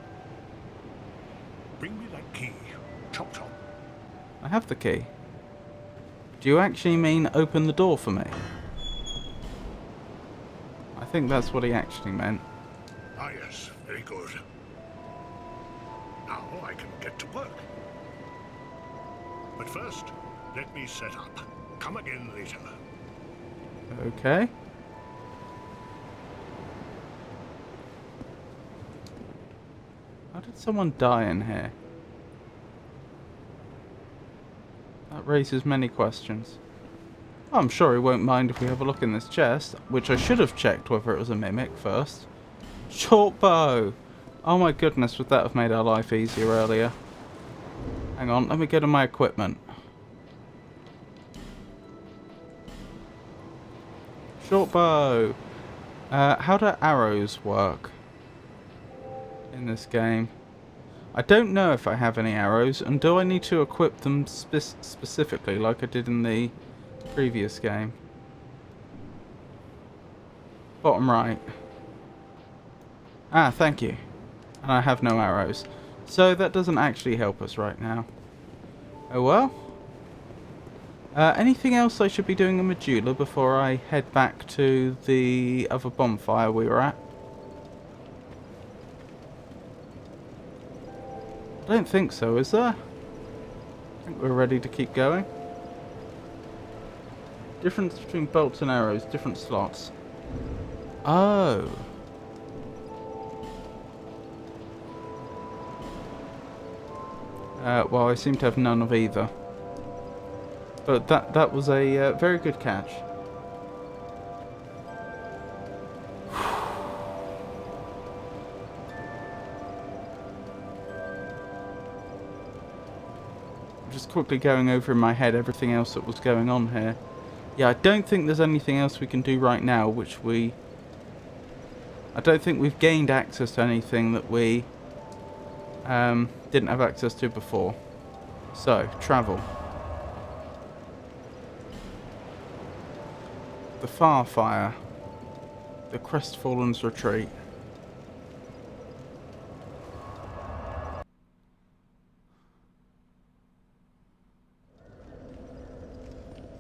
Bring me that key. Chop chop. I have the key. Do you actually mean open the door for me? I think that's what he actually meant. Ah yes, very good. Now I can get to work. But first, let me set up. Come again later. Okay. How did someone die in here? That raises many questions. I'm sure he won't mind if we have a look in this chest, which I should have checked whether it was a mimic first. Short bow! Oh my goodness, would that have made our life easier earlier? Hang on, let me go to my equipment. Short bow! How do arrows work in this game? I don't know if I have any arrows, and do I need to equip them specifically like I did in the previous game? Bottom right. Ah, thank you. And I have no arrows. So that doesn't actually help us right now. Oh well. Anything else I should be doing in Majula before I head back to the other bonfire we were at? I don't think so, is there? I think we're ready to keep going. Difference between bolts and arrows, different slots. Oh. Well, I seem to have none of either. But that was a very good catch. Just quickly going over in my head everything else that was going on here. Yeah, I don't think there's anything else we can do right now, I don't think we've gained access to anything that we didn't have access to before. So, travel. The Farfire. The Crestfallen's Retreat.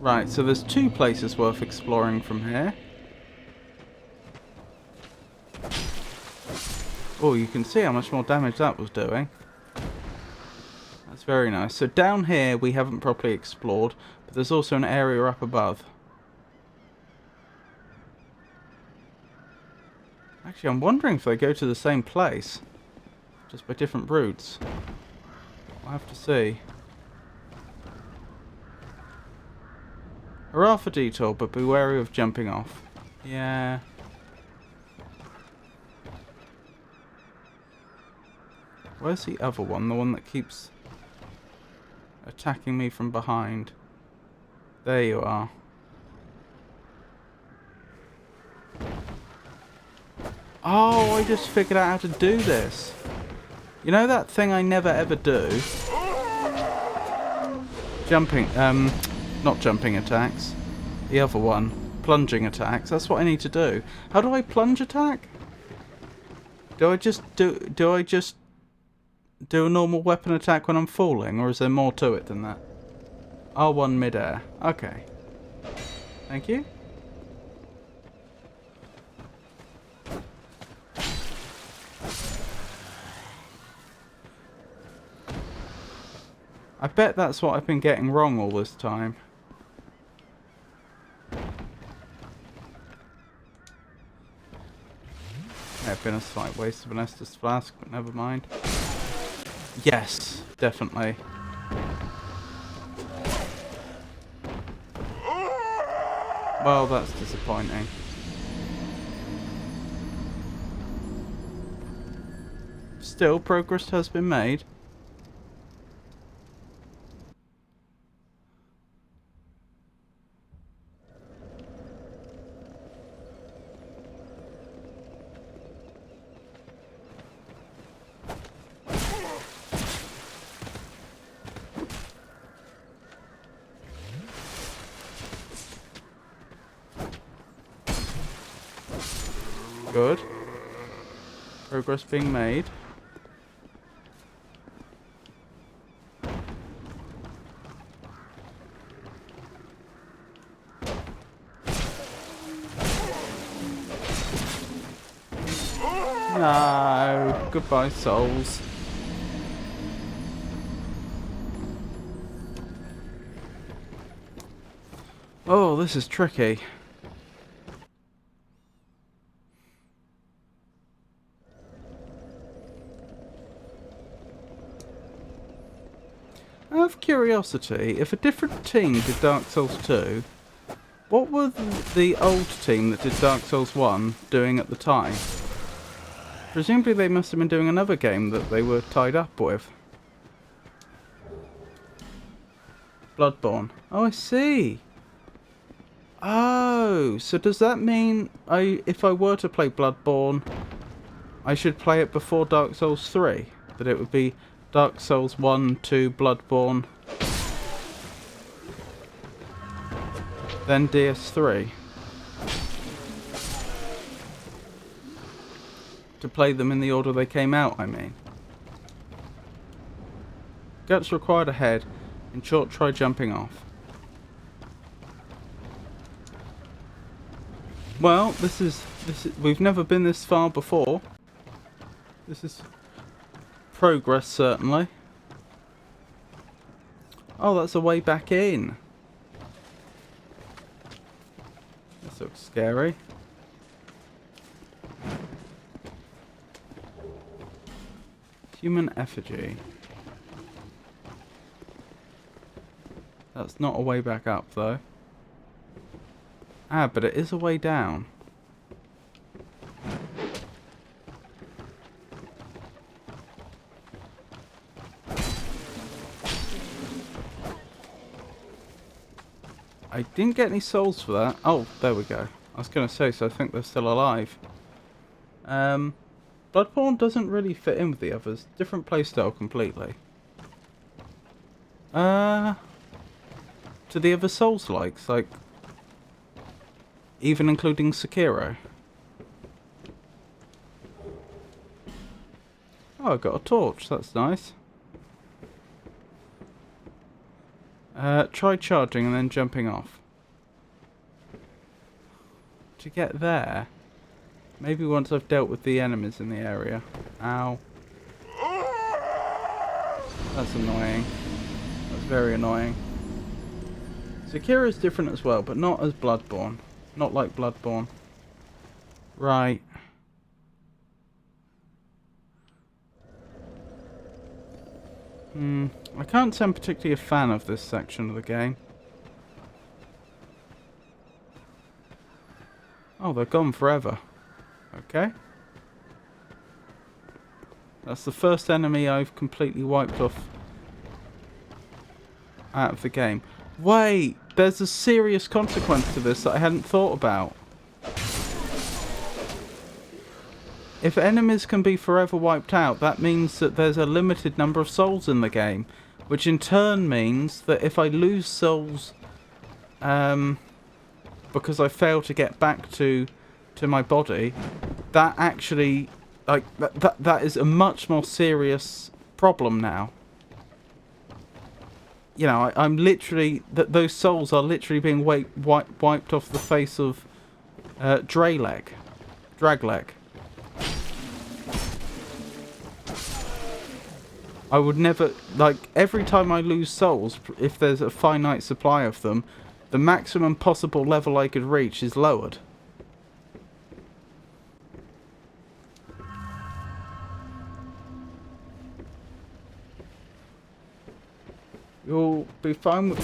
Right, so there's two places worth exploring from here. Oh, you can see how much more damage that was doing. That's very nice. So down here we haven't properly explored, but there's also an area up above. Actually, I'm wondering if they go to the same place, just by different routes. We'll have to see. Hurrah for detour, but be wary of jumping off. Yeah. Where's the other one? The one that keeps attacking me from behind. There you are. Oh, I just figured out how to do this. You know that thing I never ever do? Jumping, not jumping attacks. The other one. Plunging attacks. That's what I need to do. How do I plunge attack? Do I just do a normal weapon attack when I'm falling, or is there more to it than that? R1 midair. Okay. Thank you. I bet that's what I've been getting wrong all this time. May have been a slight waste of an Estus flask, but never mind. Yes, definitely. Well, that's disappointing. Still, progress has been made. Good. Progress being made. No. Goodbye, souls. Oh, this is tricky. Out of curiosity, if a different team did Dark Souls 2, what were the old team that did Dark Souls 1 doing at the time? Presumably they must have been doing another game that they were tied up with. Bloodborne. Oh, I see. Oh, so does that mean if I were to play Bloodborne, I should play it before Dark Souls 3? That it would be Dark Souls 1, 2, Bloodborne, then DS3. To play them in the order they came out, I mean. Guts required a head. In short, try jumping off. Well, this is we've never been this far before. This is progress, certainly. Oh, that's a way back in. This looks scary. Human effigy. That's not a way back up, though. Ah, but it is a way down. I didn't get any souls for that. Oh, there we go. I was going to say, so I think they're still alive. Bloodborne doesn't really fit in with the others. Different playstyle completely. To the other Souls-likes, like, even including Sekiro. Oh, I got a torch. That's nice. Try charging and then jumping off. To get there, maybe once I've dealt with the enemies in the area. Ow. That's annoying. That's very annoying. Sekiro is different as well, but not as Bloodborne. Not like Bloodborne. Right. I can't say I'm particularly a fan of this section of the game. Oh, they're gone forever. Okay. That's the first enemy I've completely wiped off out of the game. Wait, there's a serious consequence to this that I hadn't thought about. If enemies can be forever wiped out, that means that there's a limited number of souls in the game, which in turn means that if I lose souls because I fail to get back to my body, that actually, like, that is a much more serious problem now. You know, I'm literally, those souls are literally being wiped off the face of Dragleg. I would never, like, every time I lose souls, if there's a finite supply of them, the maximum possible level I could reach is lowered. You'll be fine with...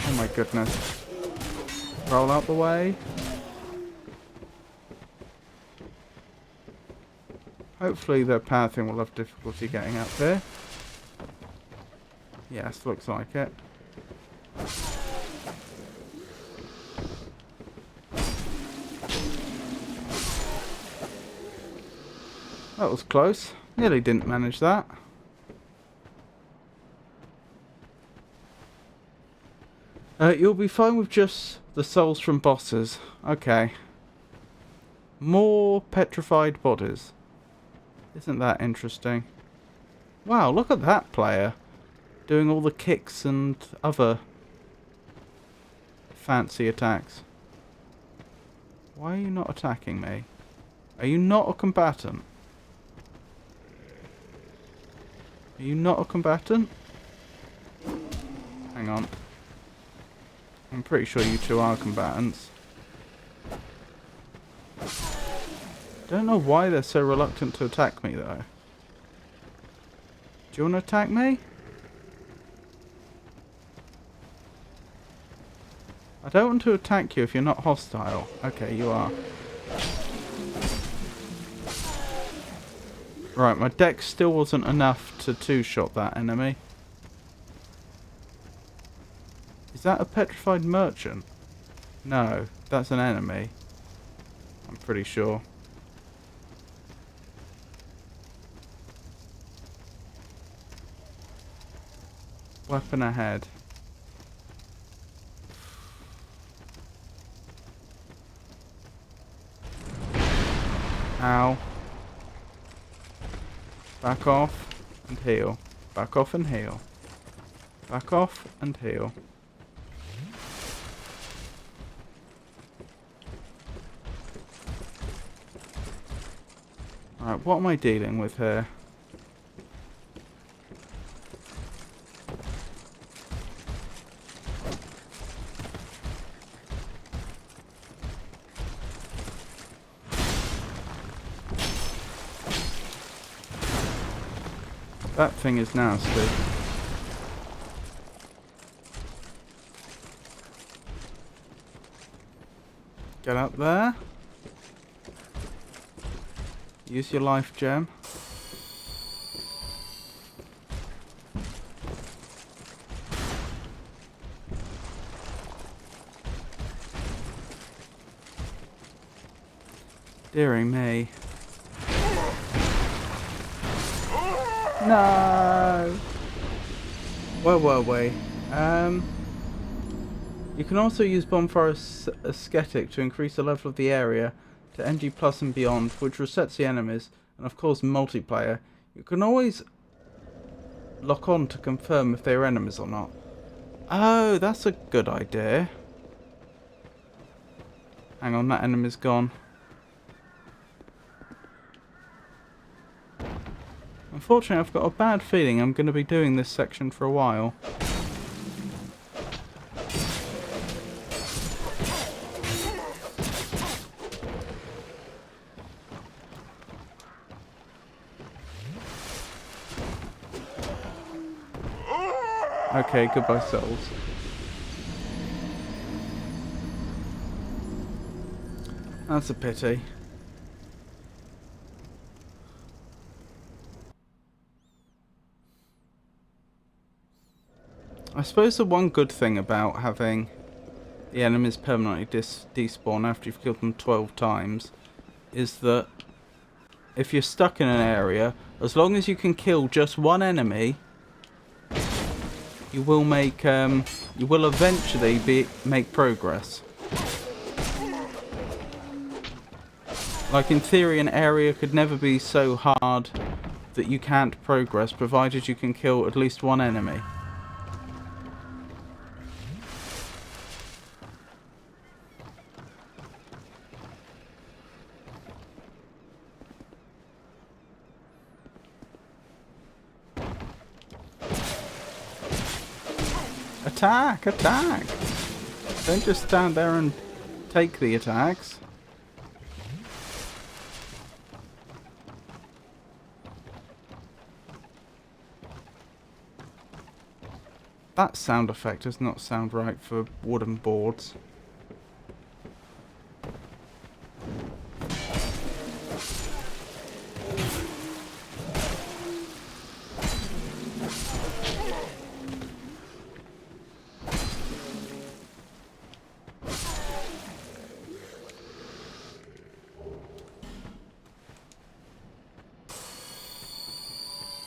Oh my goodness. Roll out the way. Hopefully the power thing will have difficulty getting up there. Yes, looks like it. That was close. Nearly didn't manage that. You'll be fine with just the souls from bosses. Okay. More petrified bodies. Isn't that interesting? Wow, look at that player. Doing all the kicks and other fancy attacks. Why are you not attacking me? Are you not a combatant? Are you not a combatant? Hang on. I'm pretty sure you two are combatants. Don't know why they're so reluctant to attack me, though. Do you want to attack me? I don't want to attack you if you're not hostile. Okay, you are. Right, my dex still wasn't enough to two-shot that enemy. Is that a petrified merchant? No, that's an enemy. I'm pretty sure. Weapon ahead. Ow. Back off and heal. Back off and heal. Back off and heal. Alright, what am I dealing with here? That thing is nasty. Get up there. Use your life gem. Dearing me. No! Where were we? You can also use Bonfire Ascetic to increase the level of the area to NG plus and beyond, which resets the enemies, and of course multiplayer. You can always lock on to confirm if they are enemies or not. Oh, that's a good idea. Hang on, that enemy's gone. Unfortunately, I've got a bad feeling I'm going to be doing this section for a while. Okay, goodbye souls. That's a pity. I suppose the one good thing about having the enemies permanently despawn after you've killed them 12 times is that if you're stuck in an area, as long as you can kill just one enemy, you will eventually make progress. Like in theory, an area could never be so hard that you can't progress, provided you can kill at least one enemy. Attack! Attack! Don't just stand there and take the attacks. That sound effect does not sound right for wooden boards.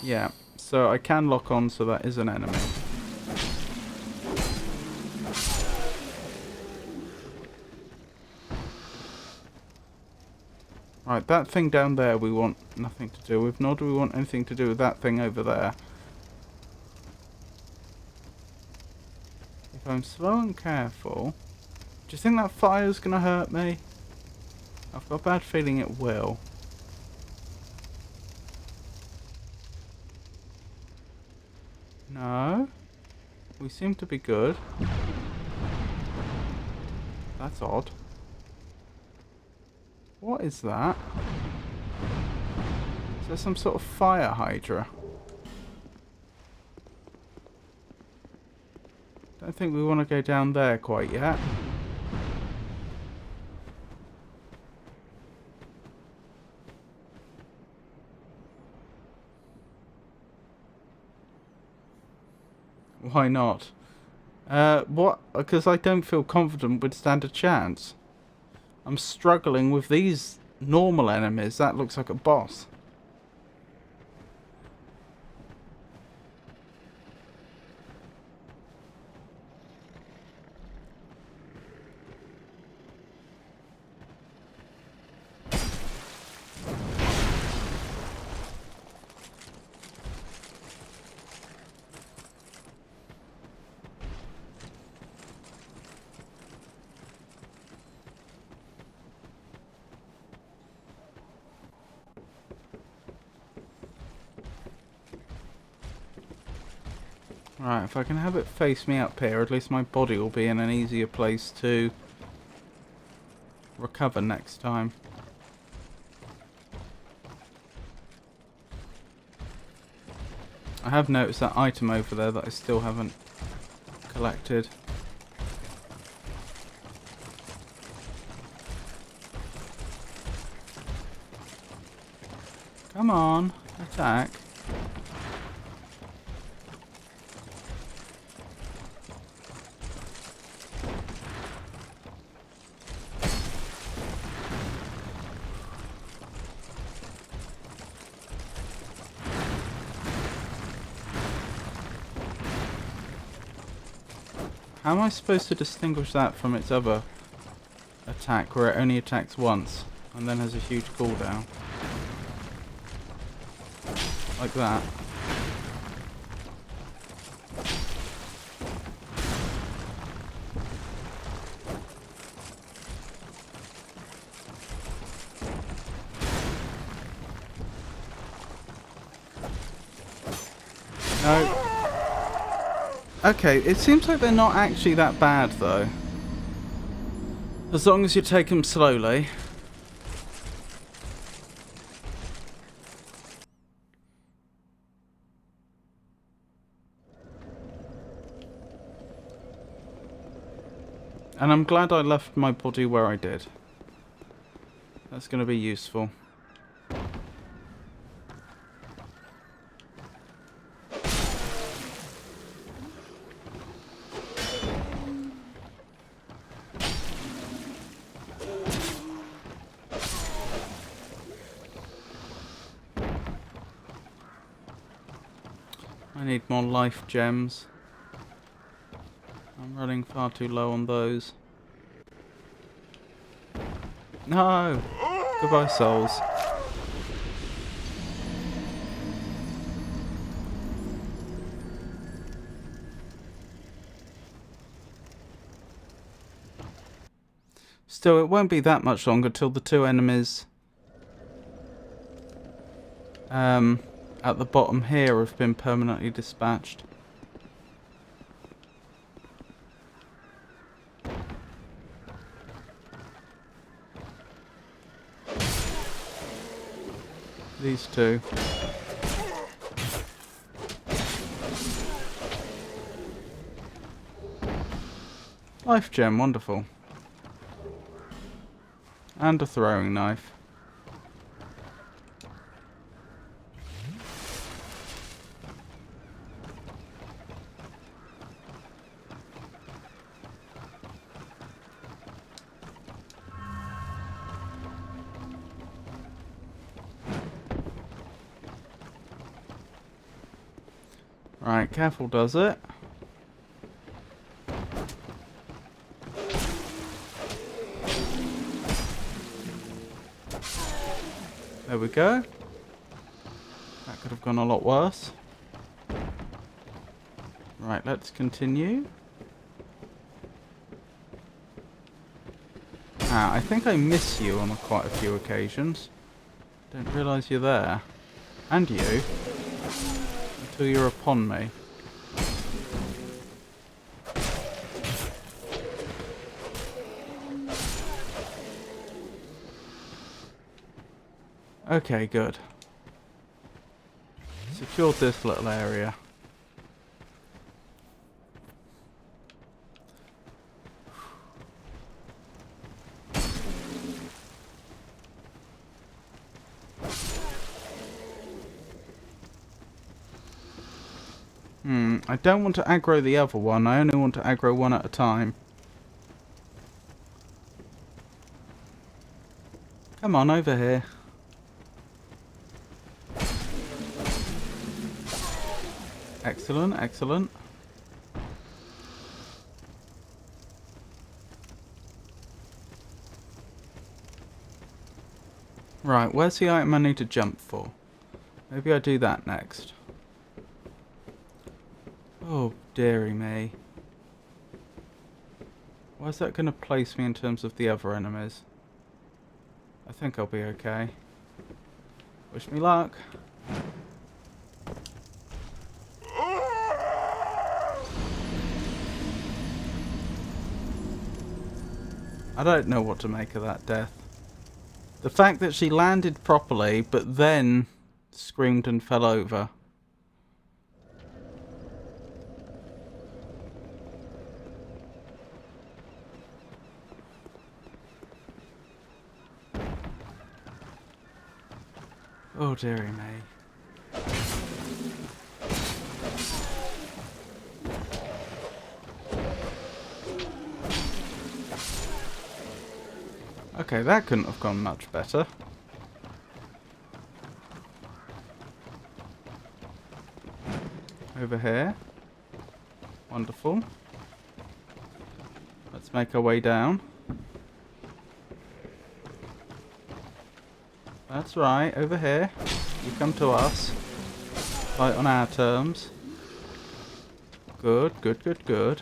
Yeah, so I can lock on, so that is an enemy. Right, that thing down there we want nothing to do with, nor do we want anything to do with that thing over there. If I'm slow and careful... Do you think that fire's gonna hurt me? I've got a bad feeling it will. No. We seem to be good. That's odd. What is that? Is there some sort of fire hydra? Don't think we want to go down there quite yet. Why not? What? Because I don't feel confident we'd stand a chance. I'm struggling with these normal enemies. That looks like a boss. Right, if I can have it face me up here, at least my body will be in an easier place to recover next time. I have noticed that item over there that I still haven't collected. Come on, attack. How am I supposed to distinguish that from its other attack, where it only attacks once and then has a huge cooldown? Like that. No. Okay, it seems like they're not actually that bad though. As long as you take them slowly. And I'm glad I left my body where I did. That's going to be useful. I need more life gems. I'm running far too low on those. No! Goodbye, souls. Still, it won't be that much longer till the two enemies at the bottom here have been permanently dispatched. These two. Life gem, wonderful. And a throwing knife. Right, careful does it. There we go. That could have gone a lot worse. Right, let's continue. Ah, I think I miss you on quite a few occasions. Don't realise you're there. And you. Until you're upon me. Okay, good. secured this little area. I don't want to aggro the other one. I only want to aggro one at a time. Come on, over here. Excellent, excellent. Right, where's the item I need to jump for? Maybe I do that next. Oh, dearie me. Where's that going to place me in terms of the other enemies? I think I'll be okay. Wish me luck. I don't know what to make of that death. The fact that she landed properly, but then screamed and fell over. Oh, dearie me. Okay, that couldn't have gone much better. Over here. Wonderful. Let's make our way down. That's right, over here. You come to us. Fight on our terms. Good, good, good, good.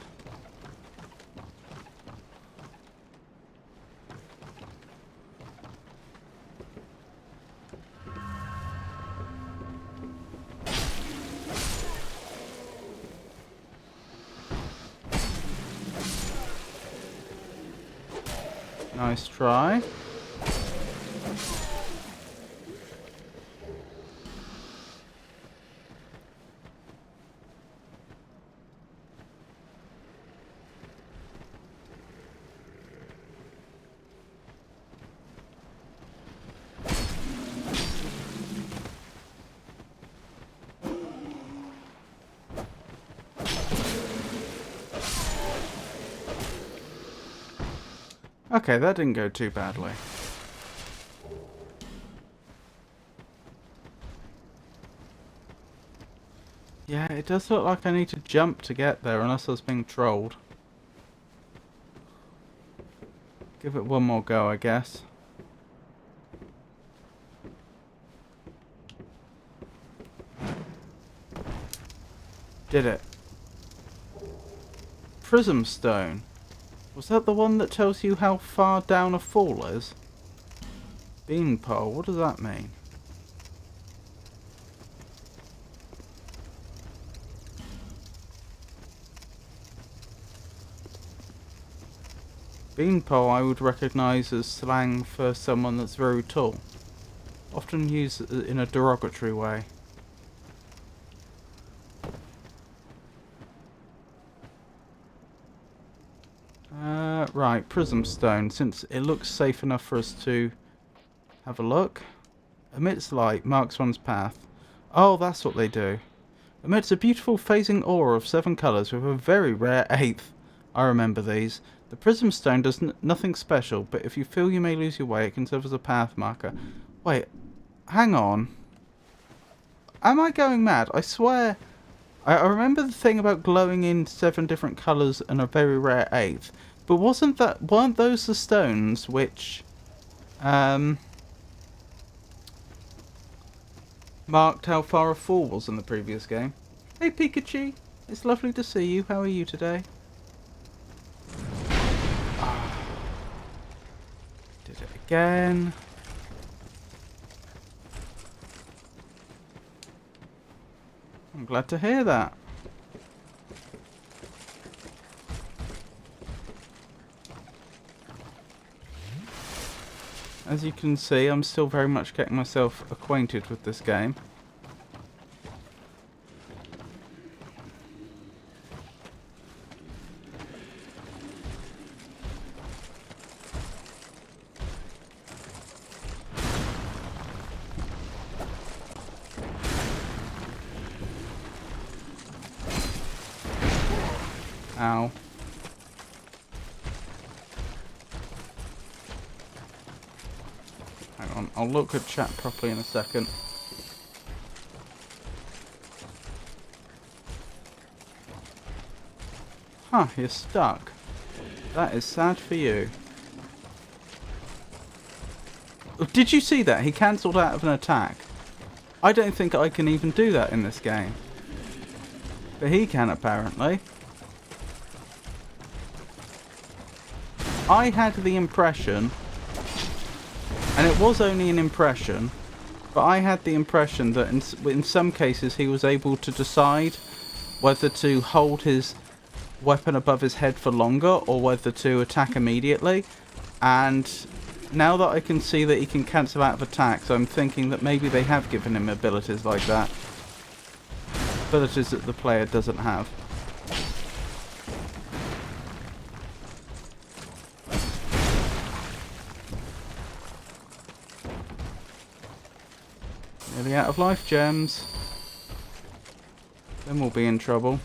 Nice try. Okay, that didn't go too badly. Yeah, it does look like I need to jump to get there, unless I was being trolled. Give it one more go, I guess. Did it. Prism stone. Was that the one that tells you how far down a fall is? Beanpole, what does that mean? Beanpole I would recognise as slang for someone that's very tall. Often used in a derogatory way. Right, Prism Stone, since it looks safe enough for us to have a look. Emits light, marks one's path. Oh, that's what they do. Emits a beautiful phasing aura of 7 colours with a very rare 8th. I remember these. The Prism Stone does nothing special, but if you feel you may lose your way, it can serve as a path marker. Wait, hang on. Am I going mad? I swear, I remember the thing about glowing in 7 different colours and a very rare 8th. But weren't those the stones which marked how far a fall was in the previous game? Hey Pikachu, it's lovely to see you. How are you today? Did it again. I'm glad to hear that. As you can see, I'm still very much getting myself acquainted with this game. Ow. Hang on, I'll look at chat properly in a second. Huh, you're stuck. That is sad for you. Did you see that? He cancelled out of an attack. I don't think I can even do that in this game. But he can, apparently. I had the impression, and it was only an impression, but I had the impression that in some cases he was able to decide whether to hold his weapon above his head for longer or whether to attack immediately. And now that I can see that he can cancel out of attacks, I'm thinking that maybe they have given him abilities like that. Abilities that the player doesn't have. Nearly out of life gems. Then we'll be in trouble.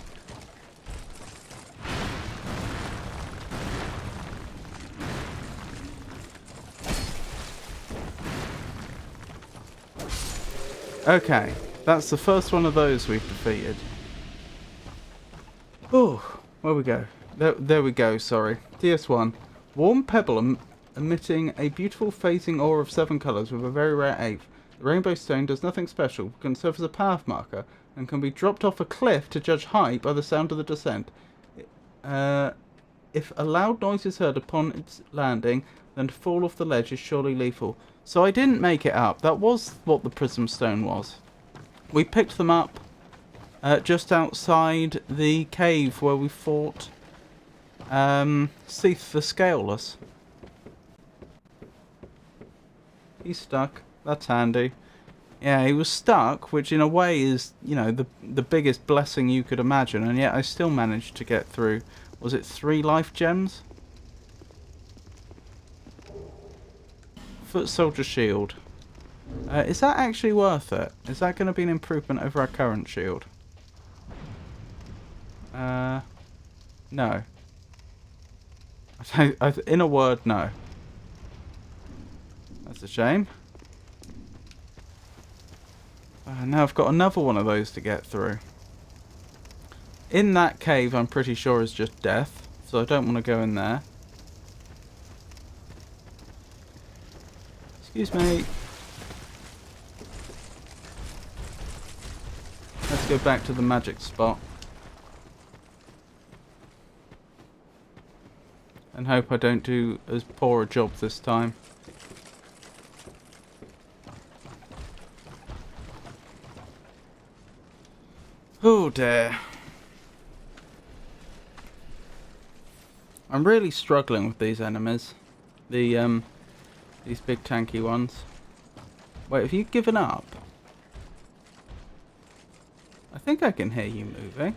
Okay, that's the first one of those we've defeated. Oh, where we go? There we go, sorry. DS1. Warm pebble emitting a beautiful phasing aura of 7 colours with a very rare eighth. The rainbow stone does nothing special, can serve as a path marker, and can be dropped off a cliff to judge height by the sound of the descent. If a loud noise is heard upon its landing, then to fall off the ledge is surely lethal. So I didn't make it up. That was what the prism stone was. We picked them up just outside the cave where we fought Seath the Scaleless. He's stuck. That's handy. Yeah, he was stuck, which in a way is, you know, the biggest blessing you could imagine, and yet I still managed to get through. Was it 3 life gems? Foot soldier shield. Is that actually worth it? Is that going to be an improvement over our current shield? No. In a word, no. That's a shame. Now I've got another one of those to get through. In that cave, I'm pretty sure is just death, so I don't want to go in there. Excuse me. Let's go back to the magic spot. And hope I don't do as poor a job this time. Oh dear. I'm really struggling with these enemies. These big tanky ones. Wait, have you given up? I think I can hear you moving.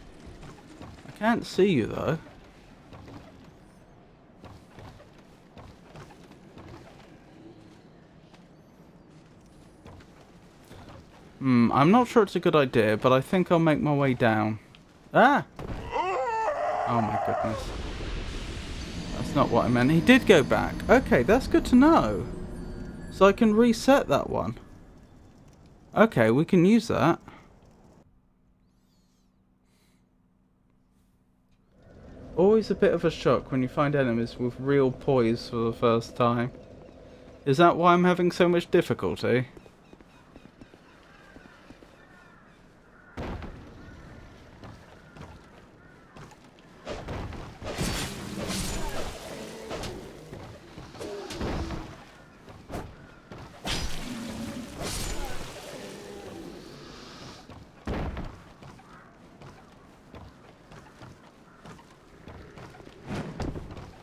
I can't see you though. I'm not sure it's a good idea, but I think I'll make my way down. Ah! Oh my goodness. That's not what I meant. He did go back. Okay, that's good to know. So I can reset that one. Okay, we can use that. Always a bit of a shock when you find enemies with real poise for the first time. Is that why I'm having so much difficulty?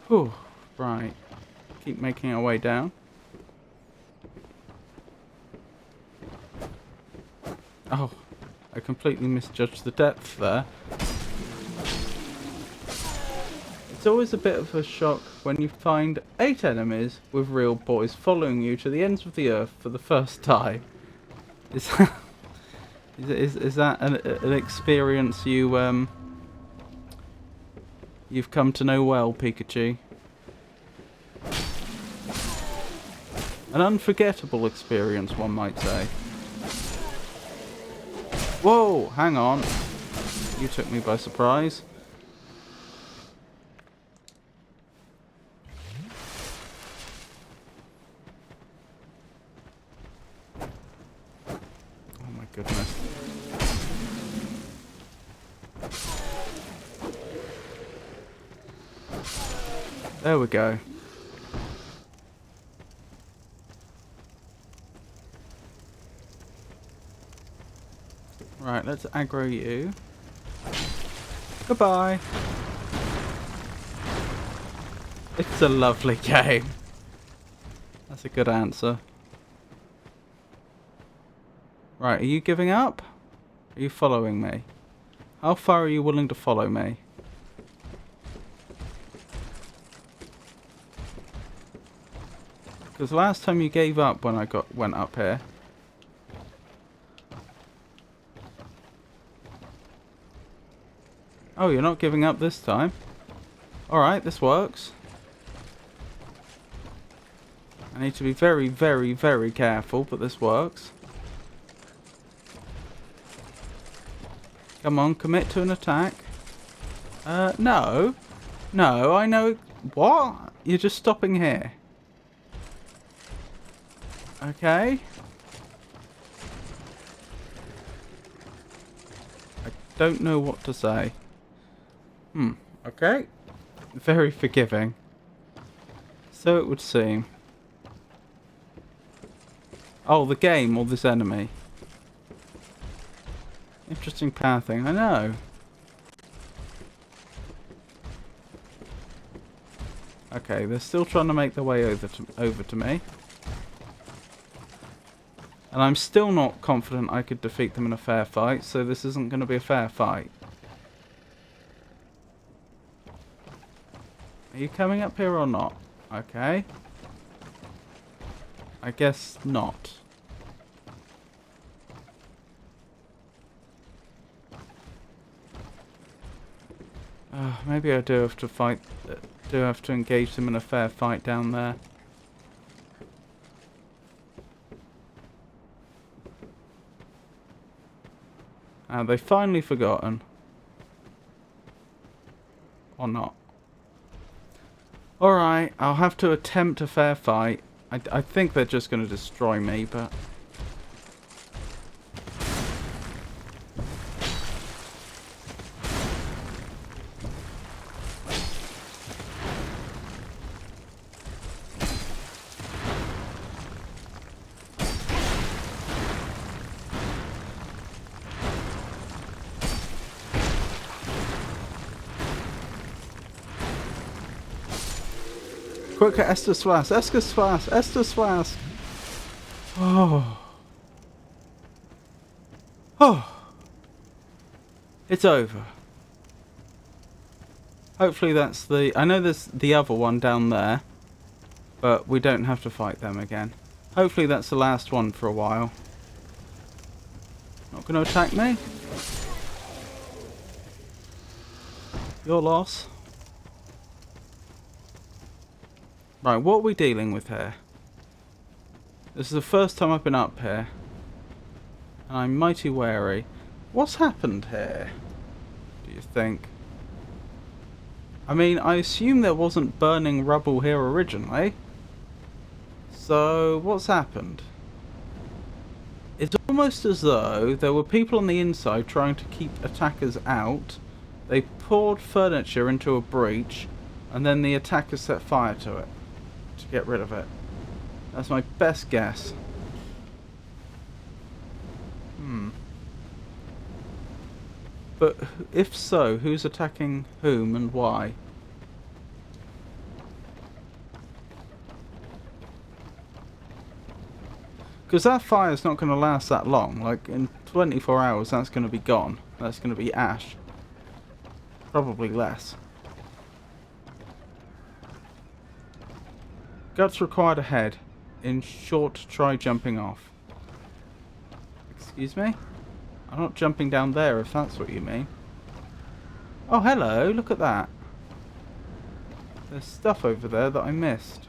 Whew, right. Keep making our way down. Oh, I completely misjudged the depth there. It's always a bit of a shock when you find 8 enemies with real poise following you to the ends of the earth for the first time. Is that an experience you you've come to know well, Pikachu. An unforgettable experience, one might say. Whoa, hang on. You took me by surprise. Oh my goodness. There we go. Right, let's aggro you. Goodbye. It's a lovely game. That's a good answer. Right, are you giving up? Are you following me? How far are you willing to follow me? Because last time you gave up when I went up here. Oh, you're not giving up this time. Alright, this works. I need to be very, very, very careful, but this works. Come on, commit to an attack. No. No, I know... What? You're just stopping here. Okay. I don't know what to say. Okay. Very forgiving. So it would seem. Oh, the game or this enemy? Interesting pathing, I know. Okay, they're still trying to make their way over to me. And I'm still not confident I could defeat them in a fair fight, so this isn't going to be a fair fight. Are you coming up here or not? Okay. I guess not. Maybe I do have to fight. Do have to engage them in a fair fight down there. They've finally forgotten. Or not. Alright, I'll have to attempt a fair fight. I think they're just going to destroy me, but... Quicker, Esther Swass, Esther Swass, Esther Swass. Oh. Oh. It's over. Hopefully that's the... I know there's the other one down there, but we don't have to fight them again. Hopefully that's the last one for a while. Not going to attack me? Your loss. Right, what are we dealing with here? This is the first time I've been up here. And I'm mighty wary. What's happened here, do you think? I mean, I assume there wasn't burning rubble here originally. So, what's happened? It's almost as though there were people on the inside trying to keep attackers out. They poured furniture into a breach, and then the attackers set fire to it to get rid of it. That's my best guess. But if so, who's attacking whom and why? Because that fire's not going to last that long. Like, in 24 hours, that's going to be gone. That's going to be ash. Probably less. Guts required ahead. In short, try jumping off. Excuse me? I'm not jumping down there if that's what you mean. Oh, hello. Look at that. There's stuff over there that I missed.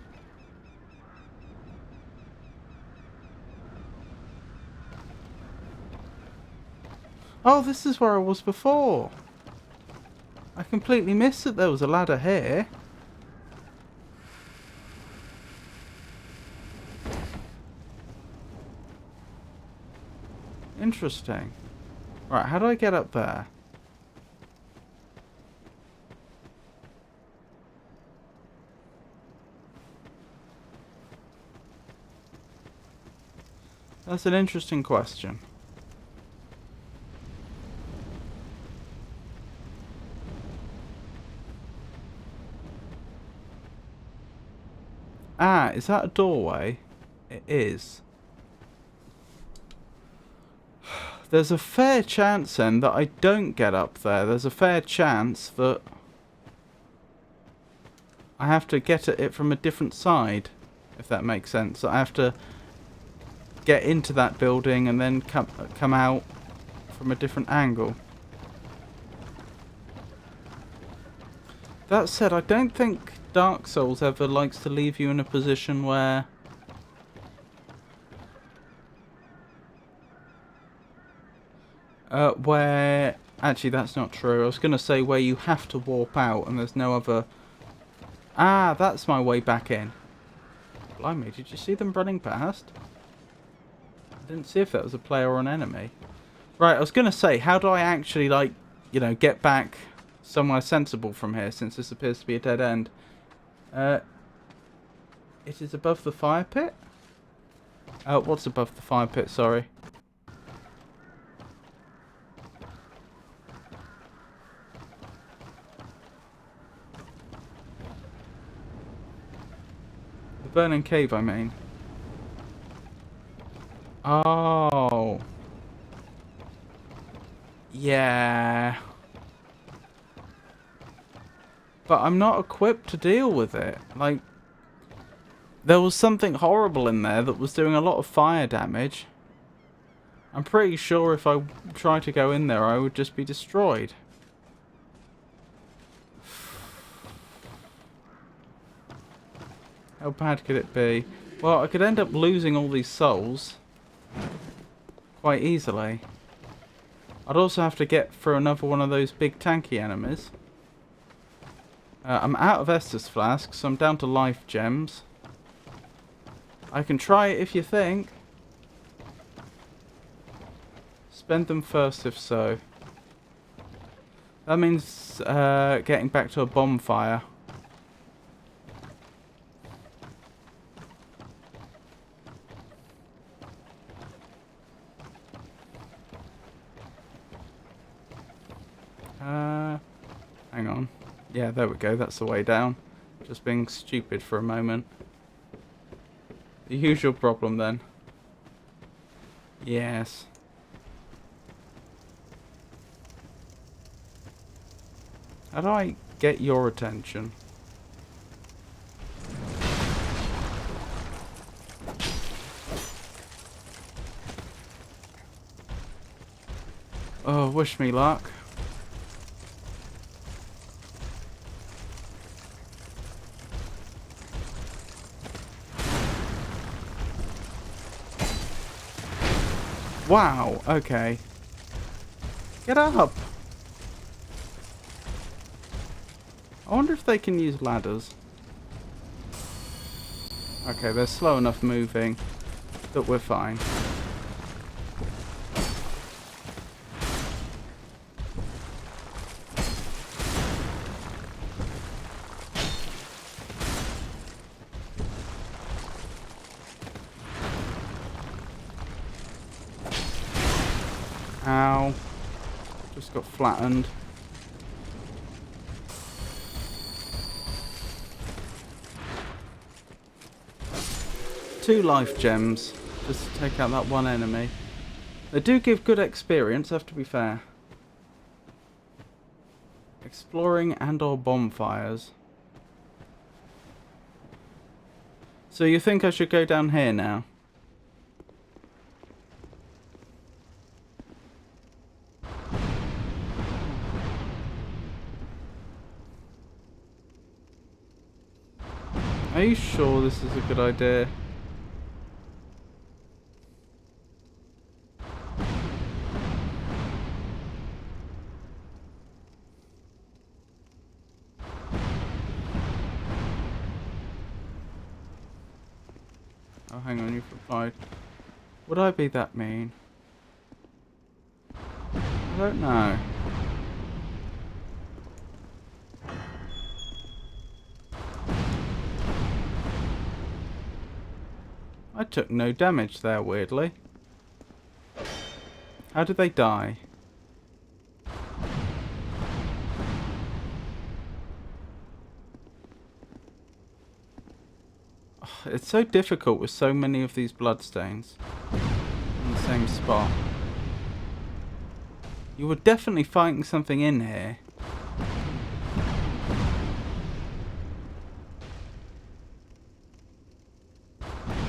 Oh, this is where I was before. I completely missed that there was a ladder here. Interesting. Right, how do I get up there? That's an interesting question. Ah, is that a doorway? It is. There's a fair chance then that I don't get up there. There's a fair chance that I have to get at it from a different side, if that makes sense. I have to get into that building and then come out from a different angle. That said, I don't think Dark Souls ever likes to leave you in a position where actually that's not true. I was going to say where you have to warp out and there's no other. Ah, that's my way back in. Blimey, did you see them running past? I didn't see if that was a player or an enemy. Right, I was going to say, how do I actually, like, you know, get back somewhere sensible from here, since this appears to be a dead end? It is above the fire pit? What's above the fire pit, sorry? The burning cave, I mean. Oh. Yeah. But I'm not equipped to deal with it. Like, there was something horrible in there that was doing a lot of fire damage. I'm pretty sure if I tried to go in there, I would just be destroyed. How bad could it be? Well, I could end up losing all these souls quite easily. I'd also have to get through another one of those big tanky enemies. I'm out of Estus flasks, so I'm down to life gems. I can try it if you think. Spend them first if so. That means getting back to a bonfire. Hang on. Yeah, there we go. That's the way down. Just being stupid for a moment. The usual problem then. Yes. How do I get your attention? Oh, wish me luck. Wow, okay. Get up! I wonder if they can use ladders. Okay, they're slow enough moving that we're fine. Ow. Just got flattened. Two life gems, just to take out that one enemy. They do give good experience, have to be fair. Exploring and or bonfires. So you think I should go down here now? Are you sure this is a good idea? Oh, hang on, you've replied. Would I be that mean? I don't know. I took no damage there, weirdly. How did they die? It's so difficult with so many of these bloodstains in the same spot. You were definitely fighting something in here.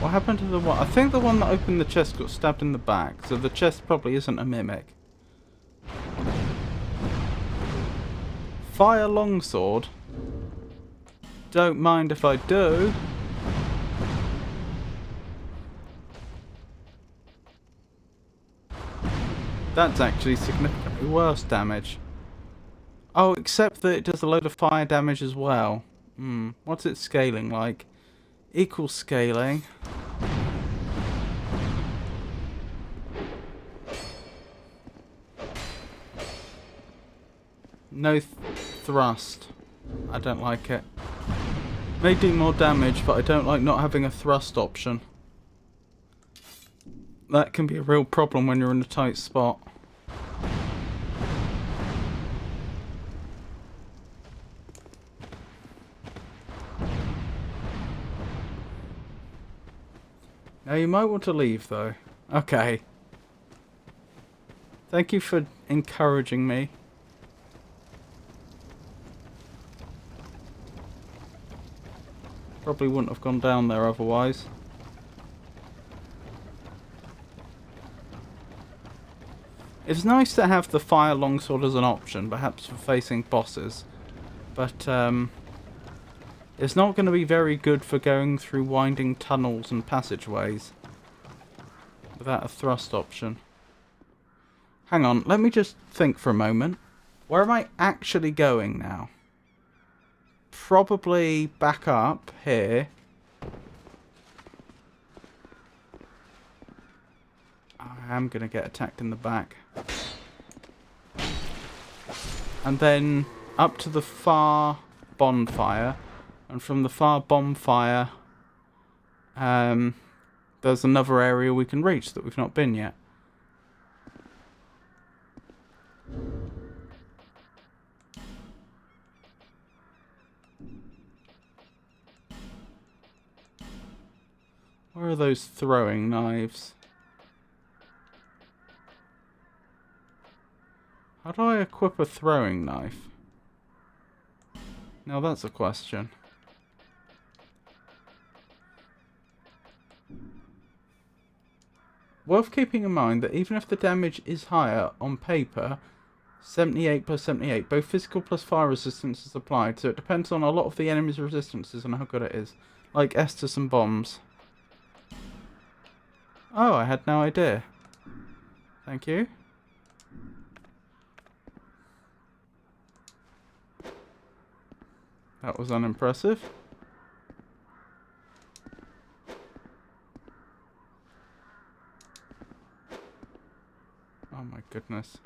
What happened to the one? I think the one that opened the chest got stabbed in the back, so the chest probably isn't a mimic. Fire longsword? Don't mind if I do. That's actually significantly worse damage. Oh, except that it does a load of fire damage as well. What's its scaling like? Equal scaling. No thrust. I don't like it. May do more damage, but I don't like not having a thrust option. That can be a real problem when you're in a tight spot. Now you might want to leave though. Okay. Thank you for encouraging me. Probably wouldn't have gone down there otherwise. It's nice to have the fire longsword as an option, perhaps for facing bosses. But it's not going to be very good for going through winding tunnels and passageways without a thrust option. Hang on, let me just think for a moment. Where am I actually going now? Probably back up here. I am going to get attacked in the back. And then up to the far bonfire. And from the far bonfire, there's another area we can reach that we've not been yet. Where are those throwing knives? How do I equip a throwing knife? Now that's a question. Worth keeping in mind that even if the damage is higher on paper, 78 plus 78, both physical plus fire resistance is applied, so it depends on a lot of the enemy's resistances and how good it is. Like Estus and bombs. Oh, I had no idea. Thank you. That was unimpressive. Oh my goodness.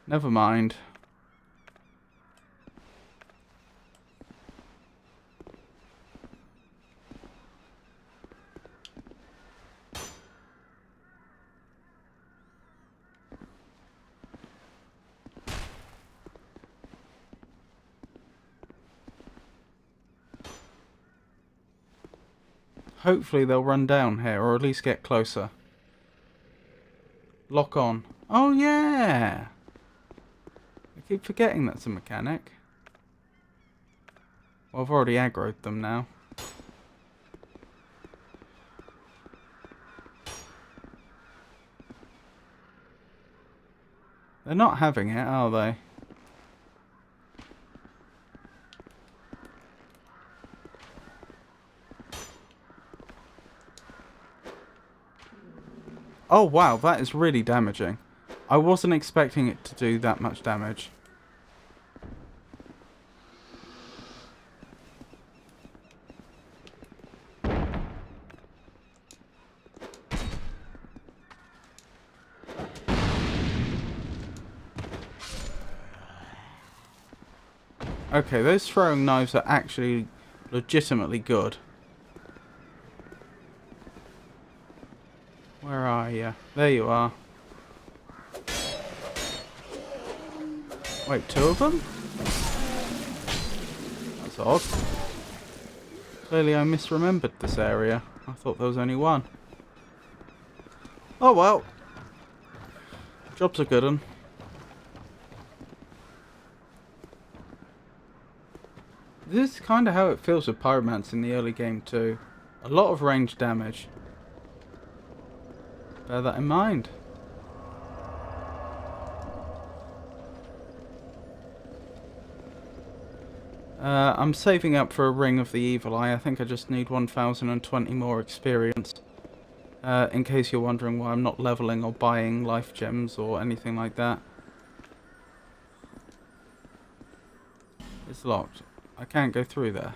Never mind. Hopefully they'll run down here, or at least get closer. Lock on. Oh yeah! I keep forgetting that's a mechanic. Well, I've already aggroed them now. They're not having it, are they? Oh wow, that is really damaging. I wasn't expecting it to do that much damage. Okay, those throwing knives are actually legitimately good. Where are you? There you are. Wait, 2 of them? That's odd. Clearly I misremembered this area. I thought there was only 1. Oh well. Job's a good one. This is kind of how it feels with Pyromancer in the early game too. A lot of range damage. Bear that in mind. I'm saving up for a Ring of the Evil Eye. I think I just need 1020 more experience. In case you're wondering why I'm not leveling or buying life gems or anything like that. It's locked. I can't go through there.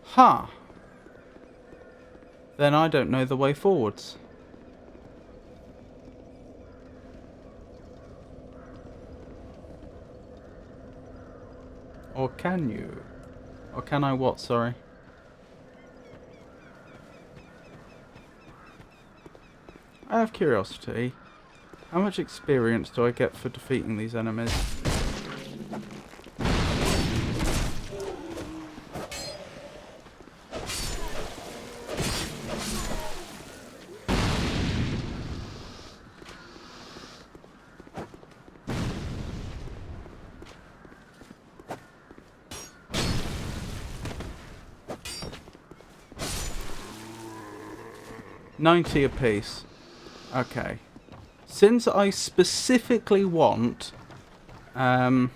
Huh. Then I don't know the way forwards. Or can you? Or can I what, sorry? I have curiosity. How much experience do I get for defeating these enemies? $90 apiece. Okay. Since I specifically want since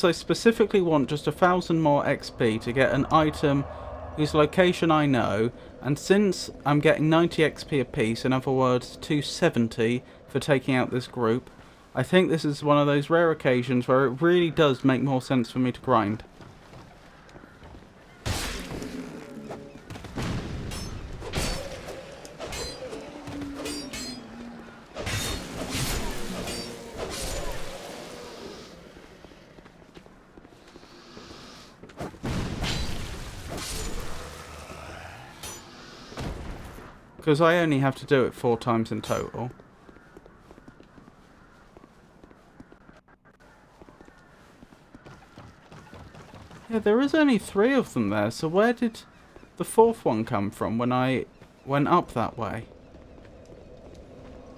I specifically want just 1,000 more XP to get an item whose location I know, and since I'm getting 90 XP apiece, in other words 270 for taking out this group, I think this is one of those rare occasions where it really does make more sense for me to grind. Because I only have to do it 4 times in total. Yeah, there is only 3 of them there, so where did the 4th one come from when I went up that way?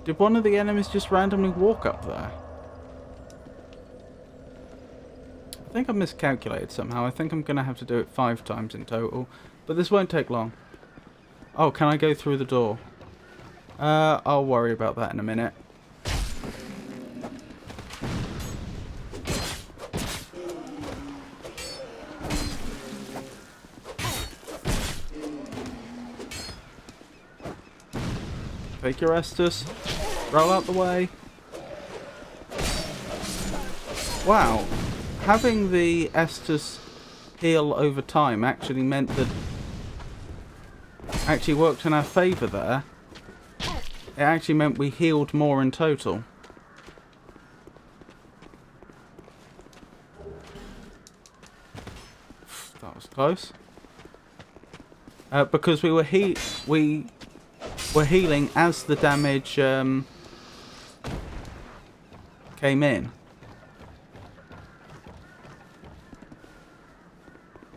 Did one of the enemies just randomly walk up there? I think I miscalculated somehow. I think I'm going to have to do it 5 times in total, but this won't take long. Oh, can I go through the door? I'll worry about that in a minute. Take your Estus. Roll out the way. Wow. Having the Estus heal over time actually meant that actually worked in our favour there. It actually meant we healed more in total. That was close. Because we were healing as the damage came in.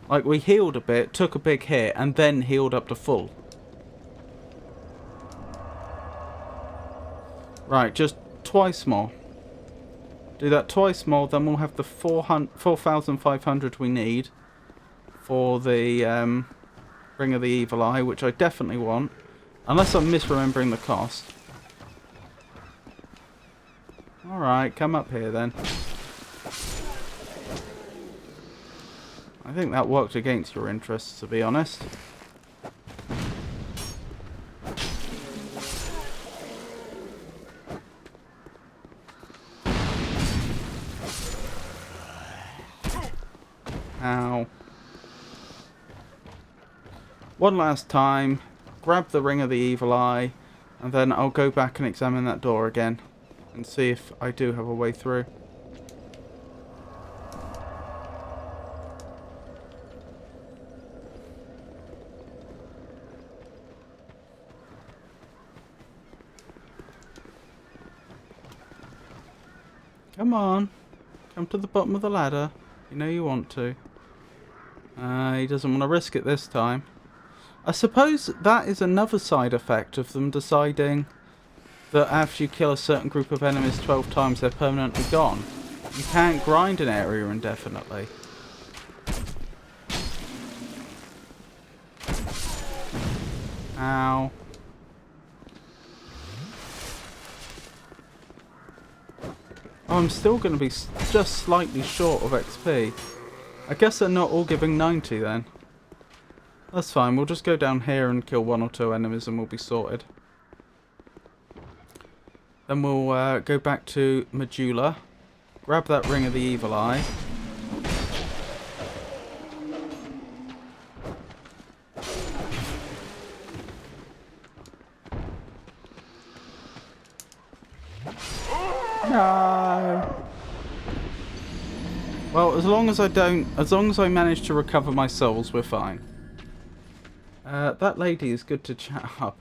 Like, we healed a bit, took a big hit, and then healed up to full. Right, just twice more. Do that twice more, then we'll have the 4,500 we need for the Ring of the Evil Eye, which I definitely want. Unless I'm misremembering the cost. Alright, come up here then. I think that worked against your interests, to be honest. Ow. One last time. Grab the Ring of the Evil Eye. And then I'll go back and examine that door again. And see if I do have a way through. Come on. Come to the bottom of the ladder. You know you want to. He doesn't want to risk it this time. I suppose that is another side effect of them deciding that after you kill a certain group of enemies 12 times, they're permanently gone. You can't grind an area indefinitely. Ow. Oh, I'm still going to be just slightly short of XP. I guess they're not all giving 90 then. That's fine, we'll just go down here and kill 1 or 2 enemies and we'll be sorted. Then we'll go back to Majula, grab that Ring of the Evil Eye. No. Well, as long as I manage to recover my souls, we're fine. That lady is good to chat up.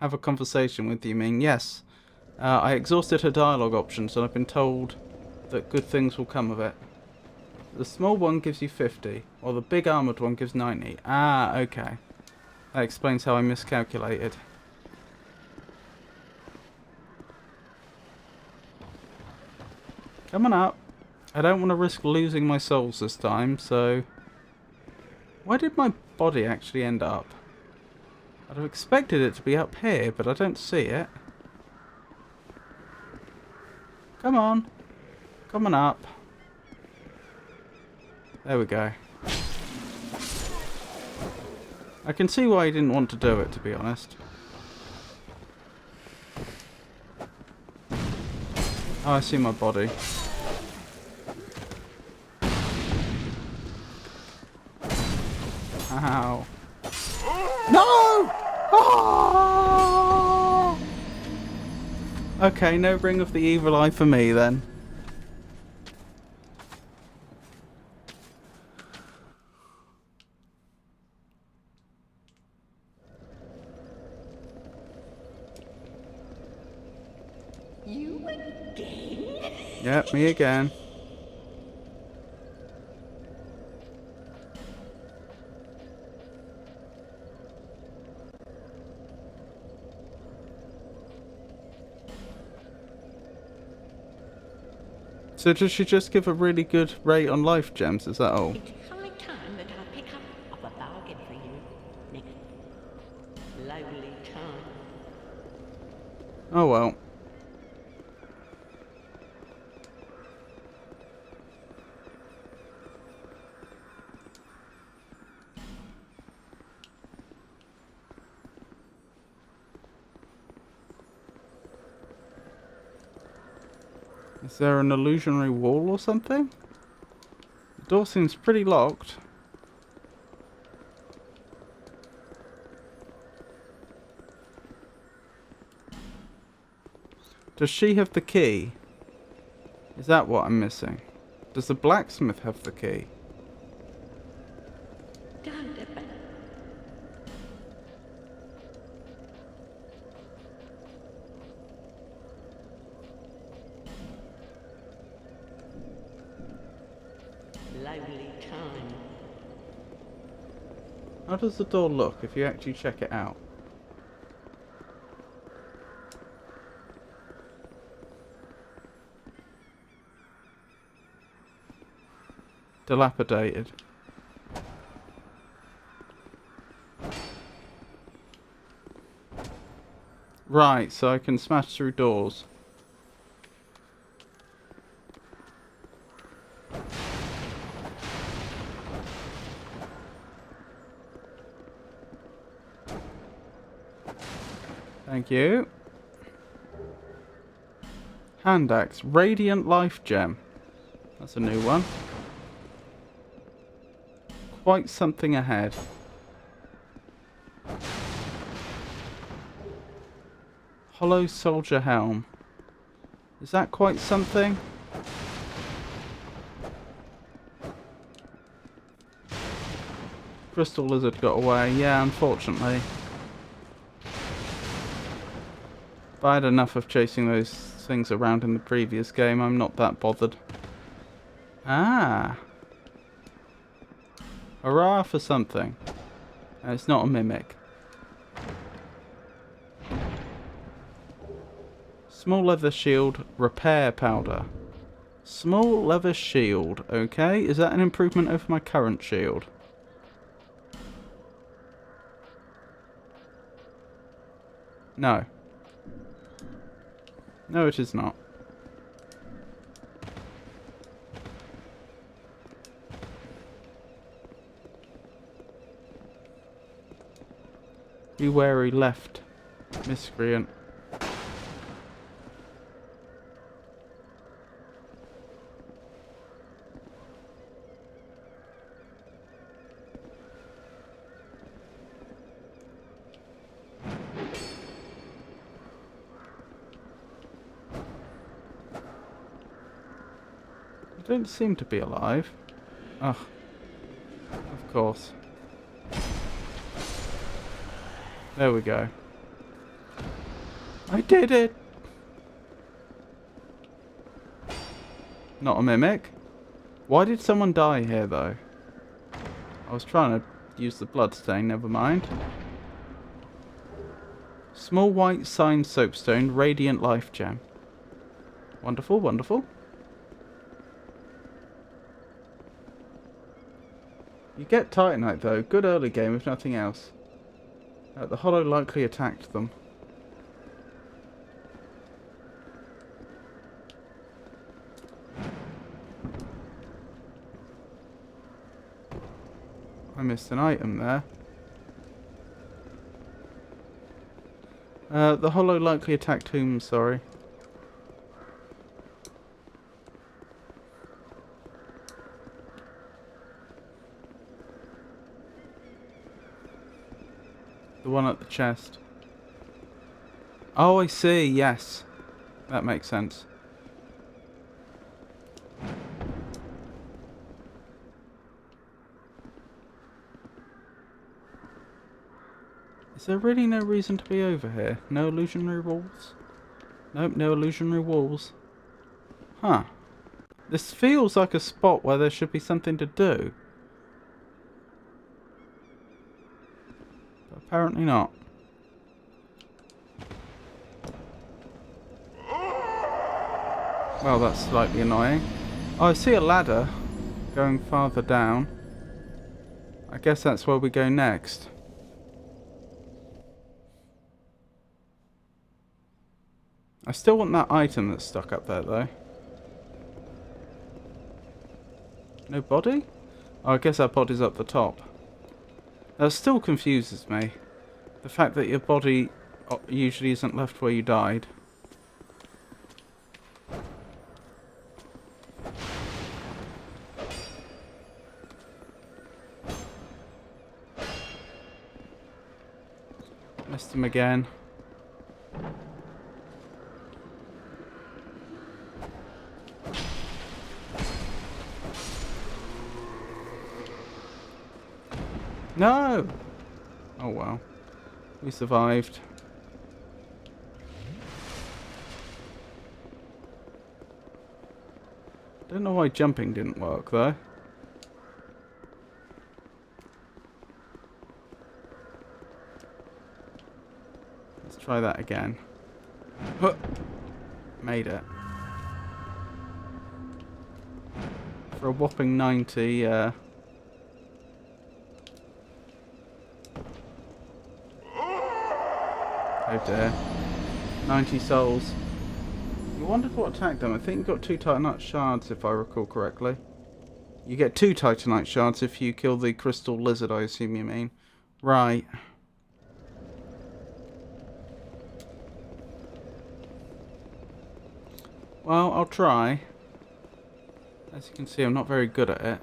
Have a conversation with, you mean? Yes. I exhausted her dialogue options and I've been told that good things will come of it. The small one gives you 50, while the big armoured one gives 90. Ah, okay. That explains how I miscalculated. Come on up. I don't want to risk losing my souls this time, so... Where did my body actually end up? I'd have expected it to be up here, but I don't see it. Come on. Come on up. There we go. I can see why he didn't want to do it, to be honest. Oh, I see my body. Ow. No! Oh! Okay, no Ring of the Evil Eye for me then. You again? Yep, me again. So does she just give a really good rate on life gems, is that all? It's high time that I pick up a bargain for you, Nick. Lonely time. Oh well. Is there an illusionary wall or something? The door seems pretty locked. Does she have the key? Is that what I'm missing? Does the blacksmith have the key? Lonely time. How does the door look if you actually check it out? Dilapidated. Right, so I can smash through doors. Thank you. Hand axe, radiant life gem. That's a new one. Quite something ahead. Hollow Soldier Helm. Is that quite something? Crystal Lizard got away. Yeah, unfortunately. But I had enough of chasing those things around in the previous game. I'm not that bothered. Ah. Hurrah for something. And it's not a mimic. Small leather shield, repair powder. Small leather shield, okay. Is that an improvement over my current shield? No. No, it is not. Be wary left, miscreant. You don't seem to be alive. Ugh. Of course. There we go. I did it! Not a mimic. Why did someone die here, though? I was trying to use the bloodstain, never mind. Small white sign soapstone, radiant life gem. Wonderful, wonderful. You get Titanite, though. Good early game, if nothing else. The Hollow likely attacked them. I missed an item there. The Hollow likely attacked whom, sorry? The one at the chest. Oh, I see, yes. That makes sense. Is there really no reason to be over here? No illusionary walls? Nope, no illusionary walls. Huh. This feels like a spot where there should be something to do. But apparently not. Well, that's slightly annoying. Oh, I see a ladder going farther down. I guess that's where we go next. I still want that item that's stuck up there, though. No body? Oh, I guess that body's up the top. That still confuses me. The fact that your body usually isn't left where you died. Missed him again. No! Oh well. We survived. Don't know why jumping didn't work though. Let's try that again. Huh. Made it. For a whopping 90, oh dear. 90 souls. You wondered what attacked them. I think you got 2 Titanite shards if I recall correctly. You get 2 Titanite shards if you kill the crystal lizard, I assume you mean. Right. Well, I'll try. As you can see, I'm not very good at it.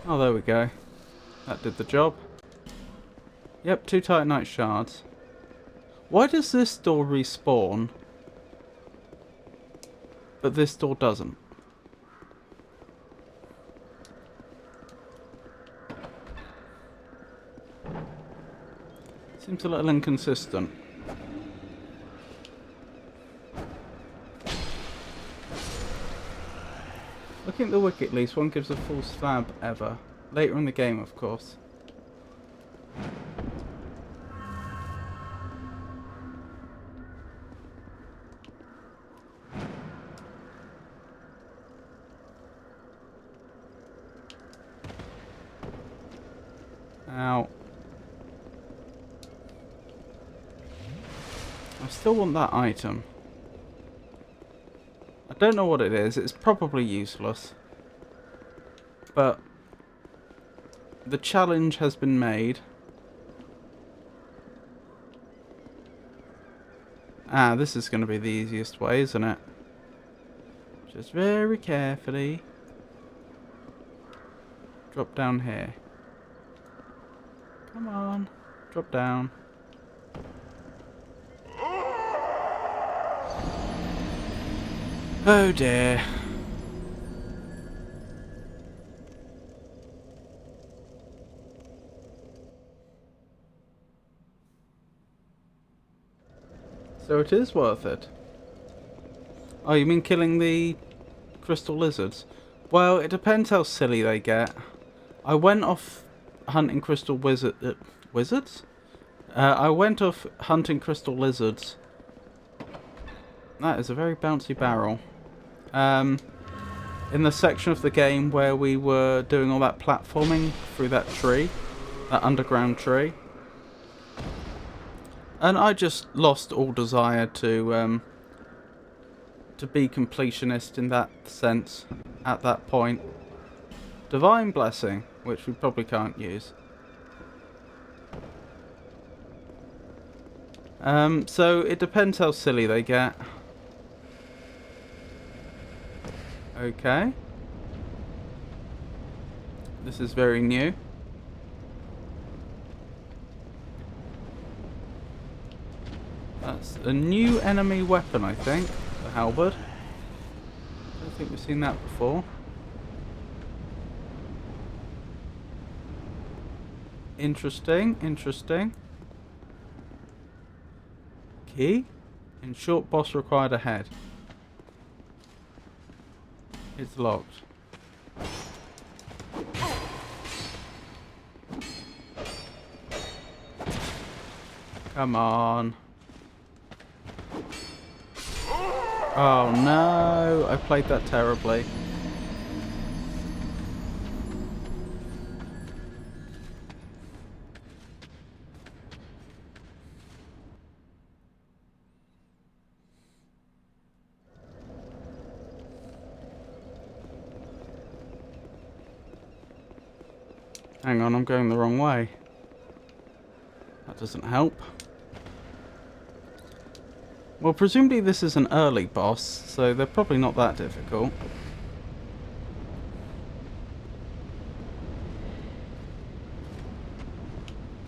Oh, there we go. That did the job. Yep, 2 Titanite shards. Why does this door respawn, but this door doesn't? Seems a little inconsistent. Looking at the wiki at least, one gives a full slab ever. Later in the game, of course. Ow. I still want that item. I don't know what it is. It's probably useless. But the challenge has been made. Ah, this is going to be the easiest way, isn't it? Just very carefully. Drop down here. Come on. Drop down. Oh dear. So it is worth it. Oh, you mean killing the crystal lizards? Well, it depends how silly they get. I went off hunting crystal wizards? I went off hunting crystal lizards. That is a very bouncy barrel. In the section of the game where we were doing all that platforming through that tree, that underground tree. And I just lost all desire to be completionist in that sense at that point. Divine Blessing, which we probably can't use. So it depends how silly they get. Okay. This is very new. That's a new enemy weapon, I think. The halberd. I don't think we've seen that before. Interesting, interesting. Key. In short, boss required ahead. It's locked. Come on. Oh no, I played that terribly. Hang on, I'm going the wrong way. That doesn't help. Well, presumably this is an early boss, so they're probably not that difficult.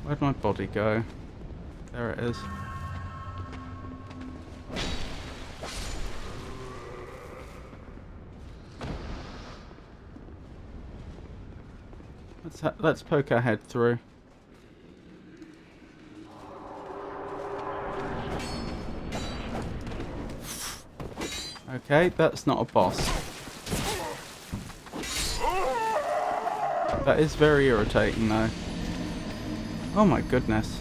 Where'd my body go? There it is. Let's poke our head through. Okay, that's not a boss. That is very irritating though. Oh my goodness.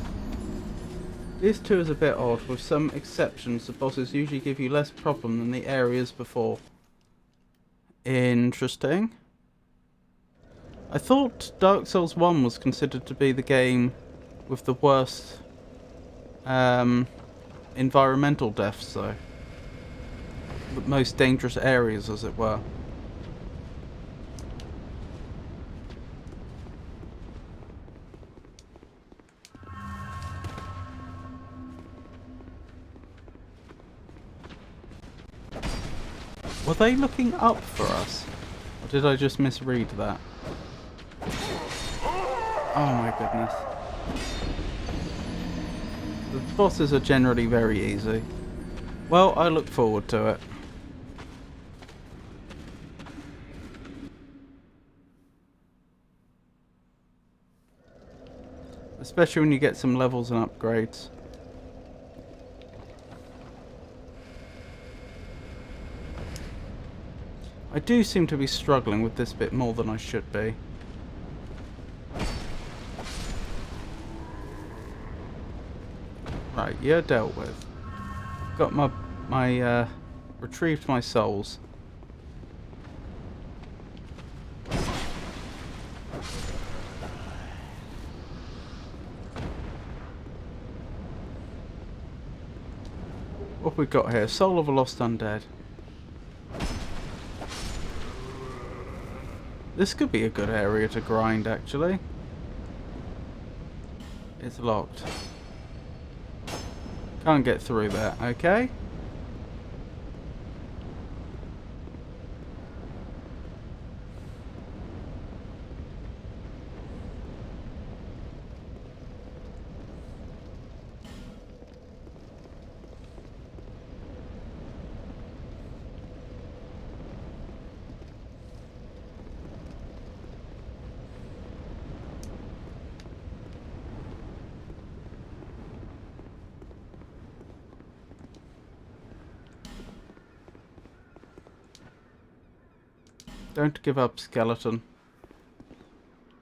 This too is a bit odd. With some exceptions, the bosses usually give you less problem than the areas before. Interesting. I thought Dark Souls 1 was considered to be the game with the worst environmental deaths though. The most dangerous areas, as it were. Were they looking up for us? Or did I just misread that? Oh my goodness. The bosses are generally very easy. Well, I look forward to it. Especially when you get some levels and upgrades. I do seem to be struggling with this bit more than I should be. Right, you're dealt with. Got my retrieved my souls. What have we got here? Soul of a Lost Undead. This could be a good area to grind, actually. It's locked. Can't get through that, okay? Don't give up, skeleton.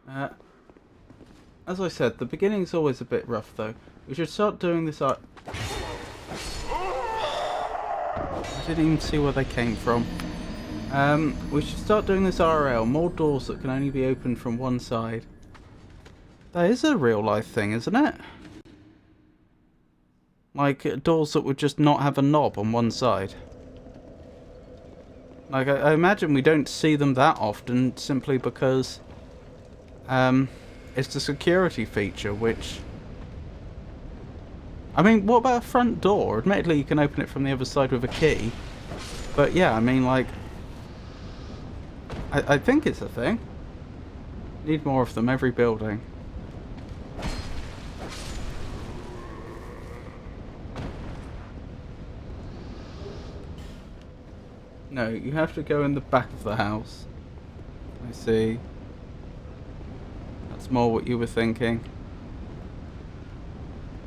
As I said, the beginning's always a bit rough, though. We should start doing this art. I didn't even see where they came from. We should start doing this RL. More doors that can only be opened from one side. That is a real life thing, isn't it? Like, doors that would just not have a knob on one side. Like, I imagine we don't see them that often simply because it's a security feature, which... I mean, what about a front door? Admittedly, you can open it from the other side with a key. But yeah, I mean, like... I think it's a thing. Need more of them, every building. No, you have to go in the back of the house. I see. That's more what you were thinking.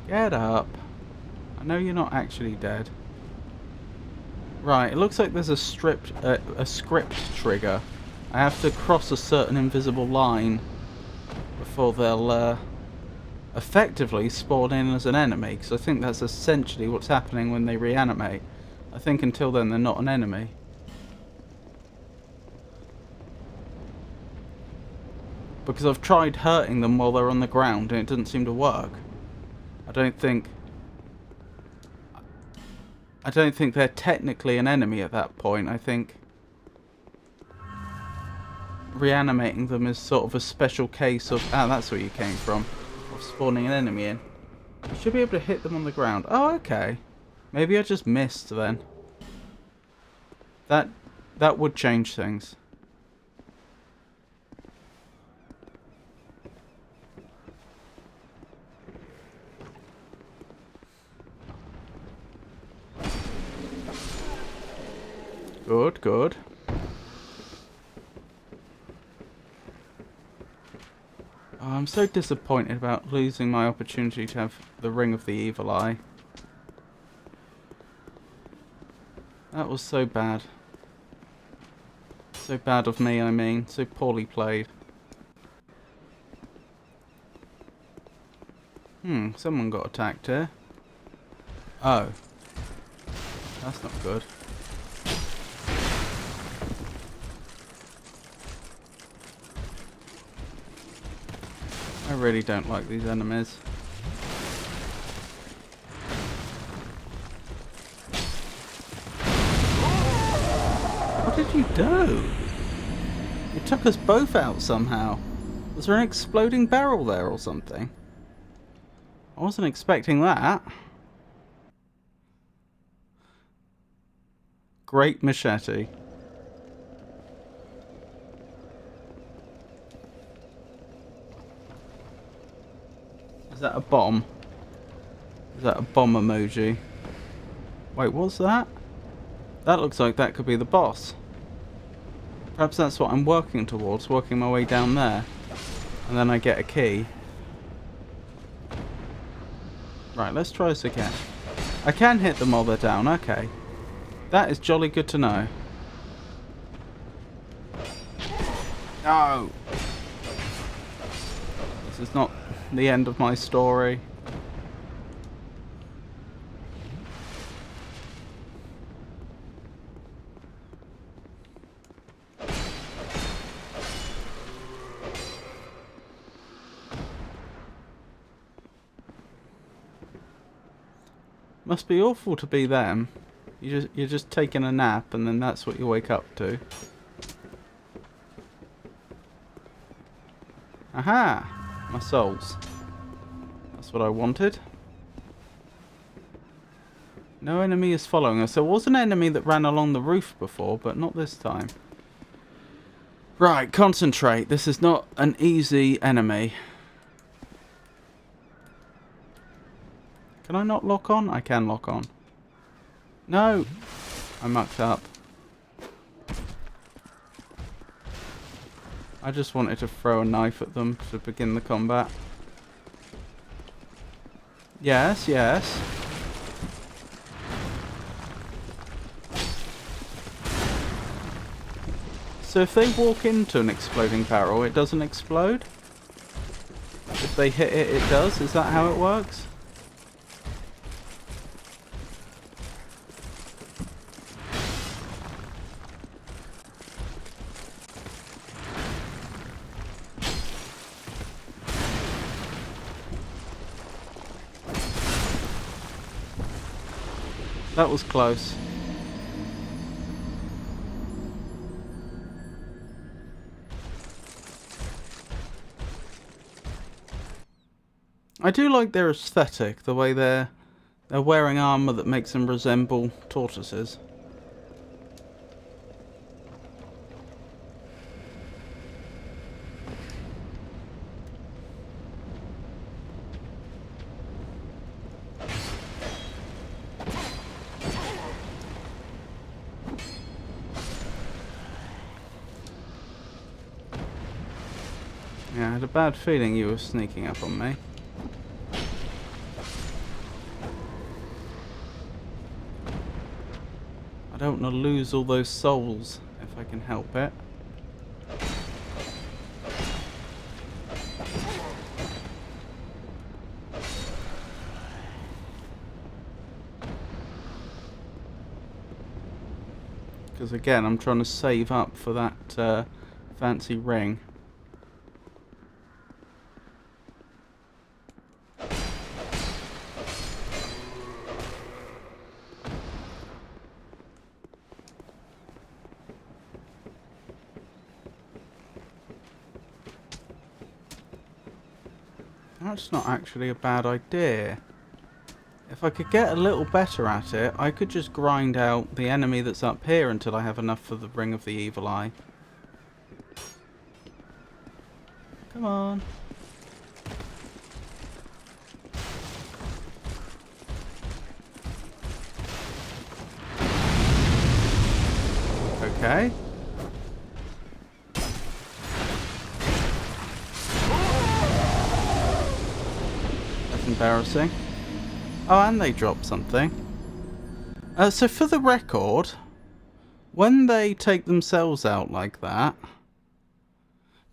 Get up. I know you're not actually dead. Right, it looks like there's a script trigger. I have to cross a certain invisible line before they'll effectively spawn in as an enemy, because I think that's essentially what's happening when they reanimate. I think until then they're not an enemy. Because I've tried hurting them while they're on the ground and it doesn't seem to work. I don't think they're technically an enemy at that point. I think reanimating them is sort of a special case of... Ah, that's where you came from. Of spawning an enemy in. You should be able to hit them on the ground. Oh, okay. Maybe I just missed then. That would change things. Good, good. Oh, I'm so disappointed about losing my opportunity to have the Ring of the Evil Eye. That was so bad. So bad of me, I mean. So poorly played. Someone got attacked here. Oh. That's not good. I really don't like these enemies. What did you do? You took us both out somehow. Was there an exploding barrel there or something? I wasn't expecting that. Great machete. that a bomb? Is that a bomb emoji? Wait, what's that? That looks like that could be the boss. Perhaps that's what I'm working towards, working my way down there. And then I get a key. Right, let's try this again. I can hit them while they're down, okay. That is jolly good to know. No! This is not the end of my story. Must be awful to be them. You're just taking a nap and then that's what you wake up to. Aha! My souls. That's what I wanted. No enemy is following us. There was an enemy that ran along the roof before, but not this time. Right, concentrate. This is not an easy enemy. Can I not lock on? I can lock on. No! I mucked up. I just wanted to throw a knife at them to begin the combat. Yes, yes. So if they walk into an exploding barrel, it doesn't explode? If they hit it, it does? Is that how it works? That was close. I do like their aesthetic, the way they're wearing armor that makes them resemble tortoises. Yeah, I had a bad feeling you were sneaking up on me. I don't want to lose all those souls if I can help it. Because again, I'm trying to save up for that fancy ring. That's not actually a bad idea. If I could get a little better at it, I could just grind out the enemy that's up here until I have enough for the Ring of the Evil Eye. Come on. Okay. Embarrassing. Oh, and they dropped something. So for the record, when they take themselves out like that,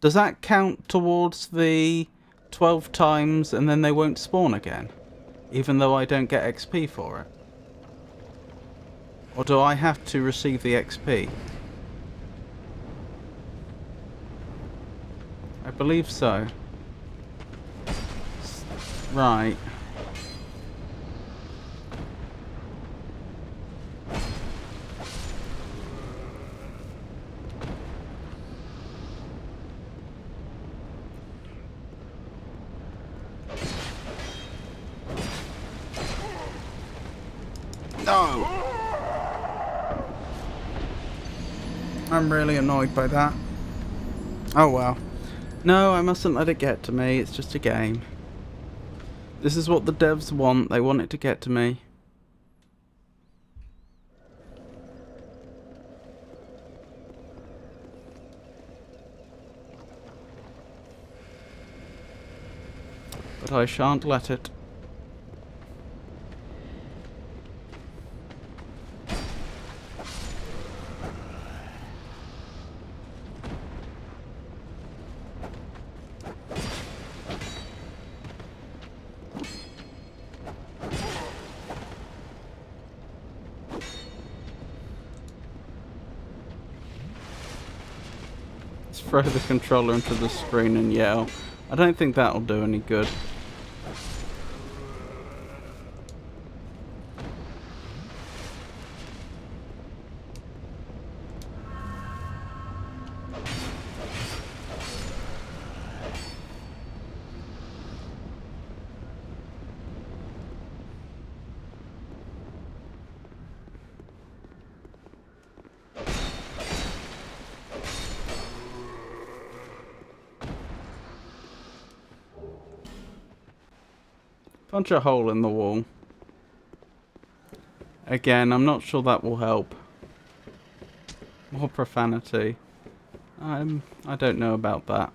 does that count towards the 12 times and then they won't spawn again? Even though I don't get XP for it? Or do I have to receive the XP? I believe so. Right. No! I'm really annoyed by that. Oh well. No, I mustn't let it get to me. It's just a game. This is what the devs want. They want it to get to me. But I shan't let it. Let's throw the controller into the screen and yell. I don't think that'll do any good. Punch a hole in the wall. Again, I'm not sure that will help. More profanity. I don't know about that.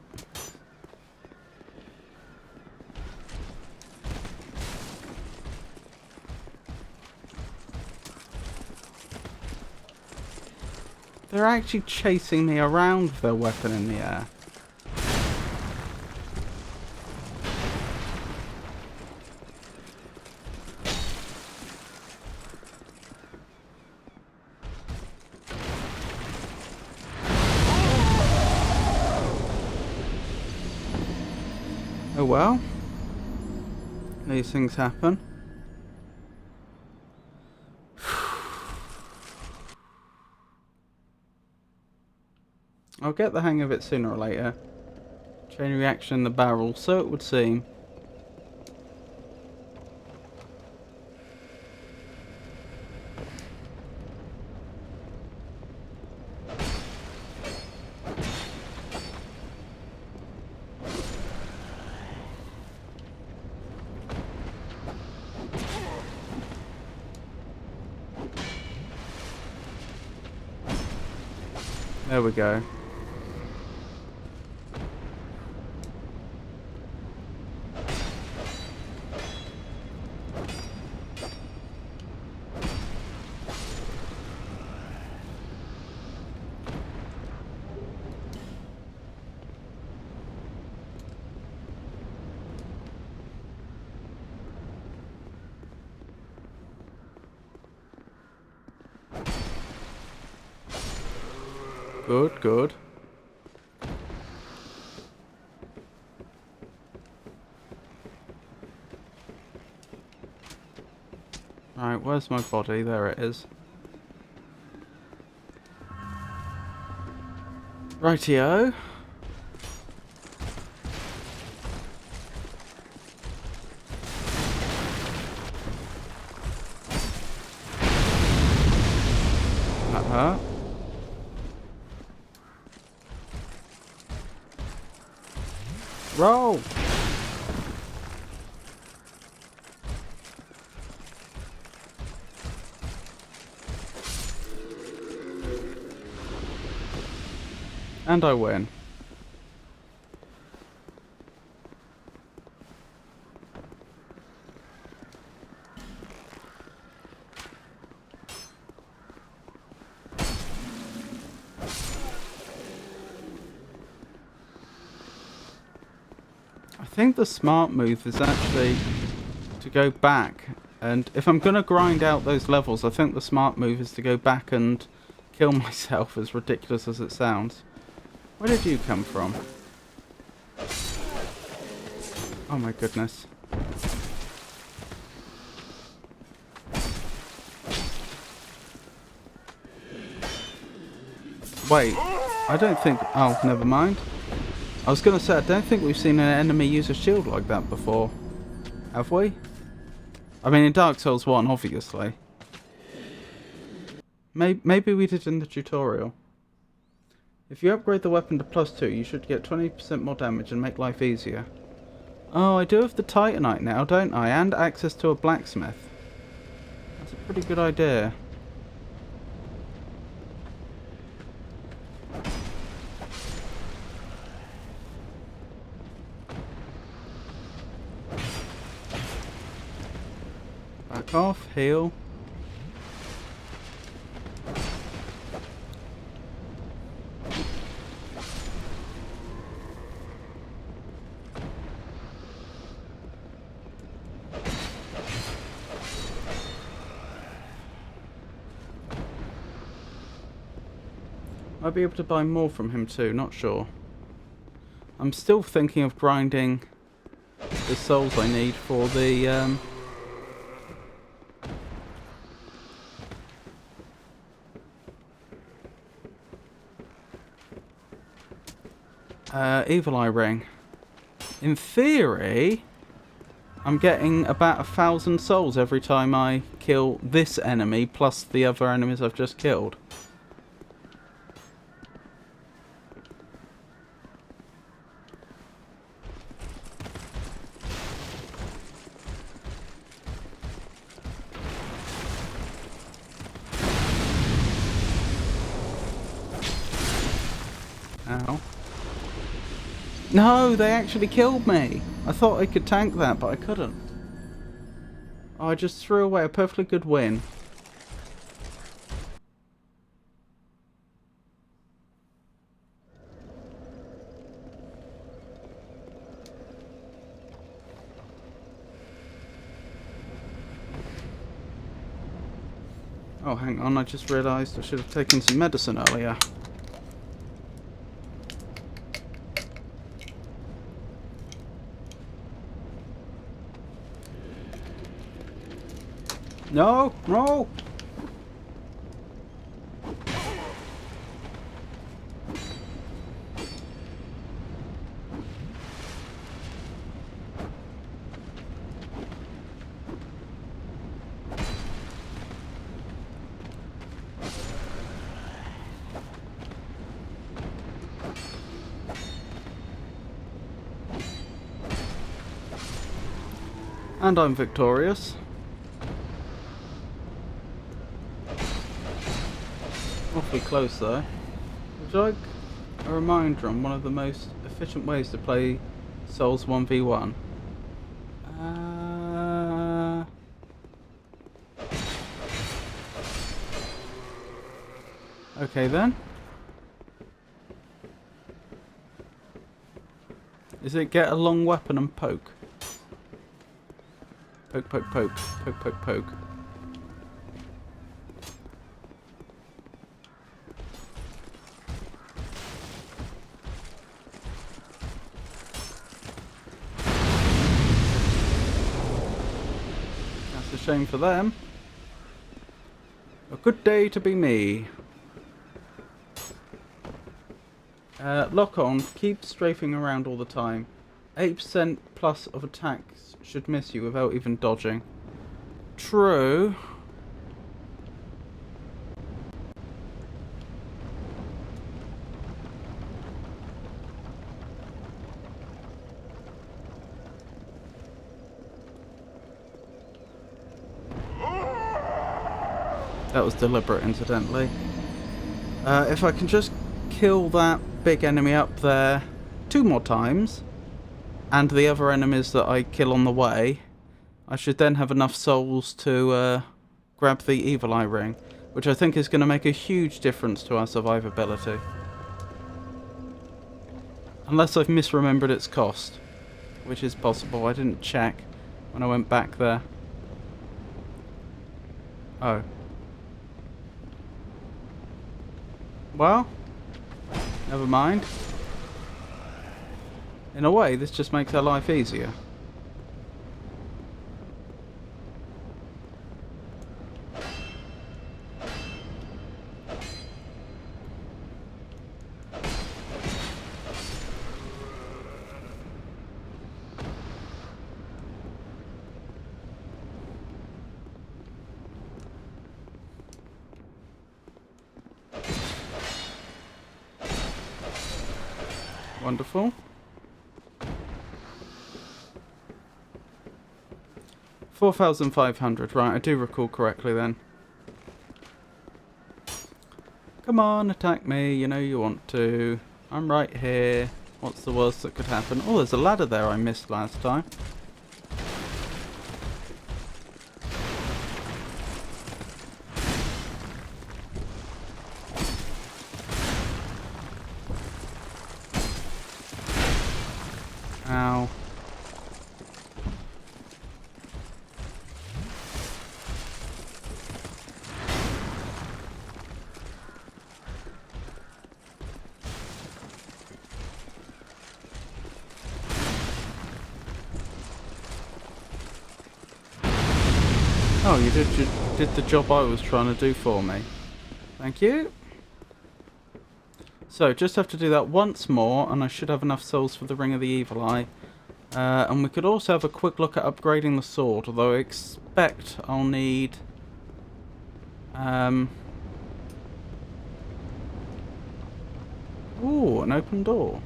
They're actually chasing me around with their weapon in the air. Oh well. These things happen. I'll get the hang of it sooner or later. Chain reaction in the barrel, so it would seem. There we go. Good, good. Right, where's my body? There it is. Rightio. That hurt. Roll! And I win. I think the smart move is actually to go back, and if I'm going to grind out those levels, I think the smart move is to go back and kill myself, as ridiculous as it sounds. Where did you come from? Oh my goodness. Wait, I don't think... Oh, never mind. I was going to say, I don't think we've seen an enemy use a shield like that before. Have we? I mean, in Dark Souls 1, obviously. Maybe we did in the tutorial. If you upgrade the weapon to +2, you should get 20% more damage and make life easier. Oh, I do have the Titanite now, don't I? And access to a blacksmith. That's a pretty good idea. Back off, heal. I'll be able to buy more from him too, not sure. I'm still thinking of grinding the souls I need for the Evil Eye Ring. In theory, I'm getting about 1,000 souls every time I kill this enemy, plus the other enemies I've just killed. Ow. No, they actually killed me. I thought I could tank that, but I couldn't. Oh, I just threw away a perfectly good win. Oh, hang on, I just realised I should have taken some medicine earlier. No, no! And I'm victorious. Awfully close though. Would you like a reminder on one of the most efficient ways to play Souls 1v1? Okay then. Is it get a long weapon and poke? Poke, poke, poke, poke, poke, poke. That's a shame for them. A good day to be me. Lock on, keep strafing around all the time. 8% plus of attacks should miss you without even dodging. True. That was deliberate, incidentally. If I can just kill that big enemy up there 2 more times, and the other enemies that I kill on the way, I should then have enough souls to grab the Evil Eye Ring, which I think is going to make a huge difference to our survivability. Unless I've misremembered its cost, which is possible. I didn't check when I went back there. Oh. Well, never mind. In a way, this just makes our life easier. Wonderful. 4,500, right, I do recall correctly then. Come on, attack me, you know you want to. I'm right here. What's the worst that could happen? Oh, there's a ladder there I missed last time. Ow. Oh, you did the job I was trying to do for me. Thank you. So, just have to do that once more, and I should have enough souls for the Ring of the Evil Eye. And we could also have a quick look at upgrading the sword, although I expect I'll need... Ooh, an open door.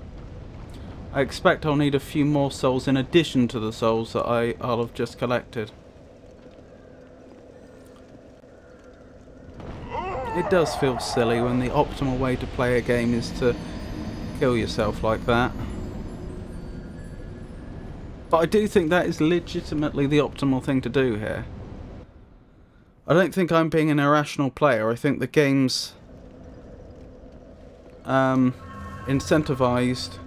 I expect I'll need a few more souls in addition to the souls that I'll have just collected. It does feel silly when the optimal way to play a game is to kill yourself like that. But I do think that is legitimately the optimal thing to do here. I don't think I'm being an irrational player. I think the game's incentivized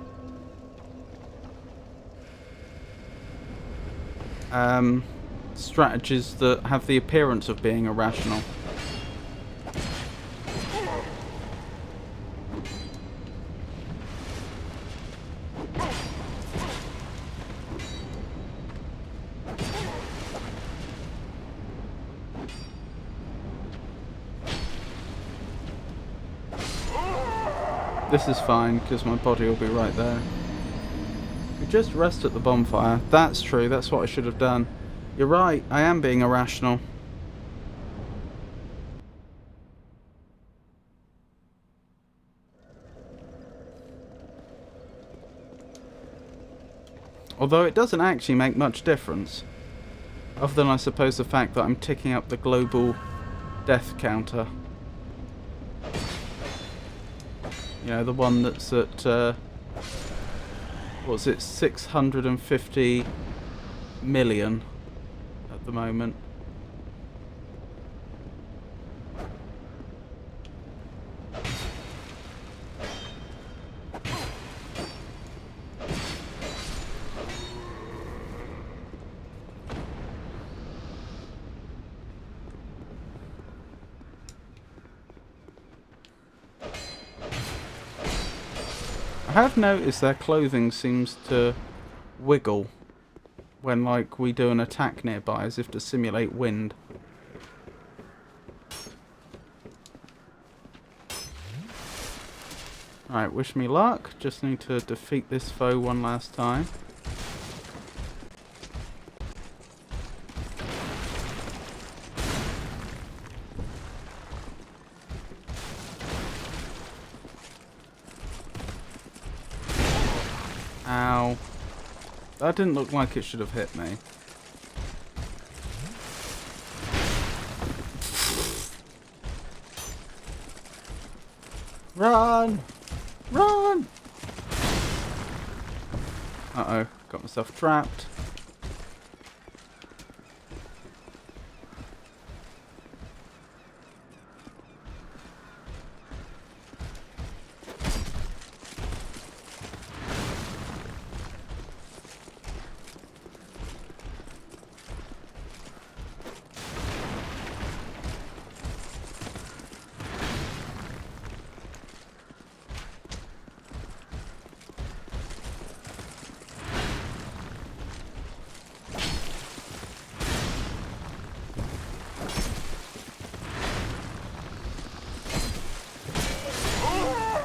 strategies that have the appearance of being irrational. This is fine, because my body will be right there. We just rest at the bonfire. That's true, that's what I should have done. You're right, I am being irrational. Although it doesn't actually make much difference. Other than, I suppose, the fact that I'm ticking up the global death counter. You know, the one that's at, what's it, 650 million at the moment. I have noticed their clothing seems to wiggle when, like, we do an attack nearby, as if to simulate wind. Alright, wish me luck. Just need to defeat this foe one last time. Ow. That didn't look like it should have hit me. Run! Run! Uh-oh, got myself trapped.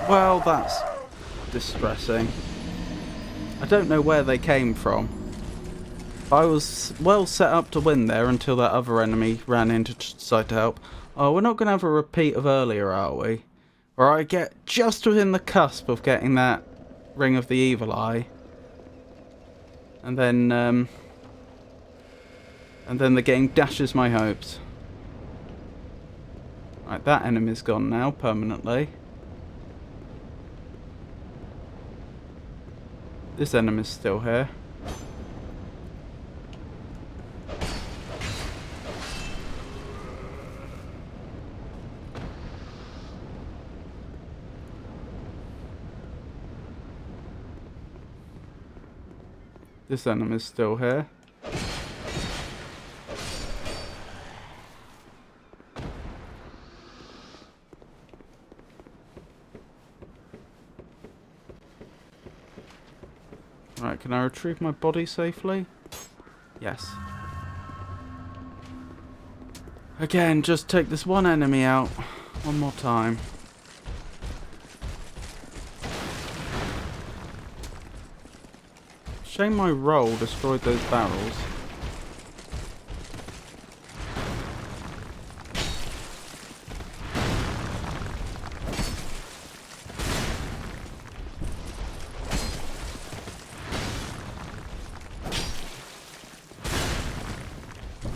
Well, that's distressing. I don't know where they came from. I was well set up to win there until that other enemy ran in to decide to help. Oh, we're not going to have a repeat of earlier, are we? Where I get just within the cusp of getting that Ring of the Evil Eye. And then, And then the game dashes my hopes. Right, that enemy's gone now, permanently. This enemy's still here. This enemy's still here. Right, can I retrieve my body safely? Yes. Again, just take this one enemy out. One more time. Shame my roll destroyed those barrels.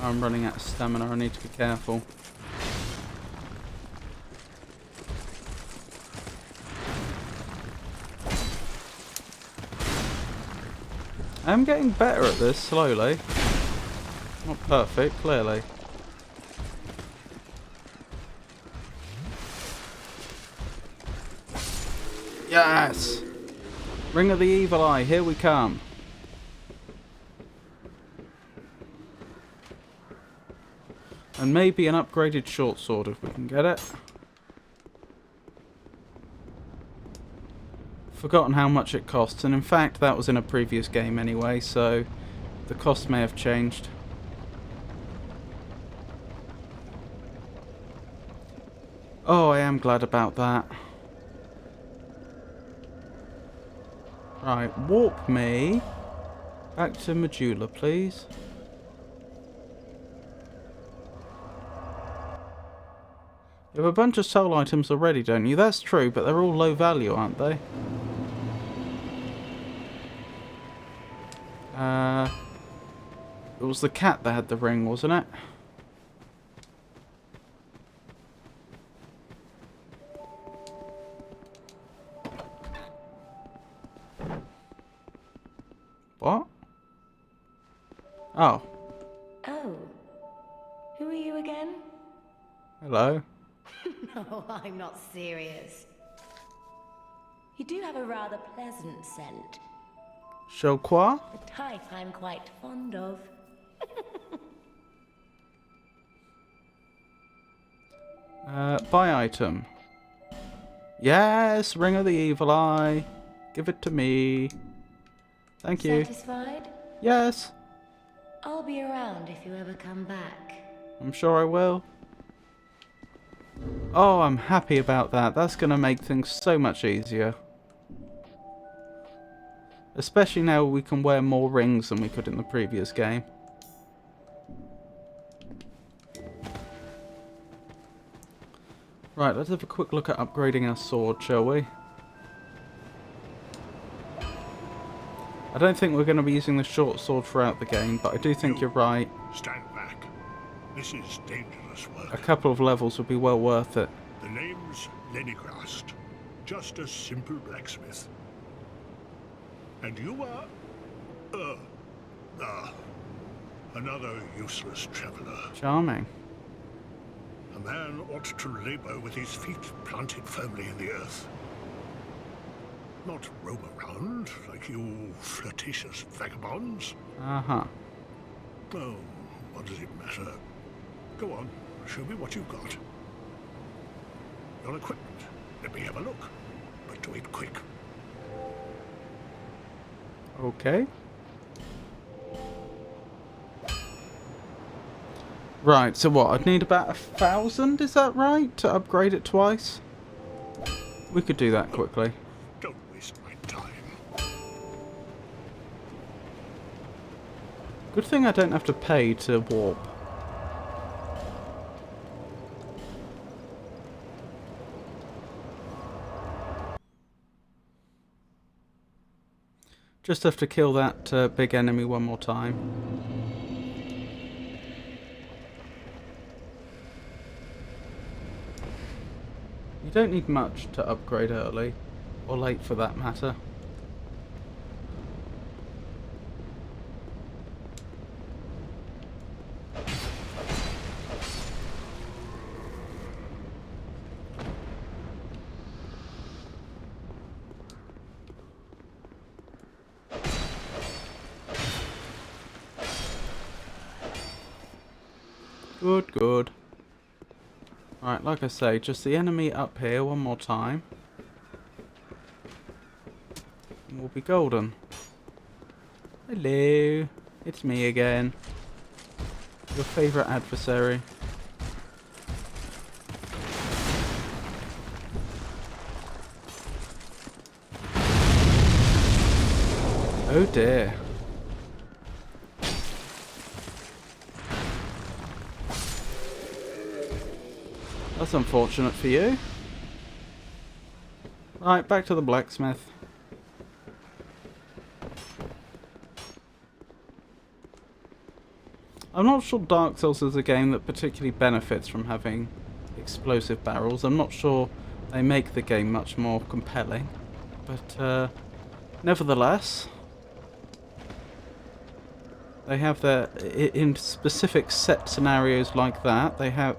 I'm running out of stamina, I need to be careful. I'm getting better at this, slowly. Not perfect, clearly. Yes! Ring of the Evil Eye, here we come. And maybe an upgraded short sword if we can get it. Forgotten how much it costs, and in fact that was in a previous game anyway, so the cost may have changed. Oh, I am glad about that. Right, warp me back to Majula, please. You have a bunch of soul items already, don't you? That's true, but they're all low value, aren't they? It was the cat that had the ring, wasn't it? What? Oh. Oh. Who are you again? Hello. No, I'm not serious. You do have a rather pleasant scent. Shokwa? The type I'm quite fond of. Buy item. Yes, Ring of the Evil Eye. Give it to me. Thank you. Satisfied? Yes. I'll be around if you ever come back. I'm sure I will. Oh, I'm happy about that. That's going to make things so much easier. Especially now we can wear more rings than we could in the previous game. Right, let's have a quick look at upgrading our sword, shall we? I don't think we're going to be using the short sword throughout the game, but I do think you're right. Stand back. This is dangerous work. A couple of levels would be well worth it. The name's Lenigrast. Just a simple blacksmith. And you are... another useless traveler. Charming. A man ought to labor with his feet planted firmly in the earth. Not roam around like you flirtatious vagabonds. Uh-huh. Oh, what does it matter? Go on, show me what you've got. Your equipment. Let me have a look. But do it quick. Okay. Right, so what? I'd need about 1,000, is that right? To upgrade it twice? We could do that quickly. Don't waste my time. Good thing I don't have to pay to warp. Just have to kill that big enemy one more time. You don't need much to upgrade early, or late for that matter. Good, good. Right, like I say, just the enemy up here one more time. And we'll be golden. Hello, it's me again. Your favourite adversary. Oh dear. That's unfortunate for you. Right, back to the blacksmith. I'm not sure Dark Souls is a game that particularly benefits from having explosive barrels. I'm not sure they make the game much more compelling. But, nevertheless, they have their... in specific set scenarios like that, they have...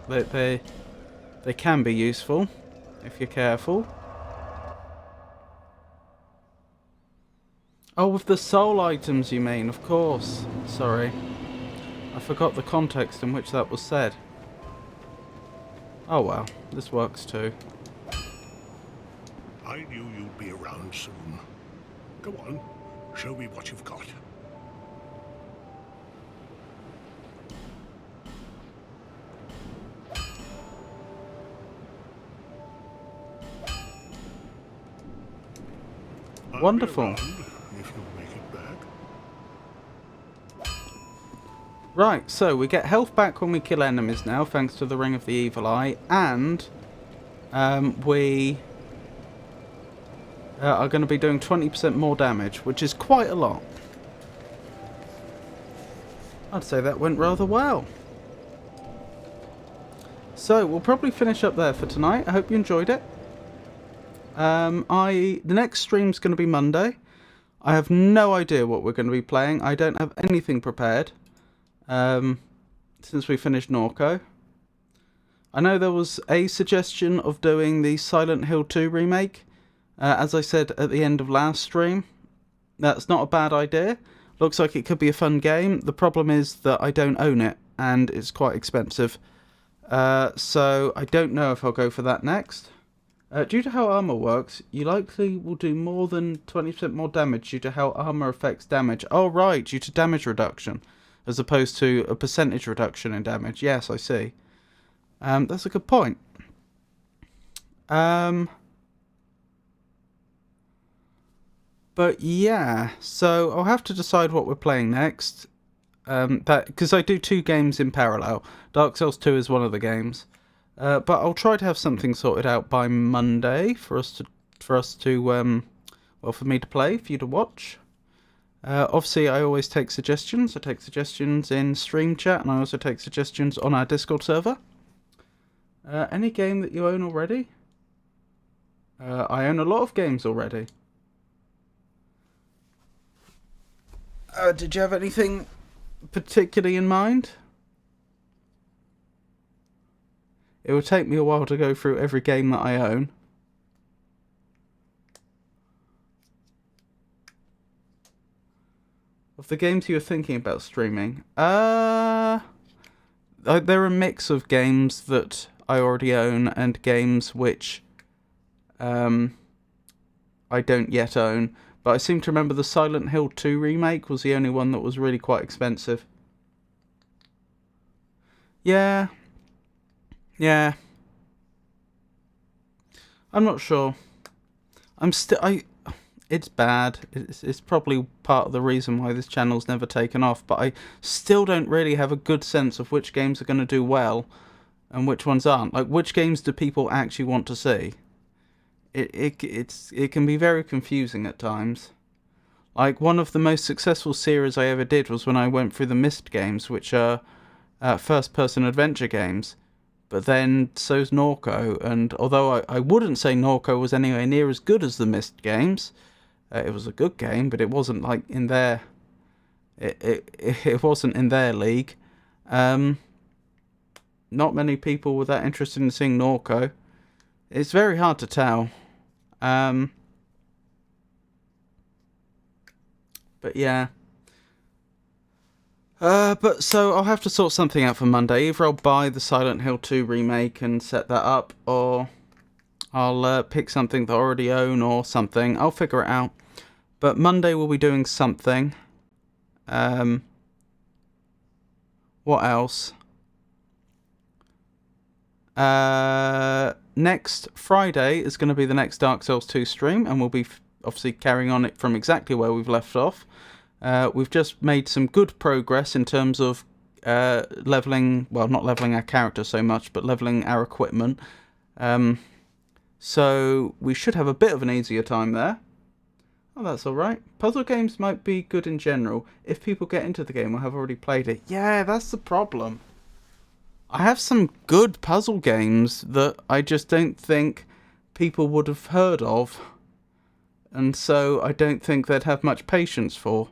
They can be useful, if you're careful. Oh, with the soul items you mean, of course. Sorry. I forgot the context in which that was said. Oh well, this works too. I knew you'd be around soon. Go on, show me what you've got. Wonderful. I'll be around if you'll make it back. Right, so we get health back when we kill enemies now, thanks to the Ring of the Evil Eye, and we are going to be doing 20% more damage, which is quite a lot. I'd say that went rather well. So, we'll probably finish up there for tonight. I hope you enjoyed it. The next stream's going to be Monday. I have no idea what we're going to be playing. I don't have anything prepared. Since we finished Norco. I know there was a suggestion of doing the Silent Hill 2 remake. As I said at the end of last stream, that's not a bad idea. Looks like it could be a fun game. The problem is that I don't own it, and it's quite expensive. So I don't know if I'll go for that next. Due to how armor works, you likely will do more than 20% more damage due to how armor affects damage. Oh right, due to damage reduction, as opposed to a percentage reduction in damage. Yes, I see. That's a good point. But yeah, so I'll have to decide what we're playing next. Because I do 2 games in parallel. Dark Souls 2 is one of the games. But I'll try to have something sorted out by Monday for me to play, for you to watch. Obviously, I always take suggestions. I take suggestions in stream chat, and I also take suggestions on our Discord server. Any game that you own already? I own a lot of games already. Did you have anything particularly in mind? It would take me a while to go through every game that I own. Of the games you were thinking about streaming, they're a mix of games that I already own and games which I don't yet own. But I seem to remember the Silent Hill 2 remake was the only one that was really quite expensive. Yeah. Yeah. I'm not sure. It's bad. It's probably part of the reason why this channel's never taken off, but I still don't really have a good sense of which games are going to do well and which ones aren't. Like, which games do people actually want to see? It can be very confusing at times. Like, one of the most successful series I ever did was when I went through the Myst games, which are first-person adventure games. but then so's Norco, and although I wouldn't say Norco was anywhere near as good as the Myst games, it was a good game, but it wasn't like in their... It wasn't in their league. Not many people were that interested in seeing Norco. It's very hard to tell. But yeah. But so I'll have to sort something out for Monday. Either I'll buy the Silent Hill 2 remake and set that up, or I'll pick something that I already own or something. I'll figure it out. But Monday we'll be doing something. What else? Next Friday is going to be the next Dark Souls 2 stream, and we'll be obviously carrying on it from exactly where we've left off. We've just made some good progress in terms of leveling, well, not leveling our character so much, but leveling our equipment. So we should have a bit of an easier time there. Oh, that's alright. Puzzle games might be good in general if people get into the game or have already played it. Yeah, that's the problem. I have some good puzzle games that I just don't think people would have heard of. And so I don't think they'd have much patience for.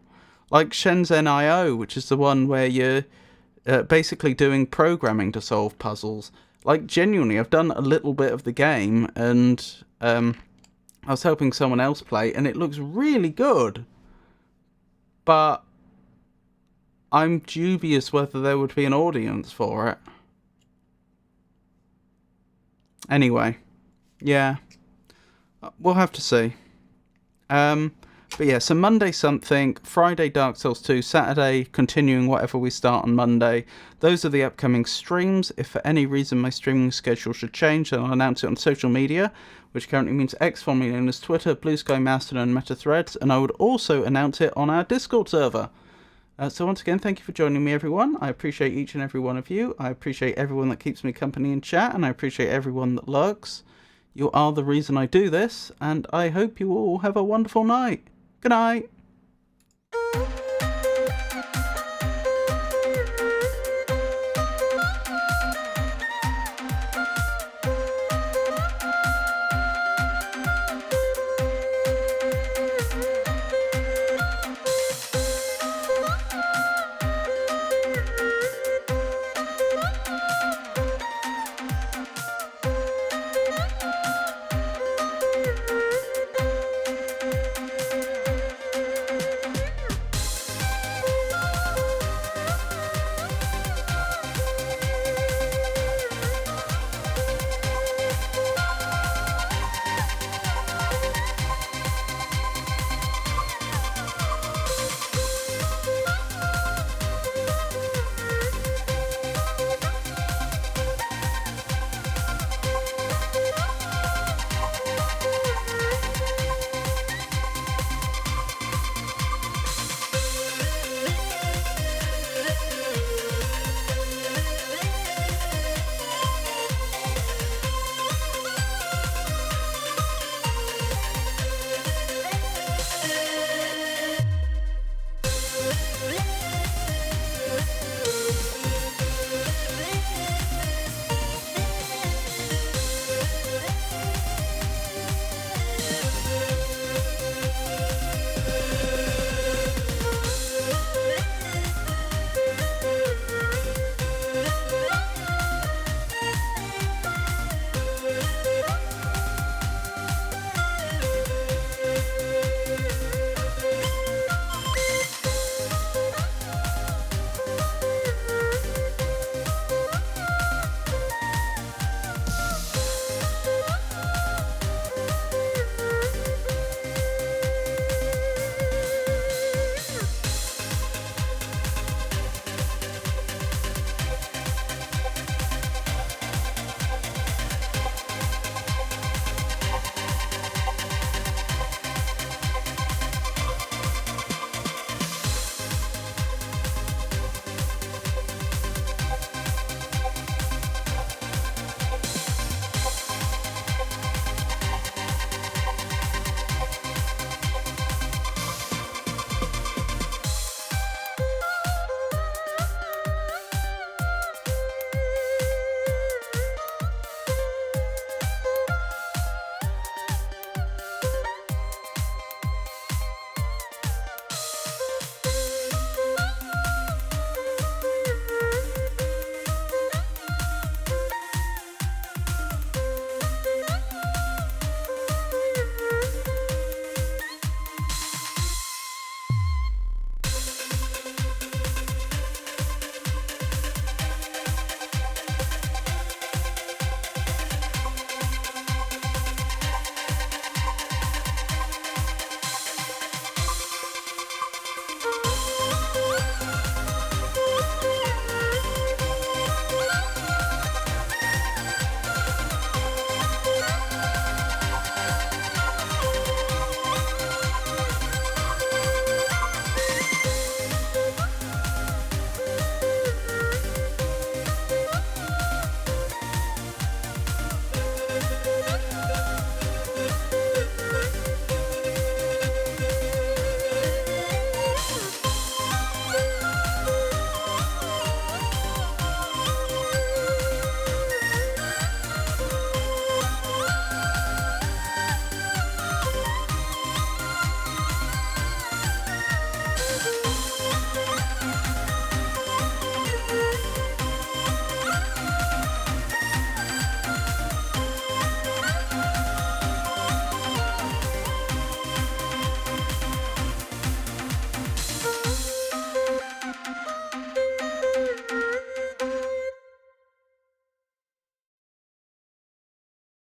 Like Shenzhen IO, which is the one where you're basically doing programming to solve puzzles. Like, genuinely, I've done a little bit of the game, and I was helping someone else play, and it looks really good. But I'm dubious whether there would be an audience for it. Anyway, yeah, we'll have to see. But yeah, so Monday something, Friday Dark Souls 2, Saturday continuing whatever we start on Monday. Those are the upcoming streams. If for any reason my streaming schedule should change, then I'll announce it on social media, which currently means X, formerly known as Twitter, Blue Sky, Mastodon, and Meta Threads, and I would also announce it on our Discord server. So once again, thank you for joining me, everyone. I appreciate each and every one of you. I appreciate everyone that keeps me company in chat, and I appreciate everyone that lurks. You are the reason I do this, and I hope you all have a wonderful night. Good night.